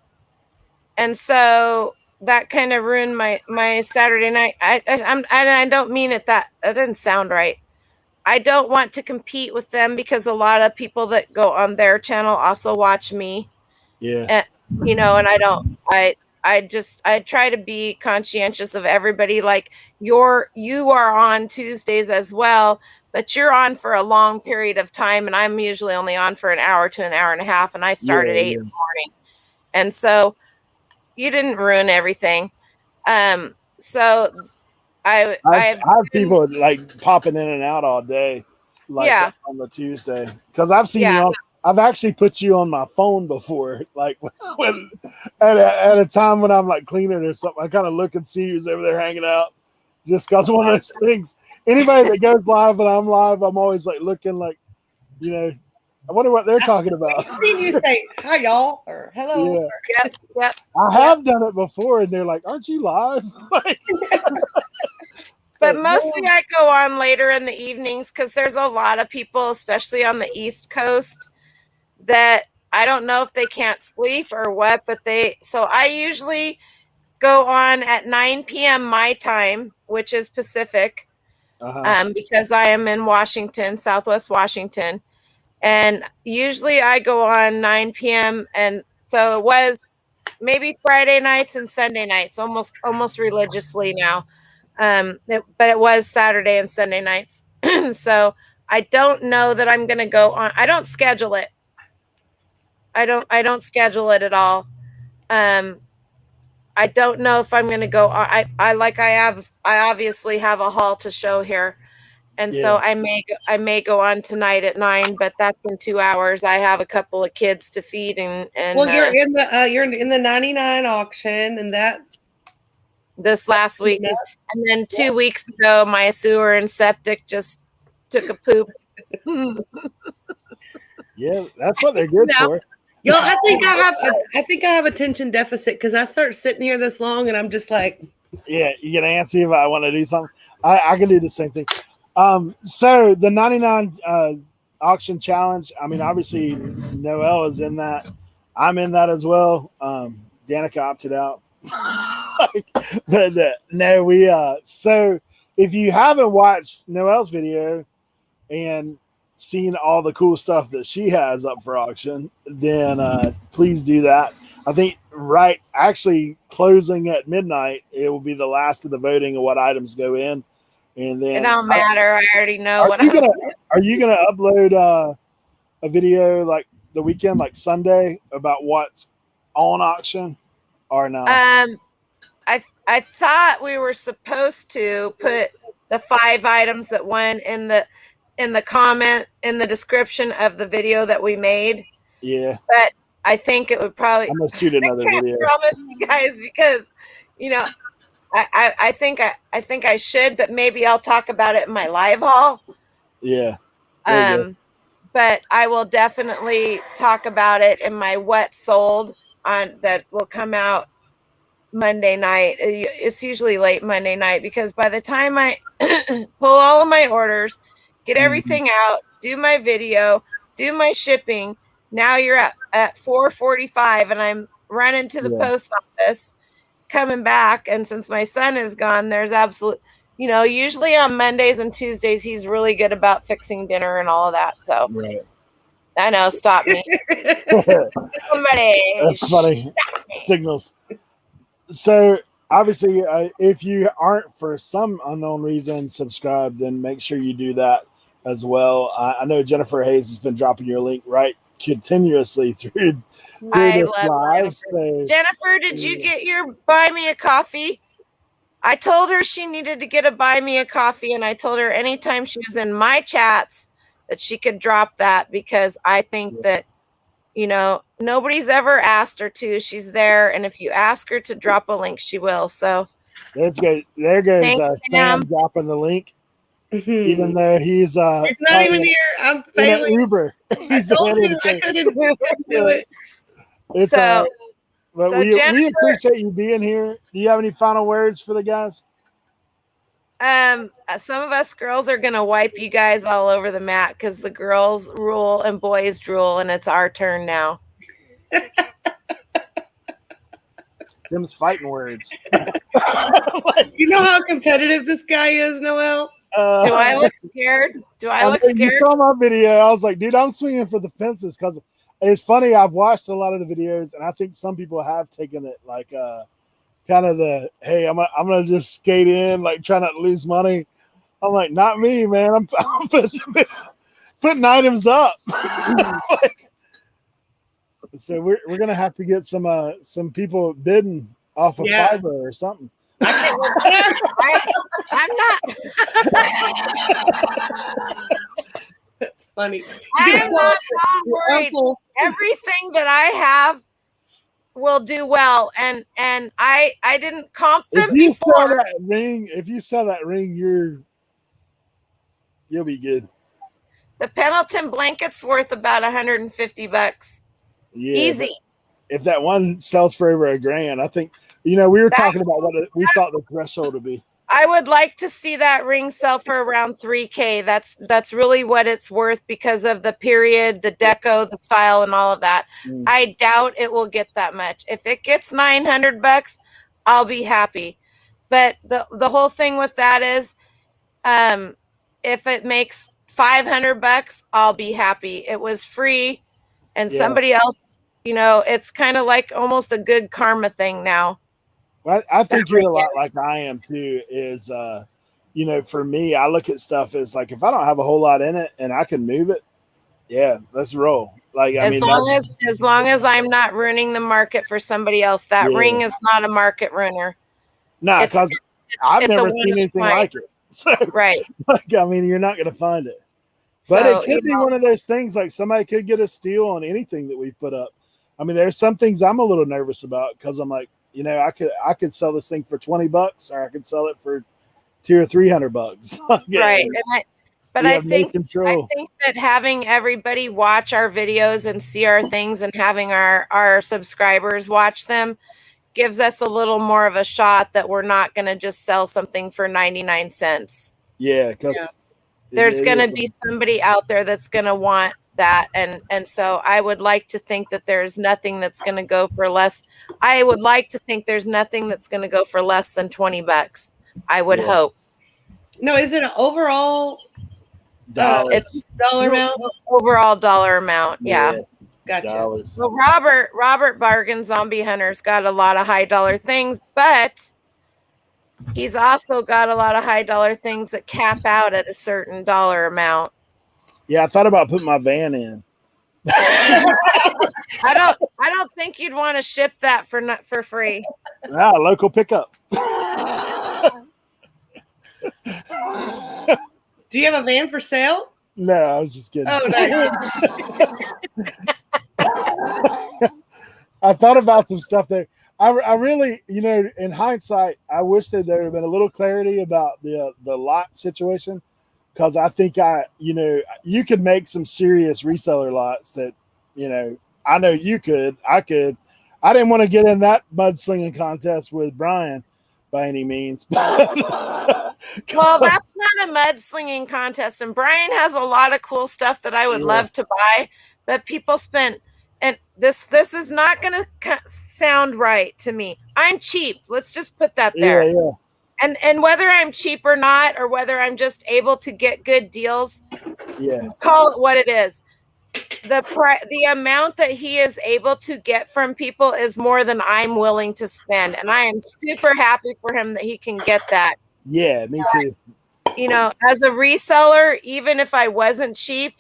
so that kind of ruined my Saturday night. I don't mean it that didn't sound right. I don't want to compete with them because a lot of people that go on their channel also watch me. Yeah. And, and I try to be conscientious of everybody. Like you are on Tuesdays as well, but you're on for a long period of time. And I'm usually only on for an hour to an hour and a half. And I start at 8 in the morning. And so you didn't ruin everything. So I have people like popping in and out all day, like on the Tuesday, because I've seen you. I've actually put you on my phone before, like when at a time when I'm like cleaning or something. I kind of look and see who's over there hanging out, just because one of those things. Anybody that goes live and I'm live, I'm always like looking like, I wonder what they're talking about. I've seen you say hi, y'all, or hello. Yeah. Yep. I have done it before, and they're like, "Aren't you live?" But mostly I go on later in the evenings because there's a lot of people, especially on the East Coast, that I don't know if they can't sleep or what, but so I usually go on at 9 p.m. my time, which is Pacific, because I am in Washington, Southwest Washington. And usually I go on 9 p.m. And so it was maybe Friday nights and Sunday nights, almost religiously now. But it was Saturday and Sunday nights. So I don't know that I'm going to go on. I don't schedule it. I don't schedule it at all. I don't know if I'm going to go. I obviously have a haul to show here. And so I may go on tonight at 9, but that's in 2 hours. I have a couple of kids to feed and well, you're in the 99 auction, and that this last week, and then 2 weeks ago, my sewer and septic just took a poop. Yeah, that's what they're good for. Yo, I think I have attention deficit because I start sitting here this long, and I'm just like, yeah, you get antsy if I want to do something. I can do the same thing. So the 99 auction challenge. I mean, obviously Noel is in that. I'm in that as well. Danica opted out. But no, we so if you haven't watched Noel's video and seen all the cool stuff that she has up for auction, then please do that. I think actually closing at midnight, it will be the last of the voting of what items go in. And then it don't matter. I already know what are you gonna upload a video like the weekend, like Sunday, about what's on auction or no? I thought we were supposed to put the 5 items that won in the comment in the description of the video that we made. Yeah. But I think it would probably I'm gonna shoot another video. Promise you guys, because I think I should, but maybe I'll talk about it in my live haul. Yeah. But I will definitely talk about it in my what sold on that will come out Monday night. It's usually late Monday night because by the time I pull all of my orders, get everything out, do my video, do my shipping, now you're at 4:45 and I'm running to the post office, coming back. And since my son is gone, there's usually on Mondays and Tuesdays, he's really good about fixing dinner and all of that. So I know, stop me. Somebody. That's funny. Signals. So obviously, if you aren't for some unknown reason subscribed, then make sure you do that as well. I know Jennifer Hayes has been dropping your link continuously through I love live. So, Jennifer, did you get your buy me a coffee? I told her she needed to get a buy me a coffee, and I told her anytime she was in my chats that she could drop that, because I think that nobody's ever asked her to. She's there, and if you ask her to drop a link, she will. So that's good. There goes thanks, Sam dropping the link. Even though he's not even here. I'm failing. Uber. I told you I couldn't do it. It's but we appreciate you being here. Do you have any final words for the guys? Some of us girls are gonna wipe you guys all over the mat because the girls rule and boys drool, and it's our turn now. Them's fighting words. You know how competitive this guy is, Noel? Do I look scared? You saw my video. I was like, dude, I'm swinging for the fences, because it's funny. I've watched a lot of the videos, and I think some people have taken it like kind of the, hey, I'm gonna just skate in, like try not to lose money. I'm like, not me, man. I'm putting items up. So we're gonna have to get some people bidding off of Fiverr or something. I'm not. That's funny. I'm not worried. Everything that I have will do well, and I didn't comp them if you before. If you sell that ring, you'll be good. The Pendleton blanket's worth about $150. Yeah, easy. If that one sells for over $1,000, I think we were talking about what we thought the threshold would be. I would like to see that ring sell for around $3,000. That's really what it's worth because of the period, the deco, the style, and all of that. I doubt it will get that much. If it gets $900, I'll be happy. But the whole thing with that is, if it makes $500, I'll be happy. It was free, and somebody else, it's kind of like almost a good karma thing now. Well, I think you're a lot like I am too. Is you know, for me, I look at stuff as like, if I don't have a whole lot in it and I can move it, yeah, let's roll. Like, I As mean, long as I'm not ruining the market for somebody else, that ring is not a market ruiner. Nah, because I've never seen anything like it. So, right. Like, I mean, you're not going to find it. But it could be one of those things, like somebody could get a steal on anything that we put up. I mean, there's some things I'm a little nervous about because I'm like, you know, I could sell this thing for $20 or I could sell it for $200 or $300. Right. But I think that having everybody watch our videos and see our things and having our subscribers watch them gives us a little more of a shot that we're not going to just sell something for 99 cents. Yeah, because there's going to be somebody out there that's going to want that. And so I would like to think that there's nothing that's going to go for less. I would like to think there's nothing that's going to go for less than $20. I would hope. No, is it an overall it's dollar amount? Overall dollar amount. Yeah. Gotcha. Dollars. Well, Robert Bargain Zombie Hunter's got a lot of high dollar things, but he's also got a lot of high dollar things that cap out at a certain dollar amount. Yeah, I thought about putting my van in. I don't think you'd want to ship that for free. Local pickup. Do you have a van for sale? No, I was just kidding. Oh, nice. I thought about some stuff there. I really, you know, in hindsight, I wish that there had been a little clarity about the lot situation, because I think you could make some serious reseller lots that, you know, I know you could. I could. I didn't want to get in that mudslinging contest with Brian by any means. Well, that's not a mudslinging contest, and Brian has a lot of cool stuff that I would love to buy, but people spent. And this is not going to sound right to me. I'm cheap. Let's just put that there. Yeah. And whether I'm cheap or not, or whether I'm just able to get good deals, call it what it is. The amount that he is able to get from people is more than I'm willing to spend, and I am super happy for him that he can get that. Yeah, me too. You know, as a reseller, even if I wasn't cheap,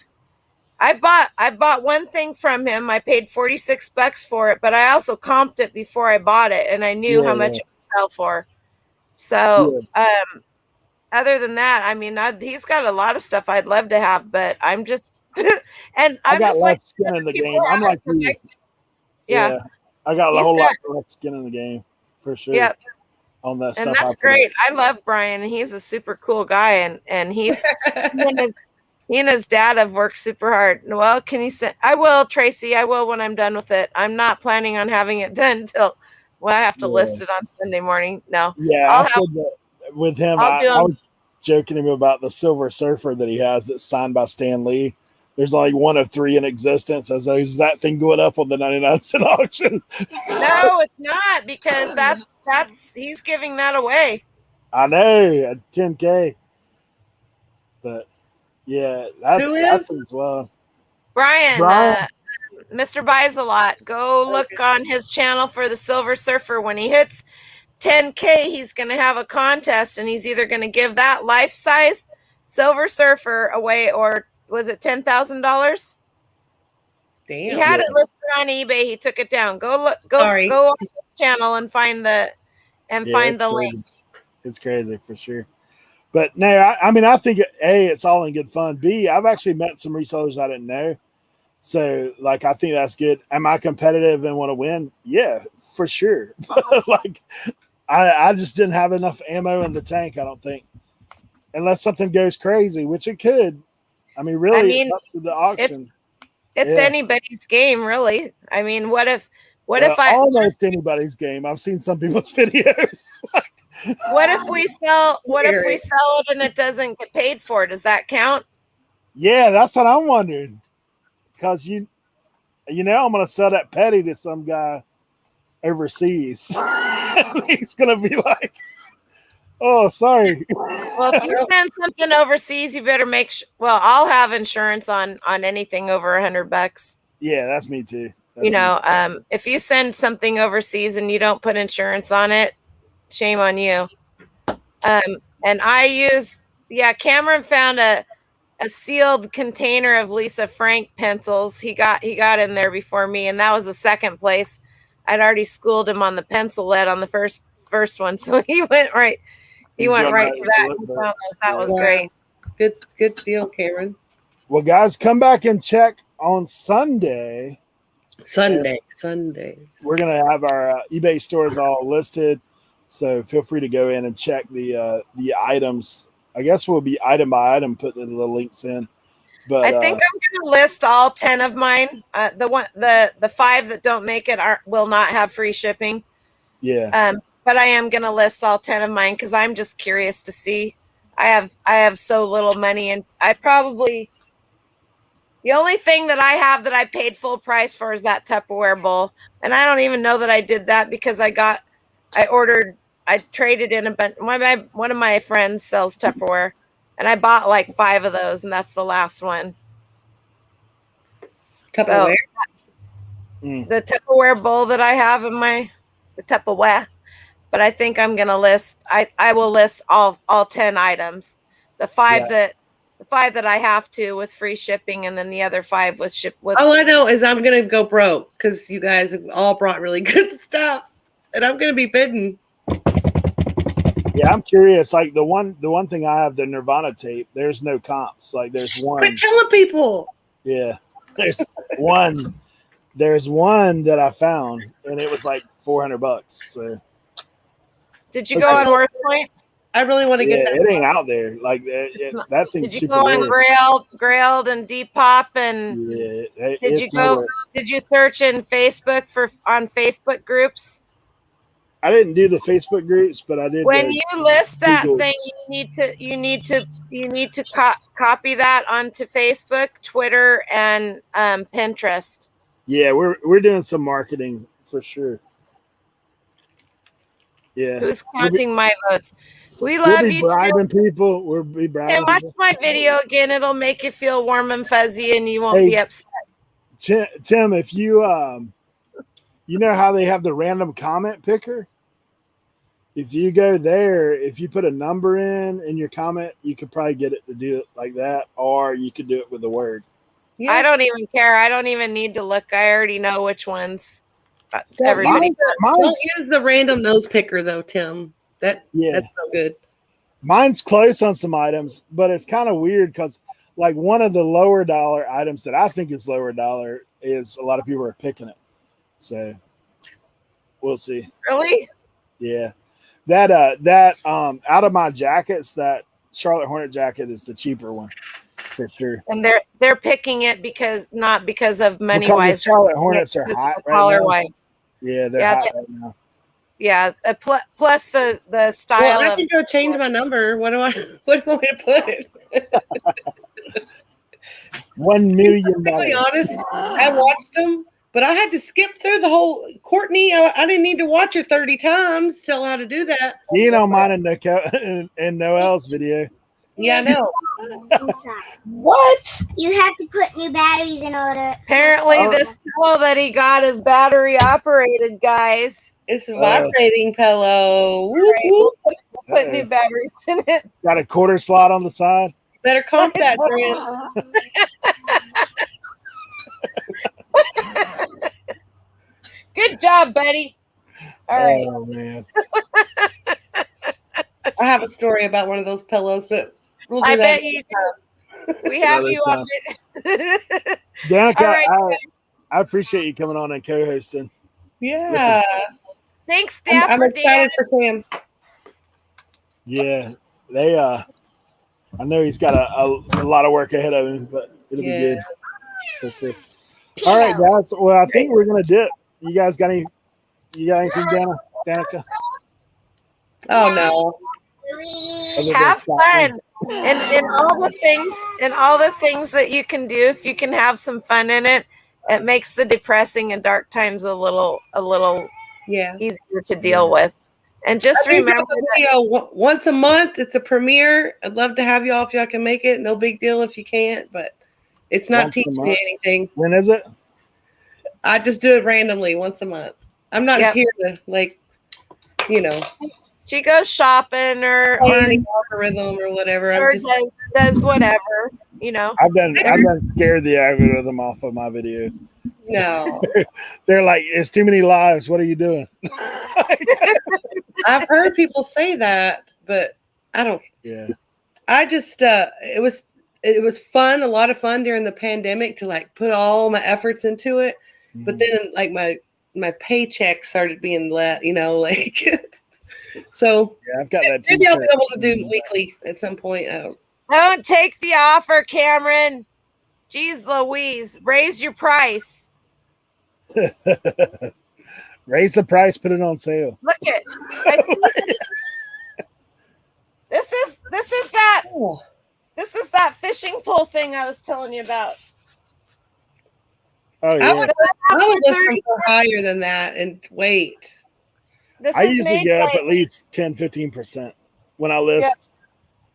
I bought one thing from him. I paid $46 for it, but I also comped it before I bought it, and I knew how much it would sell for. So, other than that, I mean, he's got a lot of stuff I'd love to have, but I'm just, and I'm got just less like skin in the game. I'm like you. Yeah, I got a whole lot of skin in the game for sure. Yep. On that stuff, and that's great. I love Brian. He's a super cool guy, and he's. He and his dad have worked super hard. Noel, can you send? I will, Tracy. I will when I'm done with it. I'm not planning on having it done until I have to list it on Sunday morning. No. Yeah, I said that with him. I was joking him about the Silver Surfer that he has that's signed by Stan Lee. There's only one of 3 in existence. As is that thing going up on the 99-cent auction? No, it's not, because that's he's giving that away. I know, at $10K. But yeah, that's as well. Brian. Mr. Buys a Lot. Go look on his channel for the Silver Surfer. When he hits 10K, he's going to have a contest, and he's either going to give that life-size Silver Surfer away, or was it $10,000? Damn. He had it listed on eBay. He took it down. Go on his channel and find the link. It's crazy for sure. But no, I mean, I think A, it's all in good fun. B, I've actually met some resellers I didn't know. So, like, I think that's good. Am I competitive and want to win? Yeah, for sure. Like, I just didn't have enough ammo in the tank, I don't think. Unless something goes crazy, which it could. I mean, really, it's up to the auction. It's anybody's game, really. I mean, what if almost anybody's game. I've seen some people's videos. What if we sell it and it doesn't get paid for? Does that count? Yeah, that's what I'm wondering. Because you know, I'm gonna sell that petty to some guy overseas. He's gonna be like, "Oh, sorry." Well, if you send something overseas, you better make sure. Well, I'll have insurance on anything over $100. Yeah, that's me too. If you send something overseas and you don't put insurance on it, shame on you. And Cameron found a sealed container of Lisa Frank pencils. He got in there before me, and that was the second place. I'd already schooled him on the pencil lead on the first one, so he went right to that. That was great. Good deal, Cameron. Well, guys, come back and check on Sunday. Sunday. We're gonna have our eBay stores all listed, so feel free to go in and check the items. I guess we'll be item by item putting the links in. But I think I'm going to list all 10 of mine. The 5 that don't make it will not have free shipping. Yeah. But I am going to list all 10 of mine because I'm just curious to see. I have so little money, and the only thing that I have that I paid full price for is that Tupperware bowl, and I don't even know that I did that because I traded in a bunch. One of my friends sells Tupperware, and I bought like 5 of those, and that's the last one. Tupperware? So, the Tupperware bowl that I have in the Tupperware. But I think I'm gonna list. I will list all 10 items. The 5 that I have to with free shipping, and then the other 5 with ship. All I know is I'm gonna go broke because you guys have all brought really good stuff, and I'm gonna be bidden. Yeah, I'm curious. Like the one thing I have, the Nirvana tape. There's no comps. Like there's one. Quit telling people. Yeah, there's one. There's one that I found, and it was like $400. So. Did you go on WorthPoint? I really want to get that. It ain't out there. Like that thing's super weird. Did you go on Grailed and Depop and? Yeah. Did you search in Facebook on Facebook groups? I didn't do the Facebook groups, but I did. When you list that thing, you need to copy that onto Facebook, Twitter, and Pinterest. Yeah, we're doing some marketing for sure. Yeah. Who's counting my votes? We love you bribing people. We'll be bribing. And watch my video again. It'll make you feel warm and fuzzy, and you won't be upset. Tim, if you you know how they have the random comment picker? If you go there, if you put a number in your comment, you could probably get it to do it like that, or you could do it with a word. Yeah. I don't even care. I don't even need to look. I already know which ones. Everybody don't use the random nose picker though, Tim. That's so good. Mine's close on some items, but it's kind of weird because like one of the lower dollar items that I think is lower dollar is a lot of people are picking it. So we'll see. Really? Yeah. That out of my jackets, that Charlotte Hornet jacket is the cheaper one for sure. And they're picking it not because of money wise. Charlotte Hornets are hot color wise. Yeah, they're hot right now. Yeah, plus the style. Well, I can go change my number. What do I want to put? 1 million. To be honest, I watched them, but I had to skip through the whole. Courtney, I didn't need to watch her 30 times. Tell how to do that. You know mine and Noel's video. Yeah, I know. What? You have to put new batteries in order. Apparently, this pillow that he got is battery operated, guys. It's a vibrating pillow. We'll put new batteries in it. It's got a quarter slot on the side. Better comp that, Trent. Good job, buddy. All right. Oh, man. I have a story about one of those pillows, but we'll do I that. bet you do. We have you on it. Danica, right, I appreciate you coming on and co-hosting. Yeah. Thanks, Dapper. I'm excited for Sam. Yeah. They I know he's got a lot of work ahead of him, but it'll be good. For sure. All right, guys. Well, I think we're gonna dip. You guys got anything, Danica? Oh no. Have fun. And all the things that you can do, if you can have some fun in it, it makes the depressing and dark times a little easier to deal with. And just remember once a month, it's a premiere. I'd love to have y'all if y'all can make it. No big deal if you can't, but it's not teaching me anything. When is it? I just do it randomly once a month. I'm not here to She goes shopping or algorithm or whatever. Or does whatever, you know. I've done scared the algorithm off of my videos. No. They're like, it's too many lives. What are you doing? I've heard people say that, but I don't. Yeah. I just it was fun, a lot of fun during the pandemic to like put all my efforts into it. Mm-hmm. But then like my paycheck started being let, you know, like so yeah, I've got that. Maybe I'll be able to do weekly at some point. Don't take the offer, Cameron. Jeez Louise, raise your price. Raise the price, put it on sale. Look at this is that fishing pole thing I was telling you about. Oh yeah. I would listen for higher than that and wait. I usually go up at least 10-15% when I list.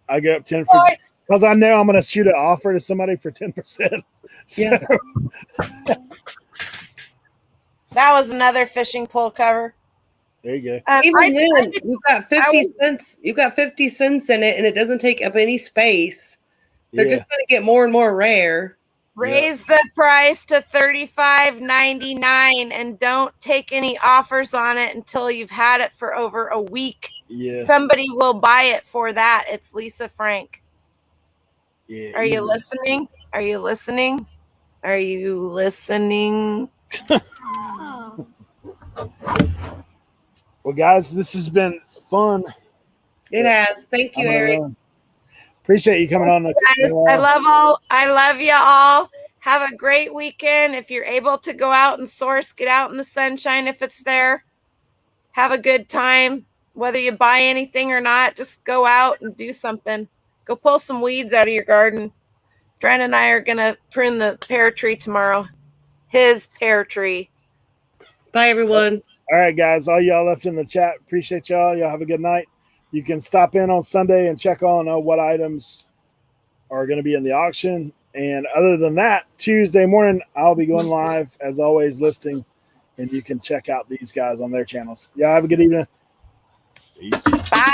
Yep. I go up 10% because I know I'm going to shoot an offer to somebody for 10%. So. Yeah. That was another fishing pole cover. There you go. Even then, you've got 50 cents. You've got 50 cents in it, and it doesn't take up any space. They're just going to get more and more rare. Raise the price to $35.99 and don't take any offers on it until you've had it for over a week. Yeah. Somebody will buy it for that. It's Lisa Frank. Yeah. Are you listening? Are you listening? Are you listening? Well, guys, this has been fun. It has. Thank you, Eric. Appreciate you coming on. Guys, I love you all. Have a great weekend. If you're able to go out and source, get out in the sunshine if it's there. Have a good time. Whether you buy anything or not, just go out and do something. Go pull some weeds out of your garden. Dren and I are going to prune the pear tree tomorrow. His pear tree. Bye, everyone. All right, guys. All y'all left in the chat. Appreciate y'all. Y'all have a good night. You can stop in on Sunday and check on what items are going to be in the auction. And other than that, Tuesday morning, I'll be going live, as always, listing. And you can check out these guys on their channels. Y'all have a good evening. Peace. Bye.